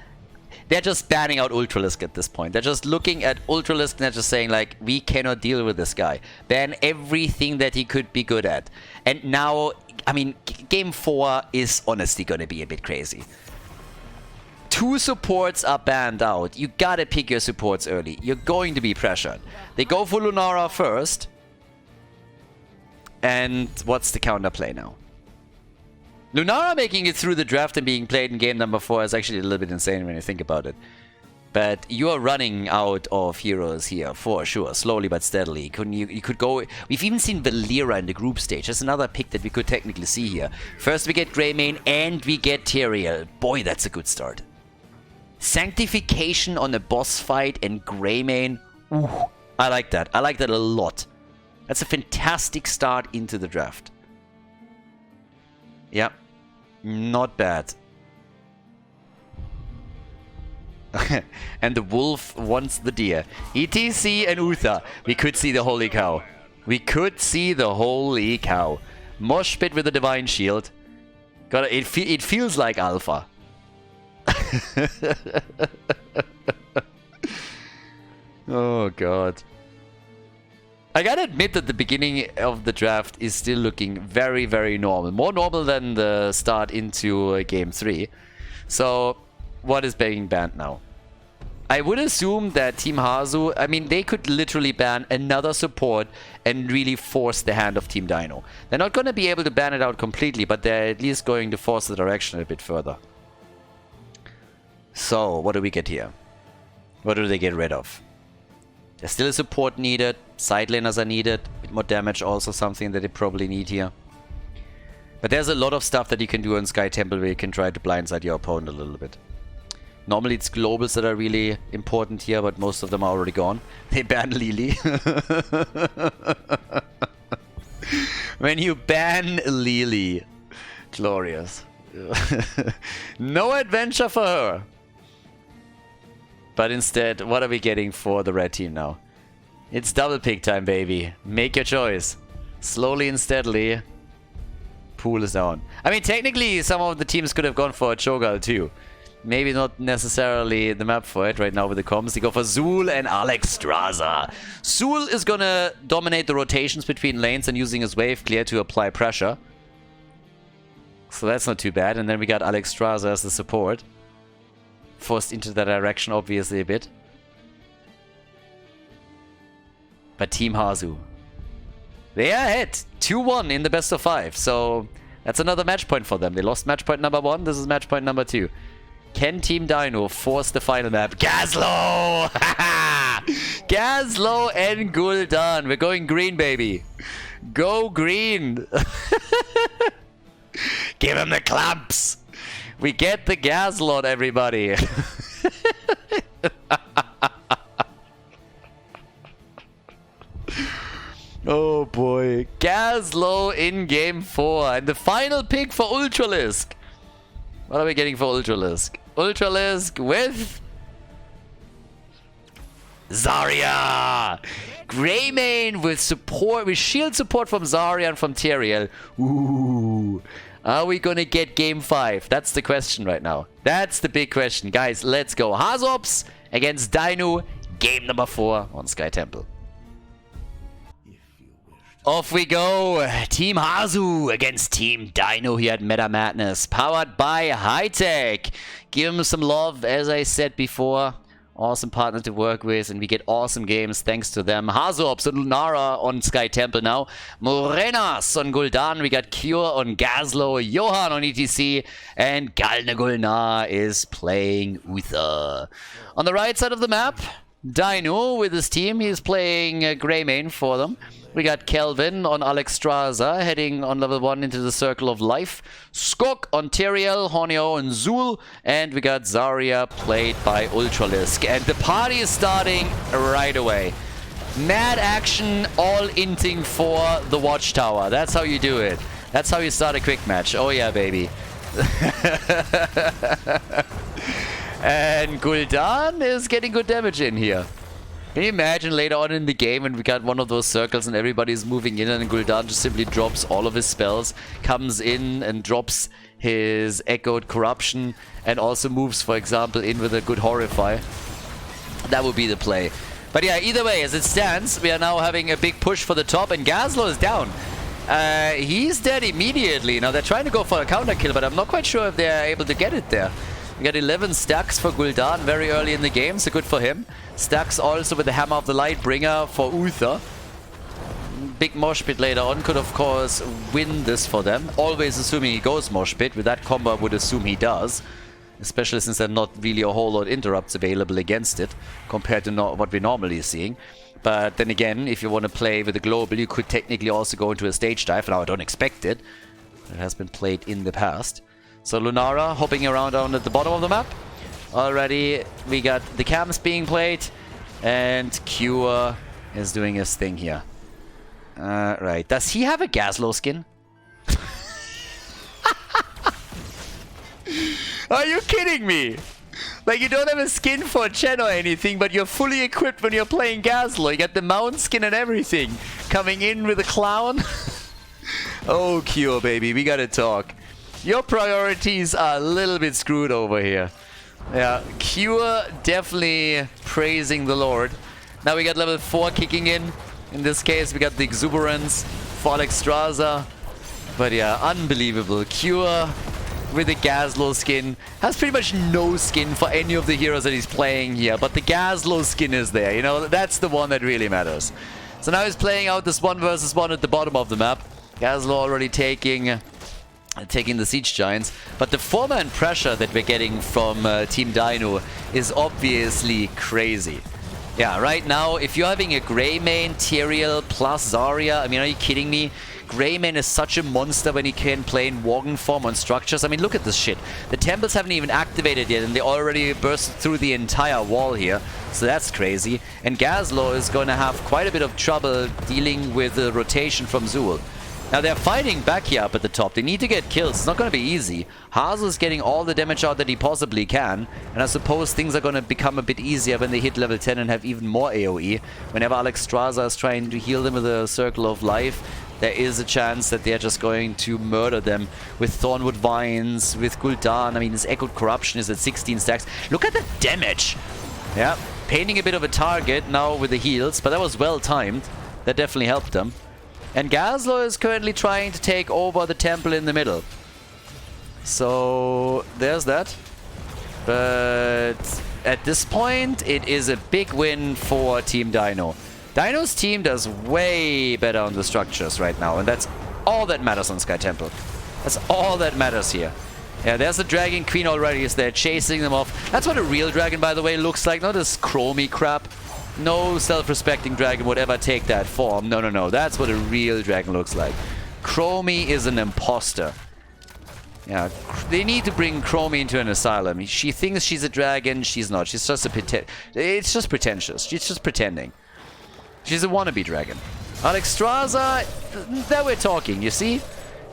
they're just banning out Ultralisk at this point. They're just looking at Ultralisk and they're just saying, like, we cannot deal with this guy. Ban everything that he could be good at. And now, I mean, game 4 is honestly going to be a bit crazy. 2 supports are banned out. You gotta pick your supports early. You're going to be pressured. They go for Lunara first. And what's the counterplay now? Lunara making it through the draft and being played in game number 4 is actually a little bit insane when you think about it. But you are running out of heroes here, for sure. Slowly but steadily. You could go... We've even seen Valla in the group stage. That's another pick that we could technically see here. First we get Greymane and we get Tyrael. Boy, that's a good start. Sanctification on a boss fight and Greymane. Ooh, I like that. I like that a lot. That's a fantastic start into the draft. Yeah. Not bad. And the wolf wants the deer. ETC and Uther. We could see the holy cow. We could see the holy cow. Mosh pit with the divine shield. It feels like alpha. Oh god. I gotta admit that the beginning of the draft is still looking very, very normal. More normal than the start into game 3. So, what is being banned now? I would assume that Team Hasu, I mean, they could literally ban another support and really force the hand of Team Dynouh. They're not going to be able to ban it out completely, but they're at least going to force the direction a bit further. So, what do we get here? What do they get rid of? There's still a support needed, side laners are needed, a bit more damage also something that they probably need here. But there's a lot of stuff that you can do on Sky Temple where you can try to blindside your opponent a little bit. Normally it's globals that are really important here, but most of them are already gone. They banned Lily. When you ban Lily. Glorious. No adventure for her. But instead, what are we getting for the red team now? It's double pick time, baby. Make your choice. Slowly and steadily. Pool is down. I mean, technically, some of the teams could have gone for a Cho'Gall too. Maybe not necessarily the map for it right now with the comms. They go for Zul and Alexstrasza. Zul is gonna dominate the rotations between lanes and using his wave clear to apply pressure. So that's not too bad. And then we got Alexstrasza as the support. Forced into that direction, obviously, a bit. But Team Hasu. They are ahead. 2-1 in the best of 5. So that's another match point for them. They lost match point number 1. This is match point number 2. Can Team Dynouh force the final map? Gazlo! Gazlo and Gul'dan. We're going green, baby. Go green. Give him the clamps. We get the Gazlord, everybody. Oh boy. Gazlo in game 4. And the final pick for Ultralisk. What are we getting for Ultralisk? Ultralisk with Zarya! Greymane with support, with shield support from Zarya and from Tyrael. Ooh. Are we gonna get game 5? That's the question right now. That's the big question. Guys, let's go. HasuObs against Dynouh. Game number 4 on Sky Temple. Off we go. Team Hasu against Team Dynouh here at Meta Madness. Powered by Hightech. Give them some love, as I said before. Awesome partner to work with, and we get awesome games thanks to them. HasuObs and Lunara on Sky Temple now. Morenas on Gul'dan. We got Cure on Gazlo. Johanna on ETC. And Galne Gulnar is playing Uther. On the right side of the map, Dynouh with his team. He's playing Greymane for them. We got Kelvin on Alexstrasza heading on level 1 into the Circle of Life. Skok on Tyrael, Horneo and Zul. And we got Zarya played by Ultralisk. And the party is starting right away. Mad action, all inting for the Watchtower. That's how you do it. That's how you start a quick match. Oh yeah, baby. And Gul'dan is getting good damage in here. Can you imagine later on in the game when we got one of those circles and everybody's moving in and Gul'dan just simply drops all of his spells, comes in and drops his Echoed Corruption and also moves, for example, in with a good Horrify. That would be the play. But yeah, either way, as it stands, we are now having a big push for the top and Gazlo is down. He's dead immediately. Now they're trying to go for a counter kill, but I'm not quite sure if they're able to get it there. We got 11 stacks for Gul'dan very early in the game, so good for him. Stacks also with the Hammer of the Lightbringer for Uther. Big mosh pit later on could of course win this for them. Always assuming he goes mosh pit. With that combo I would assume he does. especially since there are not really a whole lot of interrupts available against it compared to what we're normally seeing. But then again, if you want to play with a global, you could technically also go into a stage dive. Now, I don't expect it. It has been played in the past. So Lunara hopping around down at the bottom of the map. Already, we got the cams being played. And Cure is doing his thing here. Right. Does he have a Gaslow skin? Are you kidding me? Like, you don't have a skin for Chen or anything, but you're fully equipped when you're playing Gaslow. You got the mount skin and everything. Coming in with a clown. Oh, Cure, baby. We gotta talk. Your priorities are a little bit screwed over here. Yeah, Cure definitely praising the Lord. Now we got level 4 kicking in. In this case, we got the Exuberance for Alexstrasza. But yeah, unbelievable. Cure with the Gaslow skin has pretty much no skin for any of the heroes that he's playing here. But the Gaslow skin is there, you know, that's the one that really matters. So now he's playing out this 1 versus 1 at the bottom of the map. Gaslow already taking the Siege Giants, but the 4-man pressure that we're getting from Team Dynouh is obviously crazy. Yeah, right now, if you're having a Greymane, Tyrael plus Zarya, I mean, are you kidding me? Greymane is such a monster when he can play in Worgen form on structures. I mean, look at this shit. The temples haven't even activated yet, and they already burst through the entire wall here. So that's crazy. And Gaslow is going to have quite a bit of trouble dealing with the rotation from Zul. Now they're fighting back here up at the top. They need to get kills. It's not going to be easy. Hazu is getting all the damage out that he possibly can. And I suppose things are going to become a bit easier when they hit level 10 and have even more AoE. Whenever Alexstrasza is trying to heal them with a Circle of Life, there is a chance that they're just going to murder them with Thornwood Vines, with Gul'dan. I mean, his Echoed Corruption is at 16 stacks. Look at the damage! Yeah, painting a bit of a target now with the heals, but that was well timed. That definitely helped them. And Gaslow is currently trying to take over the temple in the middle. So there's that. But at this point, it is a big win for Team Dynouh. Dynouh's team does way better on the structures right now, and that's all that matters on Sky Temple. That's all that matters here. Yeah, there's the Dragon Queen already, is there chasing them off. That's what a real dragon, by the way, looks like. Not this chromey crap. No self-respecting dragon would ever take that form. No, no, no. That's what a real dragon looks like. Chromie is an imposter. Yeah, they need to bring Chromie into an asylum. She thinks she's a dragon. She's not. She's just it's just pretentious. She's just pretending. She's a wannabe dragon. Alexstrasza, there we're talking, you see?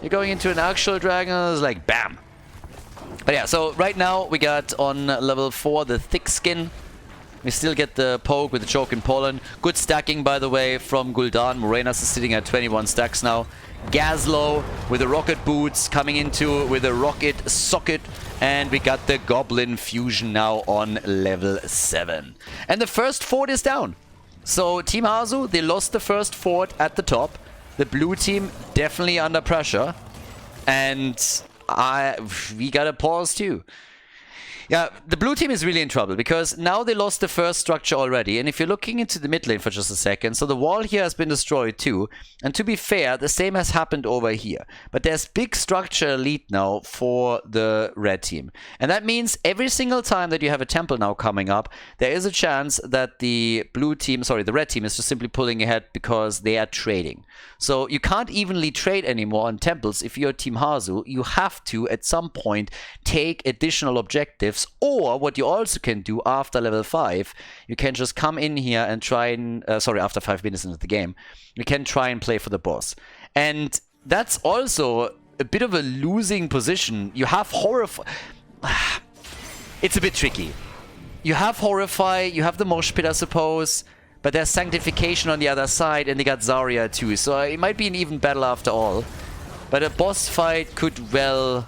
You're going into an actual dragon, it's like BAM! But yeah, so right now we got on level 4 the thick skin. We still get the poke with the choke and pollen. Good stacking, by the way, from Gul'dan. Morenas is sitting at 21 stacks now. Gaslow with the rocket boots coming into with a rocket socket. And we got the Goblin Fusion now on level 7. And the first fort is down. So Team Hazu, they lost the first fort at the top. The blue team definitely under pressure. And we gotta pause too. Yeah, the blue team is really in trouble because now they lost the first structure already. And if you're looking into the mid lane for just a second, so the wall here has been destroyed too. And to be fair, the same has happened over here. But there's big structure elite now for the red team. And that means every single time that you have a temple now coming up, there is a chance that the blue team, sorry, the red team is just simply pulling ahead because they are trading. So you can't evenly trade anymore on temples if you're Team Hazu. You have to, at some point, take additional objectives. Or what you also can do after level 5, you can just come in here and try and, after 5 minutes into the game, you can try and play for the boss. And that's also a bit of a losing position. You have Horrify. It's a bit tricky. You have Horrify, you have the Mosh Pit, I suppose, but there's Sanctification on the other side, and they got Zarya too. So it might be an even battle after all. But a boss fight could well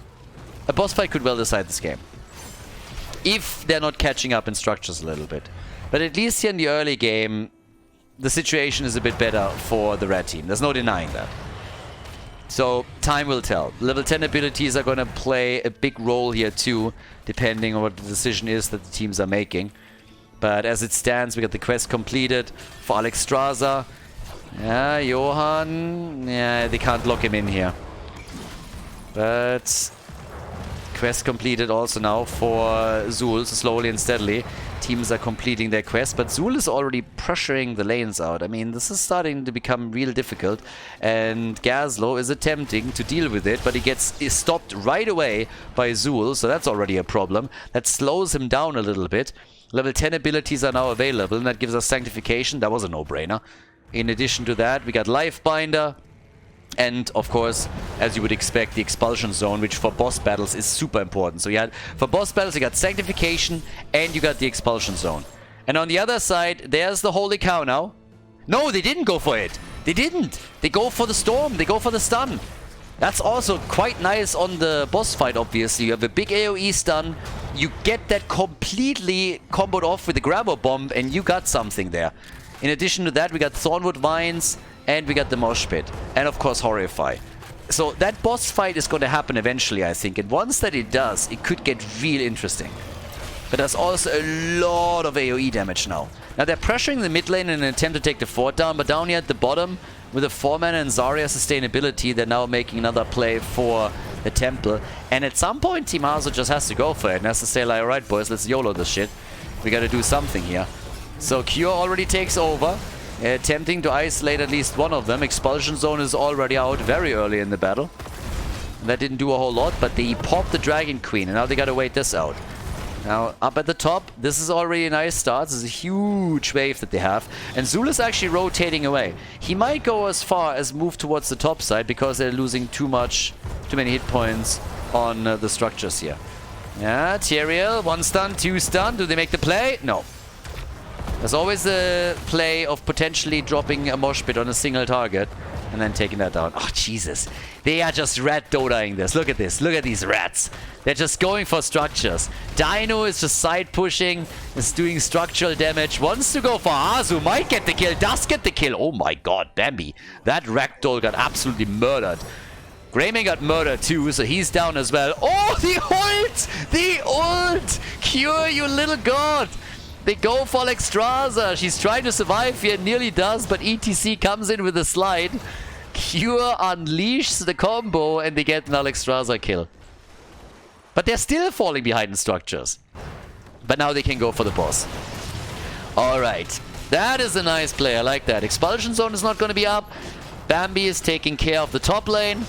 decide this game. If they're not catching up in structures a little bit. But at least here in the early game, the situation is a bit better for the red team. There's no denying that. So, time will tell. Level 10 abilities are going to play a big role here too, depending on what the decision is that the teams are making. But as it stands, we got the quest completed for Alexstrasza. Yeah, Johanna. Yeah, they can't lock him in here. But Quest completed also now for Zul, so slowly and steadily. Teams are completing their quest, but Zul is already pressuring the lanes out. I mean, this is starting to become real difficult, and Gazlo is attempting to deal with it, but he gets stopped right away by Zul, so that's already a problem. That slows him down a little bit. Level 10 abilities are now available, and that gives us Sanctification. That was a no-brainer. In addition to that, we got Lifebinder. And, of course, as you would expect, the Expulsion Zone, which for boss battles is super important. So for boss battles, you got Sanctification and you got the Expulsion Zone. And on the other side, there's the Holy Cow now. No, they didn't go for it. They didn't. They go for the Storm. They go for the stun. That's also quite nice on the boss fight, obviously. You have a big AoE stun. You get that completely comboed off with the Grabber Bomb, and you got something there. In addition to that, we got Thornwood Vines. And we got the Mosh Pit. And of course Horrify. So that boss fight is going to happen eventually, I think. And once that it does, it could get real interesting. But there's also a lot of AoE damage now. Now they're pressuring the mid lane in an attempt to take the fort down. But down here at the bottom, with a 4-mana and Zarya sustainability, they're now making another play for the temple. And at some point, Team Hanzo just has to go for it. And has to say like, alright boys, let's YOLO this shit. We gotta do something here. So Cure already takes over. Attempting to isolate at least one of them. Expulsion Zone is already out very early in the battle. And that didn't do a whole lot, but they popped the Dragon Queen, and now they gotta wait this out. Now, up at the top, this is already a nice start. This is a huge wave that they have. And Zul is actually rotating away. He might go as far as move towards the top side, because they're losing too many hit points on the structures here. Yeah, Tyrael, 1 stun, 2 stun. Do they make the play? No. There's always the play of potentially dropping a Mosh Pit on a single target and then taking that down. Oh, Jesus. They are just rat dodaing this. Look at this. Look at these rats. They're just going for structures. Dynouh is just side pushing, is doing structural damage. Wants to go for Hasu. Might get the kill. Does get the kill. Oh my god, Bambi. That ragdoll got absolutely murdered. Greymane got murdered too, so he's down as well. Oh, the ult! The ult! Cure, you little god! They go for Alexstrasza. She's trying to survive here, nearly does, but ETC comes in with a slide. Cure unleashes the combo, and they get an Alexstrasza kill. But they're still falling behind in structures. But now they can go for the boss. Alright. That is a nice play. I like that. Expulsion Zone is not going to be up. Bambi is taking care of the top lane.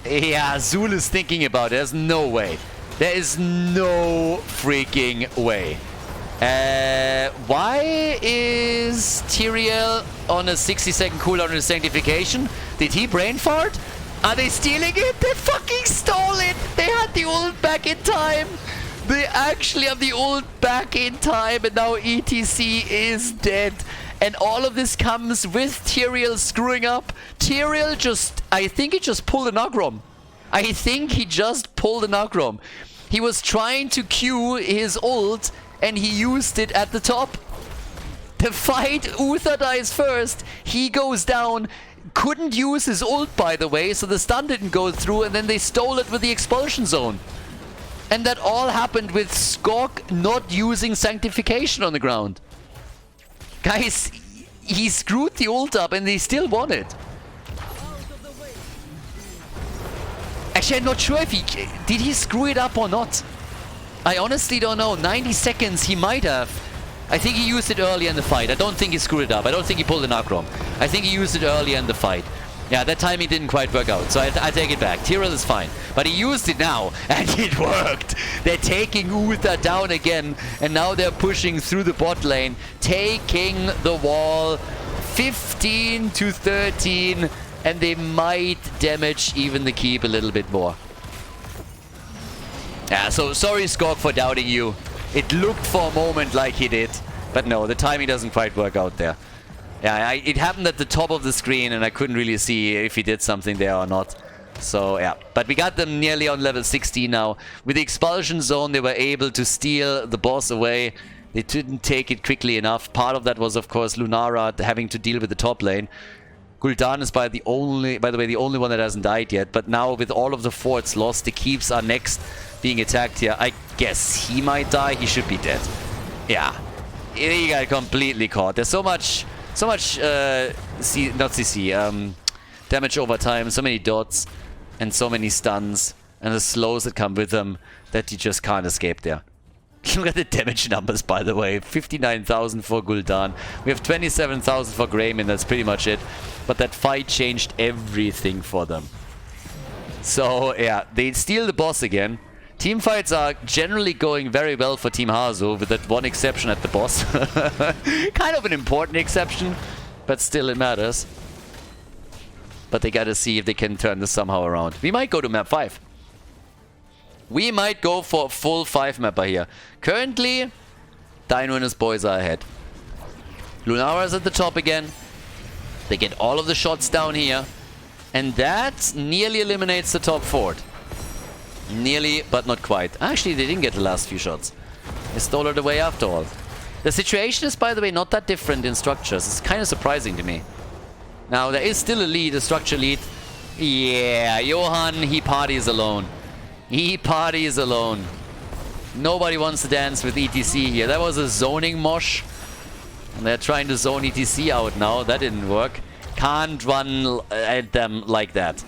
Yeah, Zul is thinking about it. There's no way. There is no freaking way. Why is Tyrael on a 60-second cooldown in Sanctification? Did he brain fart? Are they stealing it? They fucking stole it! They had the ult back in time! They actually have the ult back in time, and now ETC is dead. And all of this comes with Tyrael screwing up. Tyrael just... I think he just pulled an Ogrom. I think he just pulled an Ogrom. He was trying to Q his ult, and he used it at the top. The fight, Uther dies first. He goes down. Couldn't use his ult, by the way, so the stun didn't go through, and then they stole it with the Expulsion Zone. And that all happened with Skog not using Sanctification on the ground. Guys, he screwed the ult up, and they still won it. Actually, I'm not sure if did he screw it up or not? I honestly don't know. 90 seconds he might have. I think he used it earlier in the fight. I don't think he screwed it up. I don't think he pulled an Akrom. I think he used it earlier in the fight. Yeah, that timing didn't quite work out, so I take it back. Tyrael is fine. But he used it now, and it worked. They're taking Uther down again, and now they're pushing through the bot lane, taking the wall 15 to 13, and they might damage even the keep a little bit more. Yeah, so sorry Skog for doubting you. It looked for a moment like he did, but no, the timing doesn't quite work out there. Yeah, it happened at the top of the screen and I couldn't really see if he did something there or not. So yeah, but we got them nearly on level 16 now. With the Expulsion Zone, they were able to steal the boss away. They didn't take it quickly enough. Part of that was, of course, Lunara having to deal with the top lane. Gul'dan is by the way, the only one that hasn't died yet. But now with all of the forts lost, the keeps are next being attacked here. I guess he might die. He should be dead. Yeah, he got completely caught. There's so much damage over time, so many dots and so many stuns. and the slows that come with them that you just can't escape there. Look at the damage numbers, by the way. 59,000 for Gul'dan. We have 27,000 for Greymane. That's pretty much it. But that fight changed everything for them. So, yeah, they steal the boss again. Team fights are generally going very well for Team Hasu, with that one exception at the boss. Kind of an important exception, but still it matters. But they gotta see if they can turn this somehow around. We might go to map 5. We might go for a full 5-mapper here. Currently, Dynouh and his boys are ahead. Lunara's at the top again. They get all of the shots down here. And that nearly eliminates the top fort. Nearly, but not quite. Actually, they didn't get the last few shots. They stole it away after all. The situation is, by the way, not that different in structures. It's kind of surprising to me. Now, there is still a lead, a structure lead. Yeah, Johanna, he parties alone. He parties alone. Nobody wants to dance with ETC here. That was a zoning mosh. And they're trying to zone ETC out now. That didn't work. Can't run at them like that.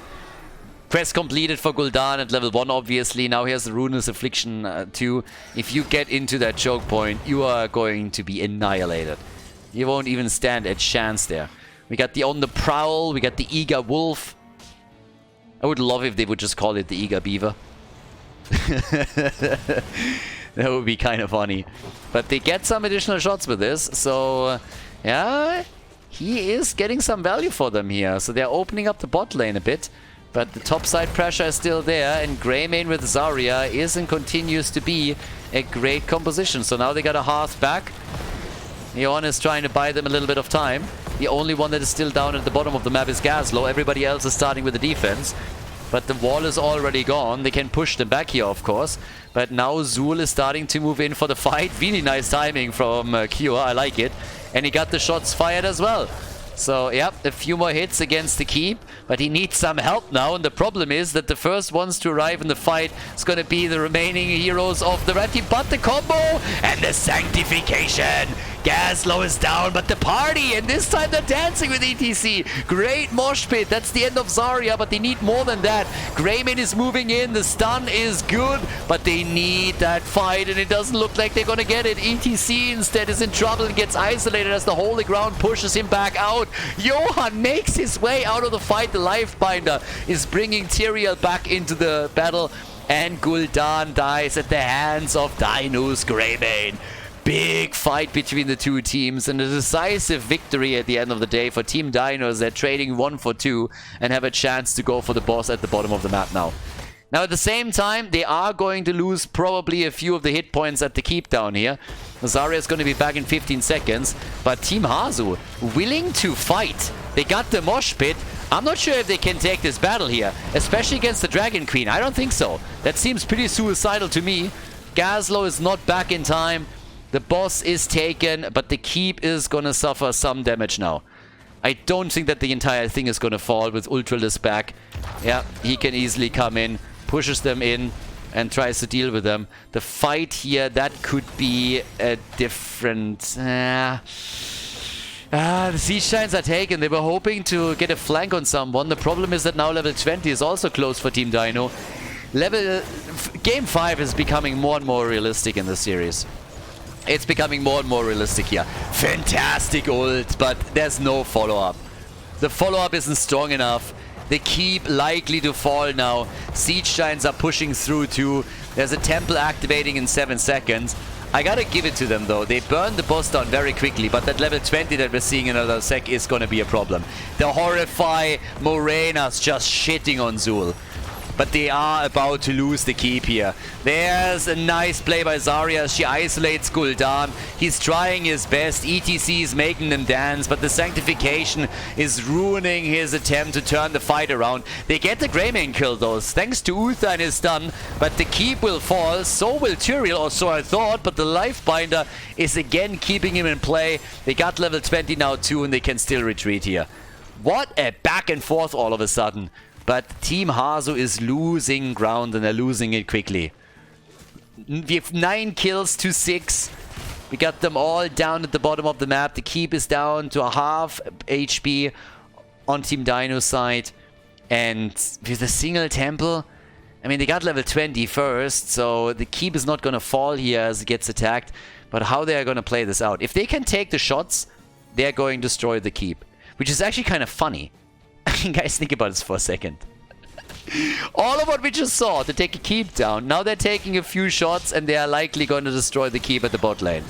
Quest completed for Gul'dan at level 1, obviously. Now here's the Ruinous Affliction 2. If you get into that choke point, you are going to be annihilated. You won't even stand a chance there. We got the On the Prowl. We got the Eager Wolf. I would love if they would just call it the Eager Beaver. That would be kind of funny. But they get some additional shots with this. So, yeah, he is getting some value for them here. So they're opening up the bot lane a bit. But the topside pressure is still there. And Greymane with Zarya is and continues to be a great composition. So now they got a Hearth back. Johanna is trying to buy them a little bit of time. The only one that is still down at the bottom of the map is Gazlo. Everybody else is starting with the defense. But the wall is already gone. They can push them back here, of course. But now Zul is starting to move in for the fight. Really nice timing from Kyo. I like it. And he got the shots fired as well. So, yep, a few more hits against the keep. But he needs some help now. And the problem is that the first ones to arrive in the fight is going to be the remaining heroes of the red team. But the combo and the sanctification. Gazlo is down, but the party, and this time they're dancing with ETC. Great mosh pit. That's the end of Zarya, but they need more than that. Greymane is moving in. The stun is good, but they need that fight, and it doesn't look like they're going to get it. ETC instead is in trouble and gets isolated as the Holy Ground pushes him back out. Johanna makes his way out of the fight. The Lifebinder is bringing Tyrael back into the battle, and Gul'dan dies at the hands of Dynouh's Greymane. Big fight between the two teams and a decisive victory at the end of the day for Team Dynouh as they're trading 1 for 2 and have a chance to go for the boss at the bottom of the map now. Now at the same time, they are going to lose probably a few of the hit points at the keep down here. Zarya is going to be back in 15 seconds, but Team Hasu willing to fight. They got the mosh pit. I'm not sure if they can take this battle here, especially against the Dragon Queen. I don't think so. That seems pretty suicidal to me. Gazlo is not back in time. The boss is taken, but the keep is gonna suffer some damage now. I don't think that the entire thing is gonna fall with Ultralis back. Yeah, he can easily come in, pushes them in, and tries to deal with them. The fight here, that could be a different... the siege shines are taken. They were hoping to get a flank on someone. The problem is that now level 20 is also close for Team Dynouh. Game 5 is becoming more and more realistic in this series. It's becoming more and more realistic here. Fantastic ult, but there's no follow-up. The follow-up isn't strong enough. They keep likely to fall now. Siege Shines are pushing through too. There's a temple activating in 7 seconds. I gotta give it to them though. They burned the boss down very quickly, but that level 20 that we're seeing in another sec is gonna be a problem. The Horrify Morena's just shitting on Zul. But they are about to lose the keep here. There's a nice play by Zarya. She isolates Gul'dan. He's trying his best. ETC is making them dance, but the sanctification is ruining his attempt to turn the fight around. They get the Greymane kill though, thanks to Uther and his stun, but the keep will fall. So will Tyrael, or so I thought, but the Lifebinder is again keeping him in play. They got level 20 now too, and they can still retreat here. What a back and forth all of a sudden. But Team Hasu is losing ground, and they're losing it quickly. We have 9 kills to 6. We got them all down at the bottom of the map. The keep is down to a half HP on Team Dynouh's side. And with a single temple, I mean, they got level 20 first, so the keep is not going to fall here as it gets attacked. But how they are going to play this out? If they can take the shots, they're going to destroy the keep. Which is actually kind of funny. I mean, guys, think about this for a second. All of what we just saw to take a keep down, now they're taking a few shots and they are likely going to destroy the keep at the bot lane.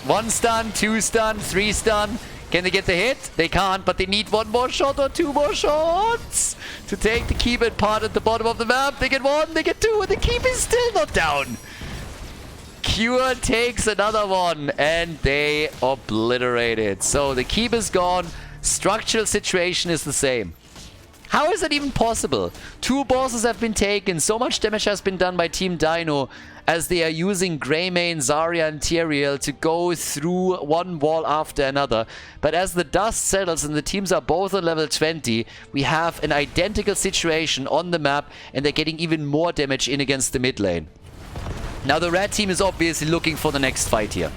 1 stun, 2 stun, 3 stun. Can they get the hit? They can't, but they need 1 more shot or 2 more shots to take the keep and part at the bottom of the map. They get 1, they get 2, and the keep is still not down. Cure takes another one, and they obliterate it. So the keep is gone. Structural situation is the same. How is that even possible? 2 bosses have been taken. So much damage has been done by Team Dynouh as they are using Greymane, Zarya and Tyrael to go through one wall after another. But as the dust settles and the teams are both on level 20, we have an identical situation on the map and they're getting even more damage in against the mid lane. Now the red team is obviously looking for the next fight here.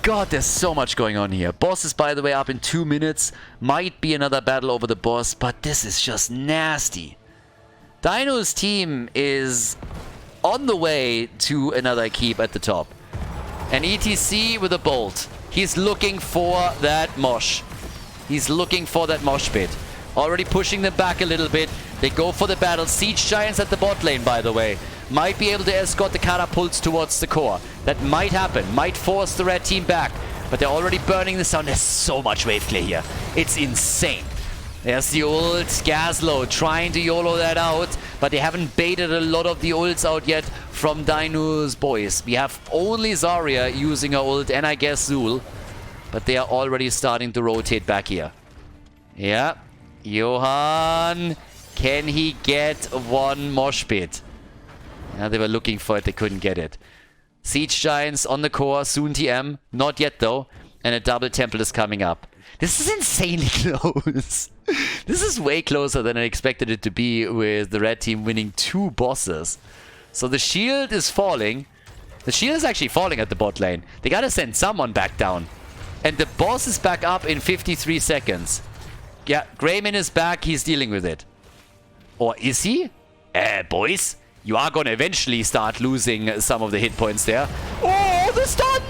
God, there's so much going on here. Boss is, by the way, up in 2 minutes. Might be another battle over the boss, but this is just nasty. Dynouh's team is on the way to another keep at the top. And ETC with a bolt. He's looking for that mosh. He's looking for that mosh pit. Already pushing them back a little bit. They go for the battle. Siege Giants at the bot lane, by the way. Might be able to escort the catapults towards the core. That might happen. Might force the red team back. But they're already burning this down. There's so much wave clear here. It's insane. There's the ult. Gazlo trying to YOLO that out. But they haven't baited a lot of the ults out yet from Dynouh's boys. We have only Zarya using her ult and I guess Zul. But they are already starting to rotate back here. Yeah. Johanna. Can he get 1 mosh pit? Yeah, they were looking for it. They couldn't get it. Siege Giants on the core. Soon TM. Not yet though. And a double temple is coming up. This is insanely close. This is way closer than I expected it to be with the red team winning 2 bosses. So the shield is falling. The shield is actually falling at the bot lane. They gotta send someone back down. And the boss is back up in 53 seconds. Yeah, Greymane is back. He's dealing with it. Or is he? Boys, you are gonna eventually start losing some of the hit points there. Oh, the stun,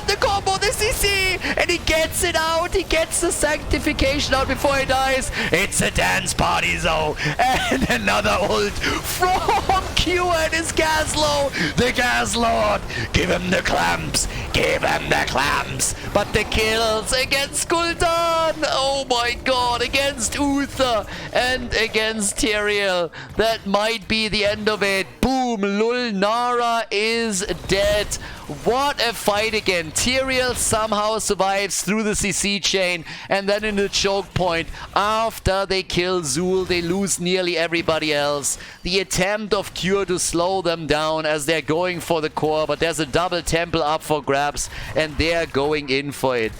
the combo, the CC! And he gets it out. He gets the sanctification out before he dies. It's a dance party, though. And another ult from Q and his Gazlo. The Gazlord. Give him the clamps. Give him the clamps. But the kills against Gul'dan. Oh my god. Against Uther and against Tyrael. That might be the end of it. Boom. Lul Nara is dead. What a fight again. Tyrael somehow survives through the CC chain and then in the choke point. After they kill Zul, they lose nearly everybody else. The attempt of Cure to slow them down as they're going for the core, but there's a double temple up for grabs and they're going in for it.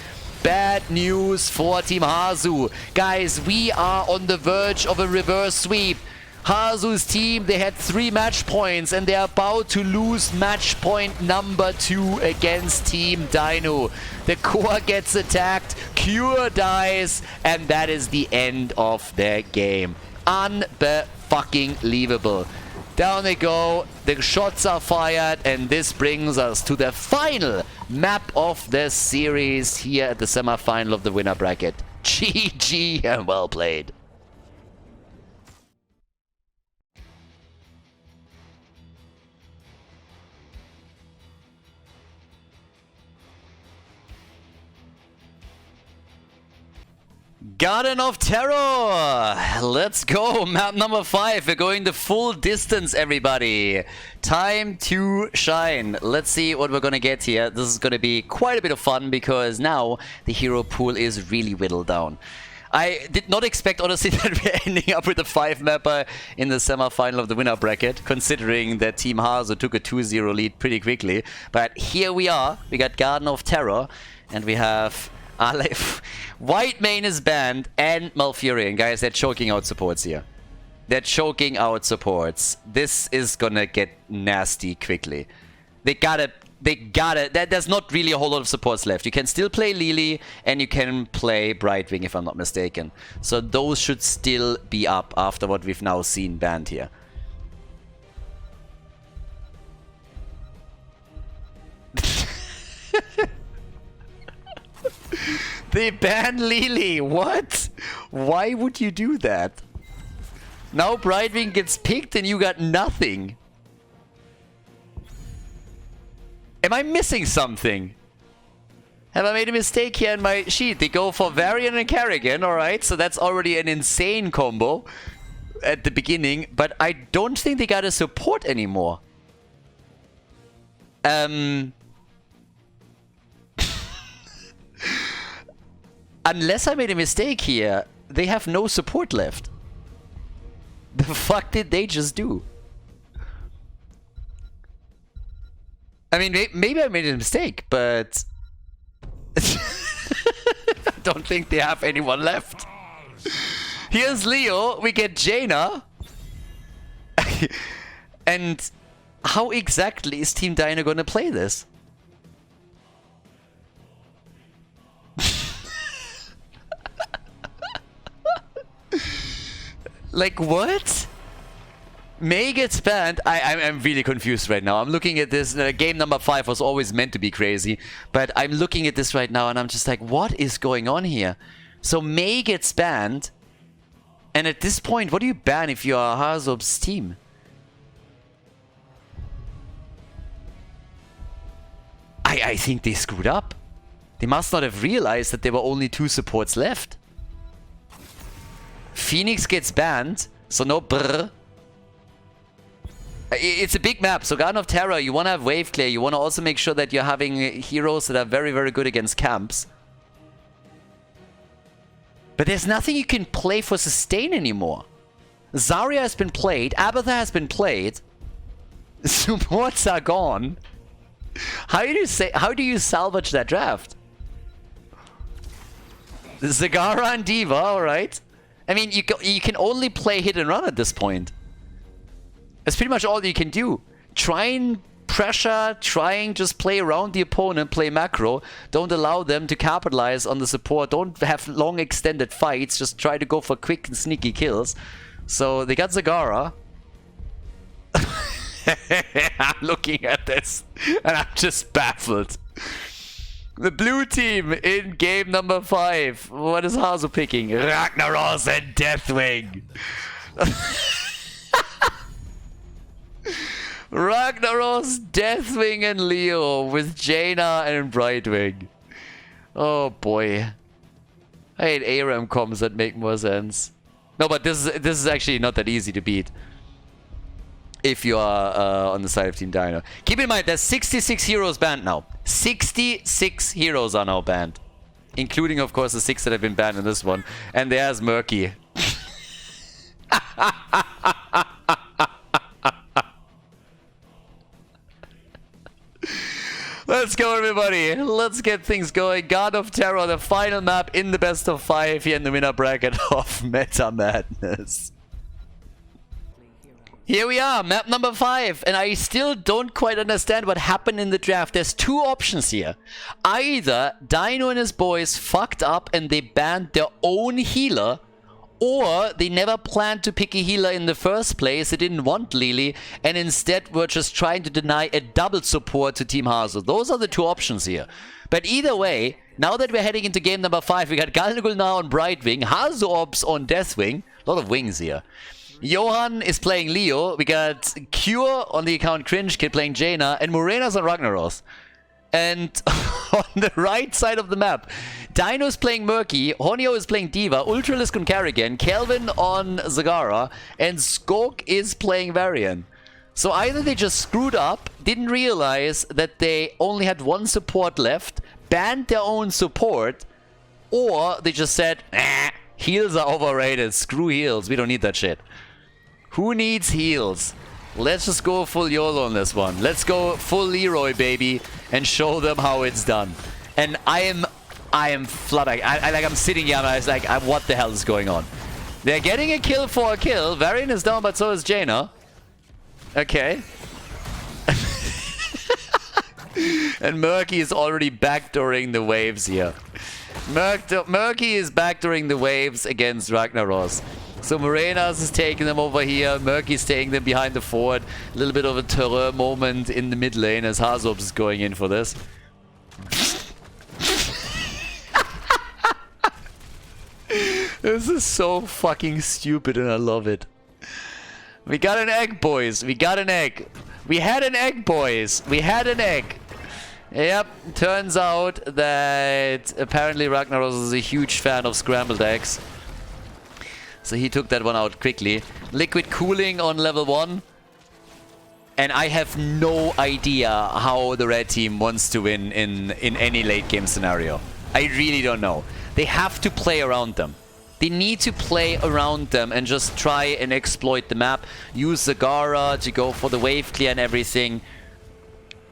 Bad news for Team Hasu. Guys, we are on the verge of a reverse sweep. Hasu's team, they had 3 match points and they're about to lose match point number 2 against Team Dynouh. The core gets attacked, Cure dies, and that is the end of their game. Unbe-fucking-lievable. Down they go, the shots are fired, and this brings us to the final map of the series here at the semi-final of the winner bracket. GG and well played. Garden of Terror! Let's go! Map number 5. We're going the full distance, everybody. Time to shine. Let's see what we're gonna get here. This is gonna be quite a bit of fun because now the hero pool is really whittled down. I did not expect, honestly, that we're ending up with a 5-mapper in the semi-final of the winner bracket, considering that Team Hasu took a 2-0 lead pretty quickly. But here we are. We got Garden of Terror, and we have... White main is banned and Malfurion. Guys, they're choking out supports here. They're choking out supports. This is gonna get nasty quickly. They gotta... There's not really a whole lot of supports left. You can still play Lily and you can play Brightwing if I'm not mistaken. So those should still be up after what we've now seen banned here. They banned Lili. What? Why would you do that? Now Brightwing gets picked and you got nothing. Am I missing something? Have I made a mistake here in my sheet? They go for Varian and Kerrigan, alright, so that's already an insane combo at the beginning, but I don't think they got a support anymore. Unless I made a mistake here, they have no support left. The fuck did they just do? I mean, maybe I made a mistake, but I don't think they have anyone left. Here's Leo, we get Jaina. And how exactly is Team Dynouh gonna play this? Like, what? Mei gets banned. I'm really confused right now. I'm looking at this. Game number 5 was always meant to be crazy. But I'm looking at this right now and I'm just like, what is going on here? So Mei gets banned. And at this point, what do you ban if you are HasuObs team? I think they screwed up. They must not have realized that there were only 2 supports left. Phoenix gets banned, so no brr. It's a big map, so Garden of Terror, you want to have wave clear. You want to also make sure that you're having heroes that are very, very good against camps. But there's nothing you can play for sustain anymore. Zarya has been played, Abathur has been played. Supports are gone. How do you salvage that draft? Zagara and Diva, alright. I mean, you can only play hit and run at this point. That's pretty much all you can do. Try and pressure, try and just play around the opponent, play macro. Don't allow them to capitalize on the support. Don't have long extended fights. Just try to go for quick and sneaky kills. So they got Zagara. I'm looking at this and I'm just baffled. The blue team in game number 5. What is Hanzo picking? Ragnaros and Deathwing. Ragnaros, Deathwing, and Leo with Jaina and Brightwing. Oh boy. I hate ARAM comms that make more sense. No, but this is actually not that easy to beat. If you are on the side of Team Dynouh. Keep in mind, there's 66 heroes banned now. 66 heroes are now banned. Including, of course, the 6 that have been banned in this one. And there's Murky. Let's go, everybody. Let's get things going. God of Terror, the final map in the best of 5 here in the winner bracket of Meta Madness. Here we are, map number 5, and I still don't quite understand what happened in the draft. There's 2 options here. Either Dynouh and his boys fucked up and they banned their own healer, or they never planned to pick a healer in the first place. They didn't want Lili, and instead were just trying to deny a double support to Team Hanzo. Those are the 2 options here. But either way, now that we're heading into game number 5, we got Galgul now on Brightwing, HasuObs on Deathwing. A lot of wings here. Johanna is playing Leo. We got Cure on the account Cringe Kid playing Jaina, and Morena's on Ragnaros. And on the right side of the map, Dynouh is playing Murky, Honio is playing Diva, Ultralisk on Kerrigan, Kelvin on Zagara, and Skog is playing Varian. So either they just screwed up, didn't realize that they only had 1 support left, banned their own support, or they just said, heals are overrated, screw heals, we don't need that shit. Who needs heals? Let's just go full YOLO on this one. Let's go full Leroy, baby, and show them how it's done. And I am flooding. I'm sitting here and I was like, what the hell is going on? They're getting a kill for a kill. Varian is down, but so is Jaina. Okay. And Murky is already backdooring the waves here. Murky is backdooring the waves against Ragnaros. So Morenas is taking them over here. Murky's taking them behind the fort. A little bit of a terror moment in the mid lane as HasuObs is going in for this. This is so fucking stupid and I love it. We got an egg, boys. We got an egg. We had an egg, boys. We had an egg. Yep, turns out that apparently Ragnaros is a huge fan of scrambled eggs. So he took that one out quickly. Liquid cooling on level 1. And I have no idea how the red team wants to win in any late game scenario. I really don't know. They have to play around them. They need to play around them and just try and exploit the map. Use Zagara to go for the wave clear and everything.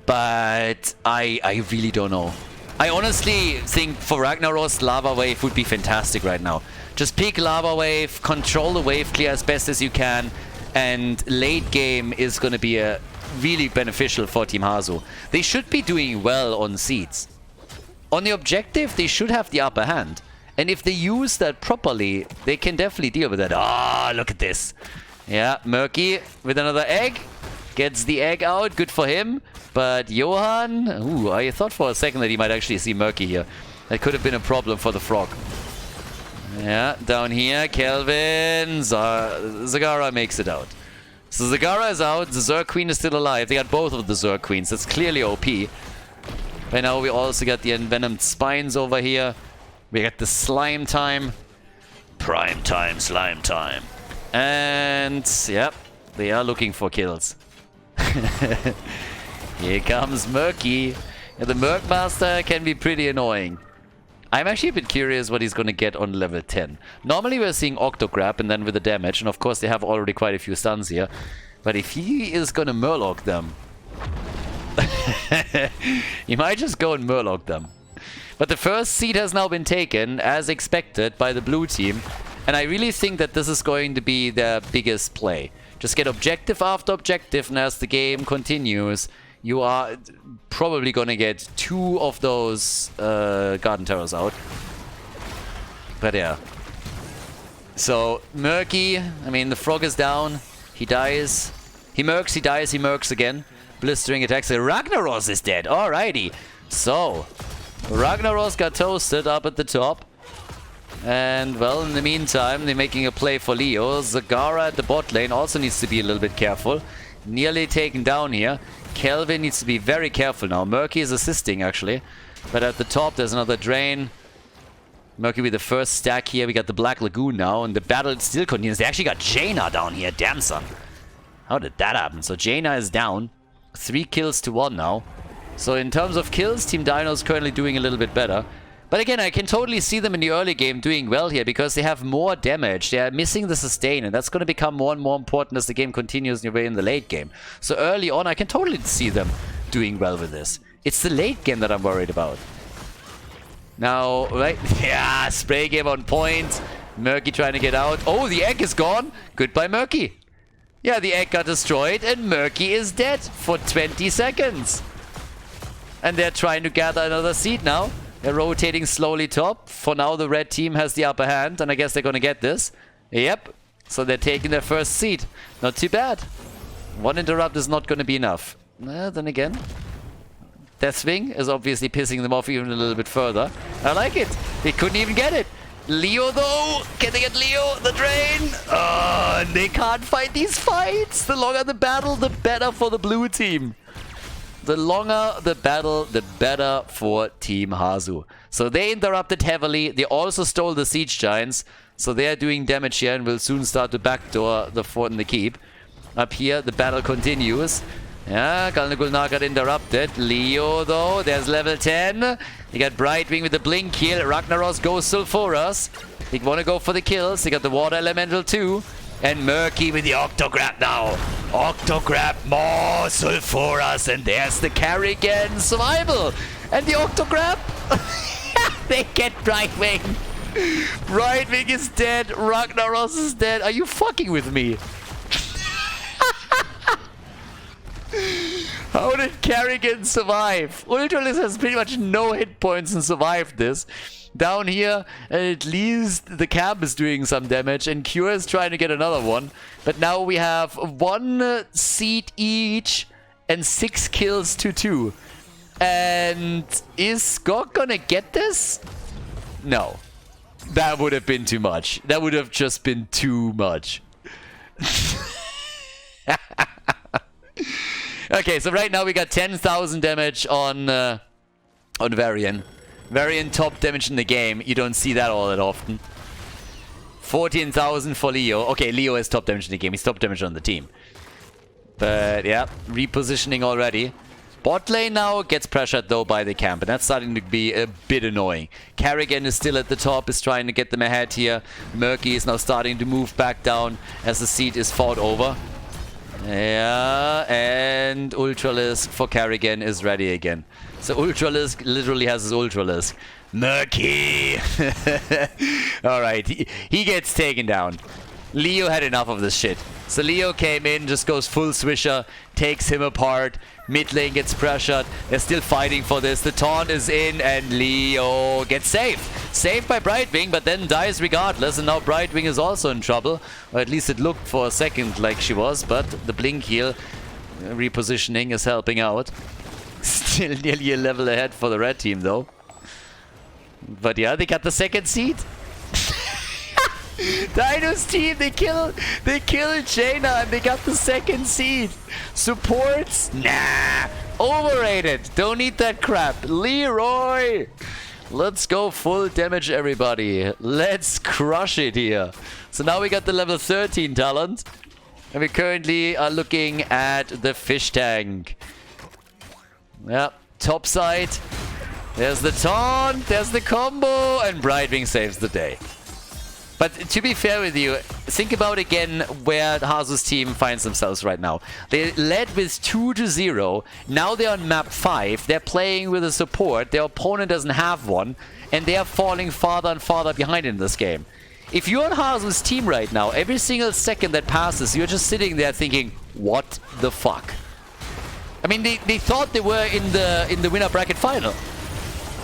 But I really don't know. I honestly think for Ragnaros, Lava Wave would be fantastic right now. Just pick Lava Wave, control the wave clear as best as you can. And late game is going to be really beneficial for Team Hasu. They should be doing well on seeds. On the objective, they should have the upper hand. And if they use that properly, they can definitely deal with that. Ah, look at this. Yeah, Murky with another egg. Gets the egg out. Good for him. But Johan... Ooh, I thought for a second that he might actually see Murky here. That could have been a problem for the frog. Yeah, down here, Kelvin. Zagara makes it out. So Zagara is out. The Zerg Queen is still alive. They got both of the Zerg Queens. That's clearly OP. Right now we also got the envenomed spines over here. We got the slime time. Prime time, slime time. And, yep, they are looking for kills. Here comes Murky. Yeah, the Merc Master can be pretty annoying. I'm actually a bit curious what he's going to get on level 10. Normally we're seeing Octograb and then with the damage. And of course they have already quite a few stuns here. But if he is going to Murloc them... he might just go and Murloc them. But the first seed has now been taken, as expected, by the blue team. And I really think that this is going to be their biggest play. Just get objective after objective, and as the game continues, you are probably going to get 2 of those Garden Terrors out. But yeah. So, Murky, I mean, the frog is down. He dies. He mercs, he dies, he mercs again. Blistering attacks. Ragnaros is dead. Alrighty. So, Ragnaros got toasted up at the top. And, well, in the meantime, they're making a play for Leo. Zagara at the bot lane also needs to be a little bit careful. Nearly taken down here. Kelvin needs to be very careful now. Murky is assisting, actually. But at the top, there's another drain. Murky with the first stack here. We got the Black Lagoon now, and the battle still continues. They actually got Jaina down here. Damn, son. How did that happen? So Jaina is down. 3 kills to 1 now. So in terms of kills, Team Dynouh is currently doing a little bit better. But again, I can totally see them in the early game doing well here because they have more damage. They are missing the sustain, and that's going to become more and more important as the game continues in the late game. So early on, I can totally see them doing well with this. It's the late game that I'm worried about. Now, right? Yeah, spray game on point. Murky trying to get out. Oh, the egg is gone. Goodbye, Murky. Yeah, the egg got destroyed, and Murky is dead for 20 seconds. And they're trying to gather another seed now. They're rotating slowly top. For now, the red team has the upper hand, and I guess they're going to get this. Yep. So they're taking their first seed. Not too bad. 1 interrupt is not going to be enough. Then again, Deathwing is obviously pissing them off even a little bit further. I like it. They couldn't even get it. Leo, though. Can they get Leo? The drain. Oh, and they can't fight these fights. The longer the battle, the better for the blue team. The longer the battle, the better for Team Hasu. So they interrupted heavily. They also stole the Siege Giants. So they are doing damage here and will soon start to backdoor the fort and the keep. Up here, the battle continues. Yeah, Gulnagulnar got interrupted. Leo, though, there's level 10. They got Brightwing with the blink kill. Ragnaros goes Sulfuras. They want to go for the kills. They got the Water Elemental too. And Murky with the Octograb now. Octograb, more Sulfuras. And there's the Carrigan survival. And the Octograb. They get Brightwing. Brightwing is dead. Ragnaros is dead. Are you fucking with me? How did Carrigan survive? Ultralis has pretty much no hit points and survived this. Down here, at least the camp is doing some damage, and Cure is trying to get another one. But now we have 1 seed each and 6 kills to 2. And is Gog gonna get this? No. That would have been too much. That would have just been too much. Okay, so right now we got 10,000 damage on Varian. Varian top damage in the game. You don't see that all that often. 14,000 for Leo. Okay, Leo has top damage in the game. He's top damage on the team. But yeah, repositioning already. Bot lane now gets pressured though by the camp, and that's starting to be a bit annoying. Karrigan is still at the top, is trying to get them ahead here. Murky is now starting to move back down as the seed is fought over. Yeah, and Ultralisk for Karrigan is ready again. So Ultralisk literally has his Ultralisk. Murky! Alright, he gets taken down. Leo had enough of this shit. So Leo came in, just goes full swisher, takes him apart. Mid lane gets pressured. They're still fighting for this. The taunt is in and Leo gets saved. Saved by Brightwing, but then dies regardless. And now Brightwing is also in trouble. Or at least it looked for a second like she was. But the blink heal repositioning is helping out. Still nearly a level ahead for the red team though. But yeah, they got the second seed. Dynouh's team, they killed Jaina and they got the second seed. Supports? Nah. Overrated. Don't need that crap. Leroy. Let's go full damage, everybody. Let's crush it here. So now we got the level 13 talent. And we currently are looking at the fish tank. Yeah, top side. There's the taunt, there's the combo, and Brightwing saves the day. But to be fair with you, think about again where HasuObs' team finds themselves right now. They led with 2-0. Now they're on map 5. They're playing with a support. Their opponent doesn't have one. And they are falling farther and farther behind in this game. If you're on HasuObs' team right now, every single second that passes, you're just sitting there thinking, what the fuck? I mean, they thought they were in the winner bracket final.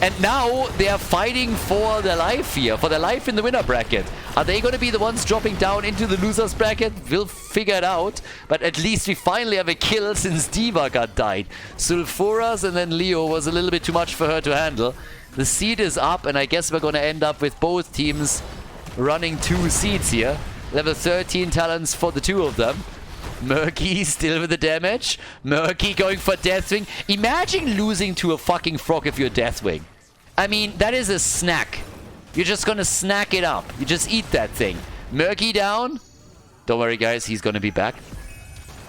And now they are fighting for their life here, for their life in the winner bracket. Are they going to be the ones dropping down into the losers bracket? We'll figure it out. But at least we finally have a kill since Dehaka died. Sulfuras and then Leo was a little bit too much for her to handle. The seed is up, and I guess we're going to end up with both teams running 2 seeds here. Level 13 talents for the 2 of them. Murky still with the damage. Murky going for Deathwing. Imagine losing to a fucking frog if you're Deathwing. I mean, that is a snack. You're just gonna snack it up. You just eat that thing. Murky down. Don't worry, guys. He's gonna be back.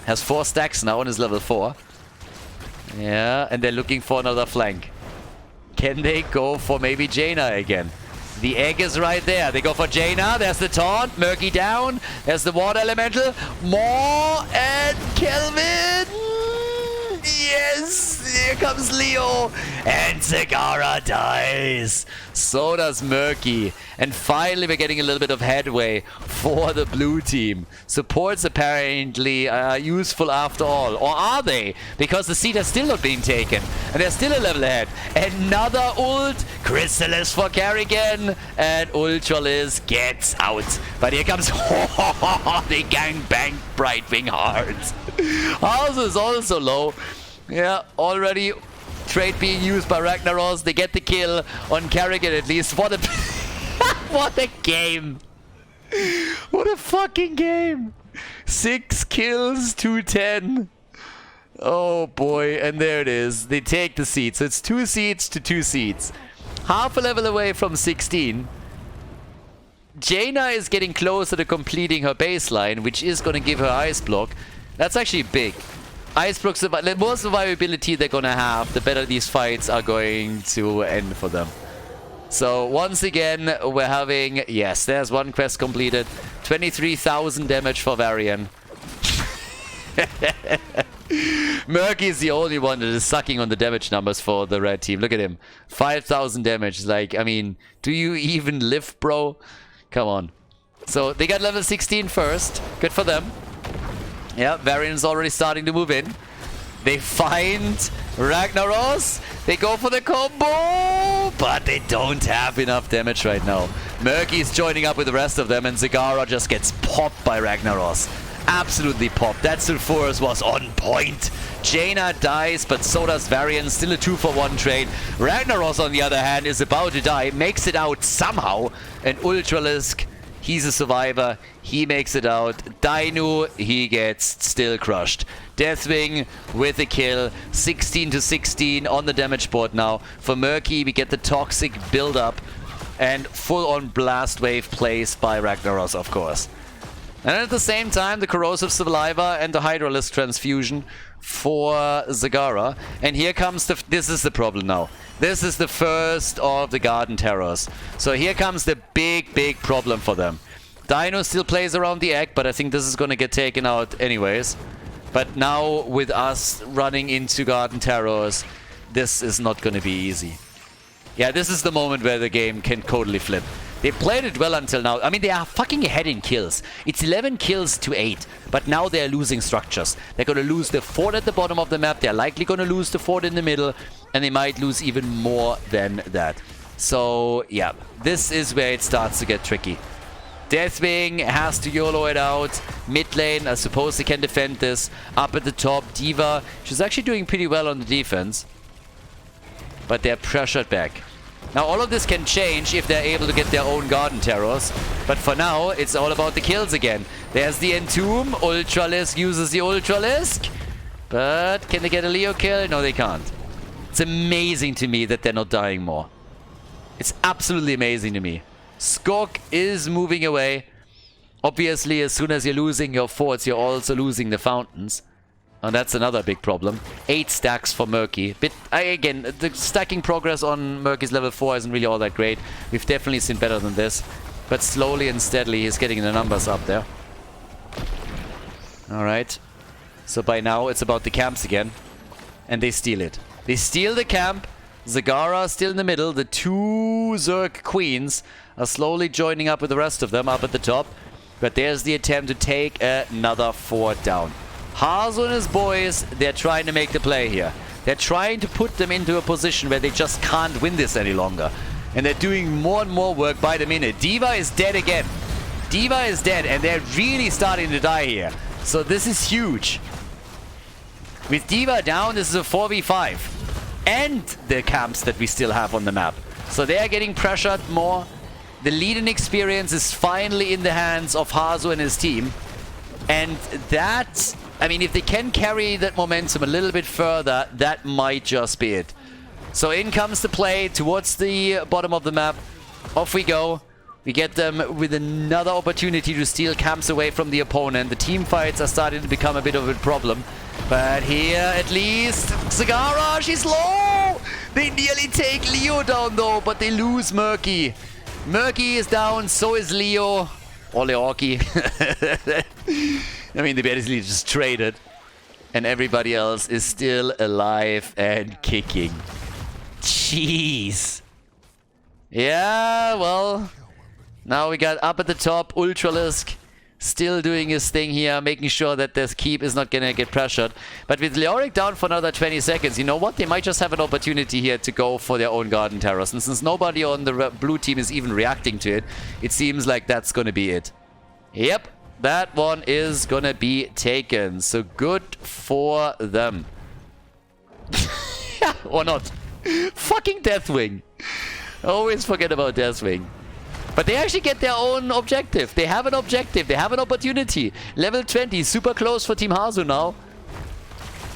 Has 4 stacks now on his level 4. Yeah, and they're looking for another flank. Can they go for maybe Jaina again? The egg is right there. They go for Jaina. There's the taunt. Murky down. There's the water elemental. More and Kelvin. Yes. Here comes Leo. And Zagara dies. So does Murky. And finally we're getting a little bit of headway for the blue team. Supports apparently useful after all. Or are they? Because the seed has still not been taken. And they're still a level ahead. Another ult. Chrysalis for Karrigan. And Ultralisk gets out. But here comes the gangbang Brightwing hard. Hanzo is also low. Yeah, already trade being used by Ragnaros. They get the kill on Karrigan at least. What a what a game. What a fucking game. 6 kills to 10. Oh boy, and there it is. They take the seed. So it's 2 seeds to 2 seeds. Half a level away from 16. Jaina is getting closer to completing her baseline, which is going to give her ice block. That's actually big. Ice block, the more survivability they're going to have, the better these fights are going to end for them. So once again, we're having... Yes, there's 1 quest completed. 23,000 damage for Varian. Murky is the only one that is sucking on the damage numbers for the red team. Look at him. 5,000 damage. Like, I mean, do you even live, bro? Come on. So they got level 16 first. Good for them. Yeah, Varian's already starting to move in. They find Ragnaros. They go for the combo, but they don't have enough damage right now. Murky's joining up with the rest of them, and Zagara just gets popped by Ragnaros. Absolutely popped. That Sulfuras was on point. Jaina dies, but so does Varian. Still a 2-for-1 trade. Ragnaros, on the other hand, is about to die. Makes it out somehow. And Ultralisk, he's a survivor. He makes it out. Dynouh, he gets still crushed. Deathwing with a kill. 16-16 on the damage board now. For Murky, we get the toxic build-up. And full-on blast wave plays by Ragnaros, of course. And at the same time, the Corrosive Saliva and the Hydralisk Transfusion for Zagara. And here comes the... This is the problem now. This is the first of the Garden Terrors. So here comes the big problem for them. Dynouh still plays around the egg, but I think this is going to get taken out anyways. But now, with us running into Garden Terrors, this is not going to be easy. Yeah, this is the moment where the game can totally flip. They played it well until now. I mean, they are fucking ahead in kills. It's 11 kills to 8. But now they're losing structures. They're going to lose the fort at the bottom of the map. They're likely going to lose the fort in the middle. And they might lose even more than that. So, yeah. This is where it starts to get tricky. Deathwing has to YOLO it out. Mid lane, I suppose they can defend this. Up at the top, D.Va. She's actually doing pretty well on the defense. But they're pressured back. Now, all of this can change if they're able to get their own Garden Terrors. But for now, it's all about the kills again. There's the Entomb. Ultralisk uses the Ultralisk. But can they get a Leo kill? No, they can't. It's amazing to me that they're not dying more. It's absolutely amazing to me. Skog is moving away. Obviously, as soon as you're losing your forts, you're also losing the fountains. And that's another big problem. 8 stacks for Murky. Again, the stacking progress on Murky's level 4 isn't really all that great. We've definitely seen better than this. But slowly and steadily, he's getting the numbers up there. Alright. So by now, it's about the camps again. And they steal it. They steal the camp. Zagara still in the middle. The 2 Zerg Queens are slowly joining up with the rest of them up at the top. But there's the attempt to take another fort down. Hanzo and his boys, they're trying to make the play here. They're trying to put them into a position where they just can't win this any longer. And they're doing more and more work by the minute. D.Va is dead again. D.Va is dead, and they're really starting to die here. So this is huge. With D.Va down, this is a 4v5. And the camps that we still have on the map. So they are getting pressured more. The lead-in experience is finally in the hands of Hanzo and his team. And that... I mean, if they can carry that momentum a little bit further, that might just be it. So in comes the play towards the bottom of the map. Off we go. We get them with another opportunity to steal camps away from the opponent. The team fights are starting to become a bit of a problem. But here, at least, Zagara, she's low! They nearly take Leo down, though, but they lose Murky. Murky is down, so is Leo. Or Leorki. I mean, they basically just traded. And everybody else is still alive and kicking. Jeez. Yeah, well. Now we got up at the top, Ultralisk. Still doing his thing here, making sure that this keep is not gonna get pressured. But with Leoric down for another 20 seconds, you know what? They might just have an opportunity here to go for their own Garden Terrors. And since nobody on the blue team is even reacting to it, it seems like that's gonna be it. Yep, that one is gonna be taken. So good for them. Or not. Fucking Deathwing. I always forget about Deathwing. But they actually get their own objective. They have an objective. They have an opportunity. Level 20, super close for Team Hanzo now.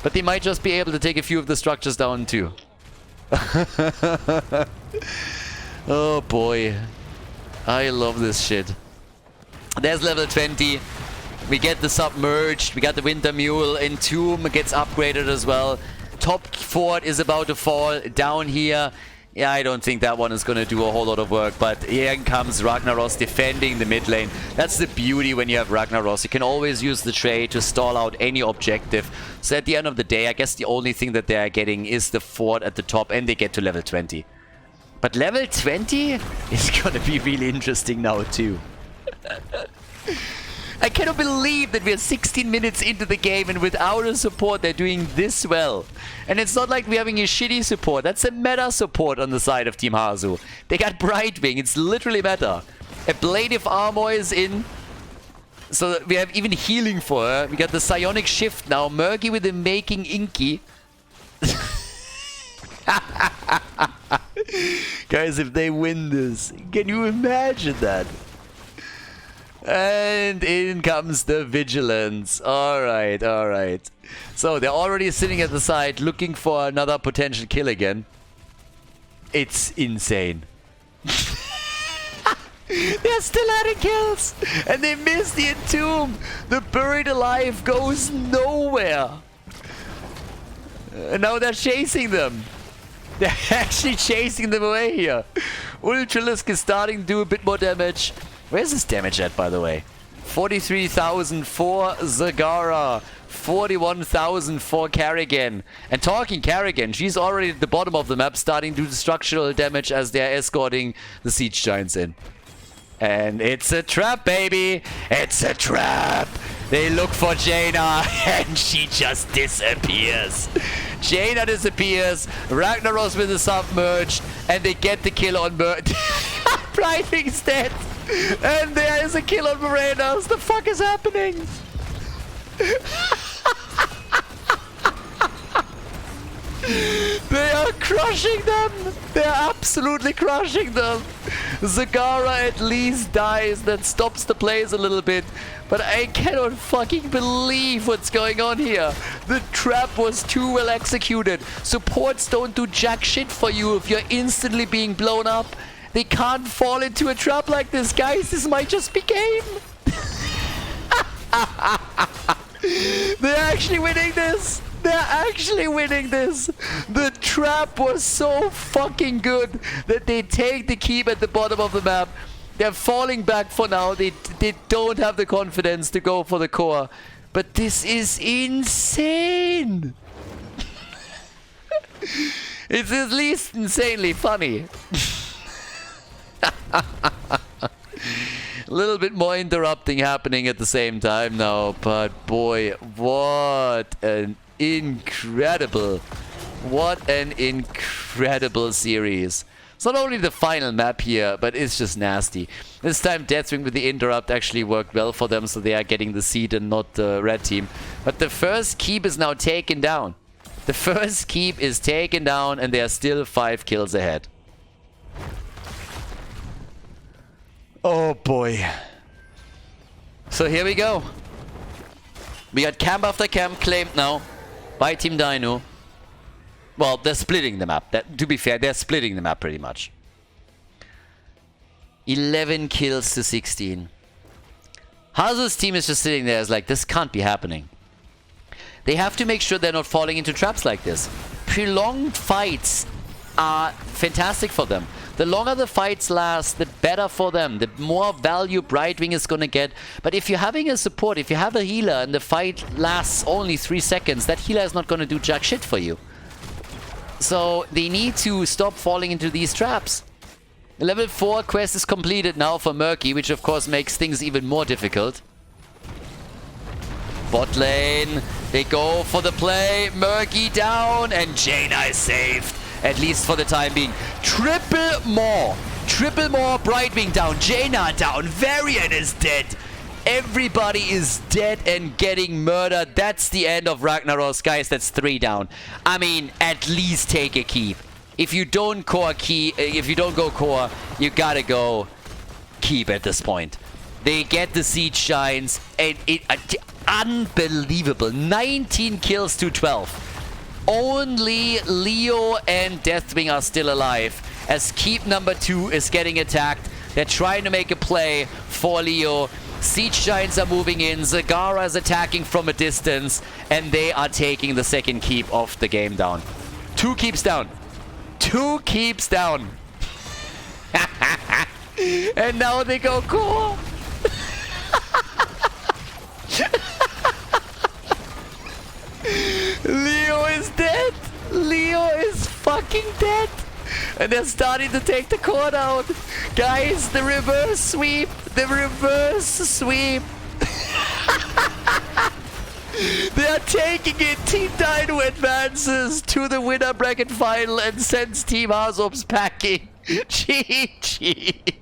But they might just be able to take a few of the structures down too. Oh boy. I love this shit. There's level 20. We get the Submerged. We got the Winter Mule. Entomb gets upgraded as well. Top fort is about to fall down here. Yeah, I don't think that one is going to do a whole lot of work, but here comes Ragnaros defending the mid lane. That's the beauty when you have Ragnaros. You can always use the trade to stall out any objective. So at the end of the day, I guess the only thing that they are getting is the fort at the top, and they get to level 20. But level 20 is going to be really interesting now too. I cannot believe that we are 16 minutes into the game and without a support they're doing this well. And it's not like we're having a shitty support. That's a meta support on the side of Team Hanzo. They got Brightwing. It's literally meta. A Blade of Armor is in. So we have even healing for her. We got the psionic shift now. Murky with the making inky. Guys, if they win this, can you imagine that? And in comes the vigilance. Alright, alright. So they're already sitting at the side looking for another potential kill again. It's insane. They're still adding kills! And they miss the entomb! The buried alive goes nowhere! And now they're chasing them! They're actually chasing them away here! Ultralisk is starting to do a bit more damage. Where's this damage at, by the way? 43,000 for Zagara. 41,000 for Kerrigan. And talking Kerrigan, she's already at the bottom of the map starting to do structural damage as they're escorting the siege giants in. And it's a trap, baby! It's a trap! They look for Jaina and she just disappears. Jaina disappears, Ragnaros with the submerged, and they get the kill on Brightwing's dead! And there is a kill on Morenas! The fuck is happening? They are crushing them! They're absolutely crushing them! Zagara at least dies, that stops the plays a little bit. But I cannot fucking believe what's going on here. The trap was too well executed. Supports don't do jack shit for you if you're instantly being blown up. They can't fall into a trap like this, guys. This might just be game. They're actually winning this. They're actually winning this. The trap was so fucking good that they take the keep at the bottom of the map. They're falling back for now. They don't have the confidence to go for the core. But this is insane. It's at least insanely funny. A little bit more interrupting happening at the same time now, but boy, what an incredible series. It's not only the final map here, but it's just nasty. This time Deathwing with the interrupt actually worked well for them, so they are getting the seed and not the red team. But the first keep is now taken down. The first keep is taken down and they are still 5 kills ahead. Oh boy. So here we go. We got camp after camp claimed now by Team Dynouh. Well, they're splitting the map. To be fair, they're splitting the map pretty much. 11 kills to 16. Hazu's team is just sitting there as like, this can't be happening. They have to make sure they're not falling into traps like this. Prolonged fights are fantastic for them. The longer the fights last, the better for them. The more value Brightwing is going to get. But if you're having a support, if you have a healer and the fight lasts only 3 seconds, that healer is not going to do jack shit for you. So they need to stop falling into these traps. The level 4 quest is completed now for Murky, which of course makes things even more difficult. Bot lane, they go for the play. Murky down and Jaina is saved. At least for the time being. Triple more, Brightwing down, Jaina down, Varian is dead. Everybody is dead and getting murdered. That's the end of Ragnaros, guys. That's 3 down. I mean, at least take a keep. If you don't go core, you gotta go keep at this point. They get the siege giants and unbelievable. 19 kills to 12. Only Leo and Deathwing are still alive as keep number 2 is getting attacked. They're trying to make a play for Leo. Siege giants are moving in. Zagara is attacking from a distance and they are taking the second keep of the game down. 2 keeps down. 2 keeps down. And now they go core. Leo is dead! Leo is fucking dead! And they're starting to take the core down! Guys, the reverse sweep! The reverse sweep! They are taking it! Team Dynouh advances to the winner bracket final and sends Team HasuObs packing! GG!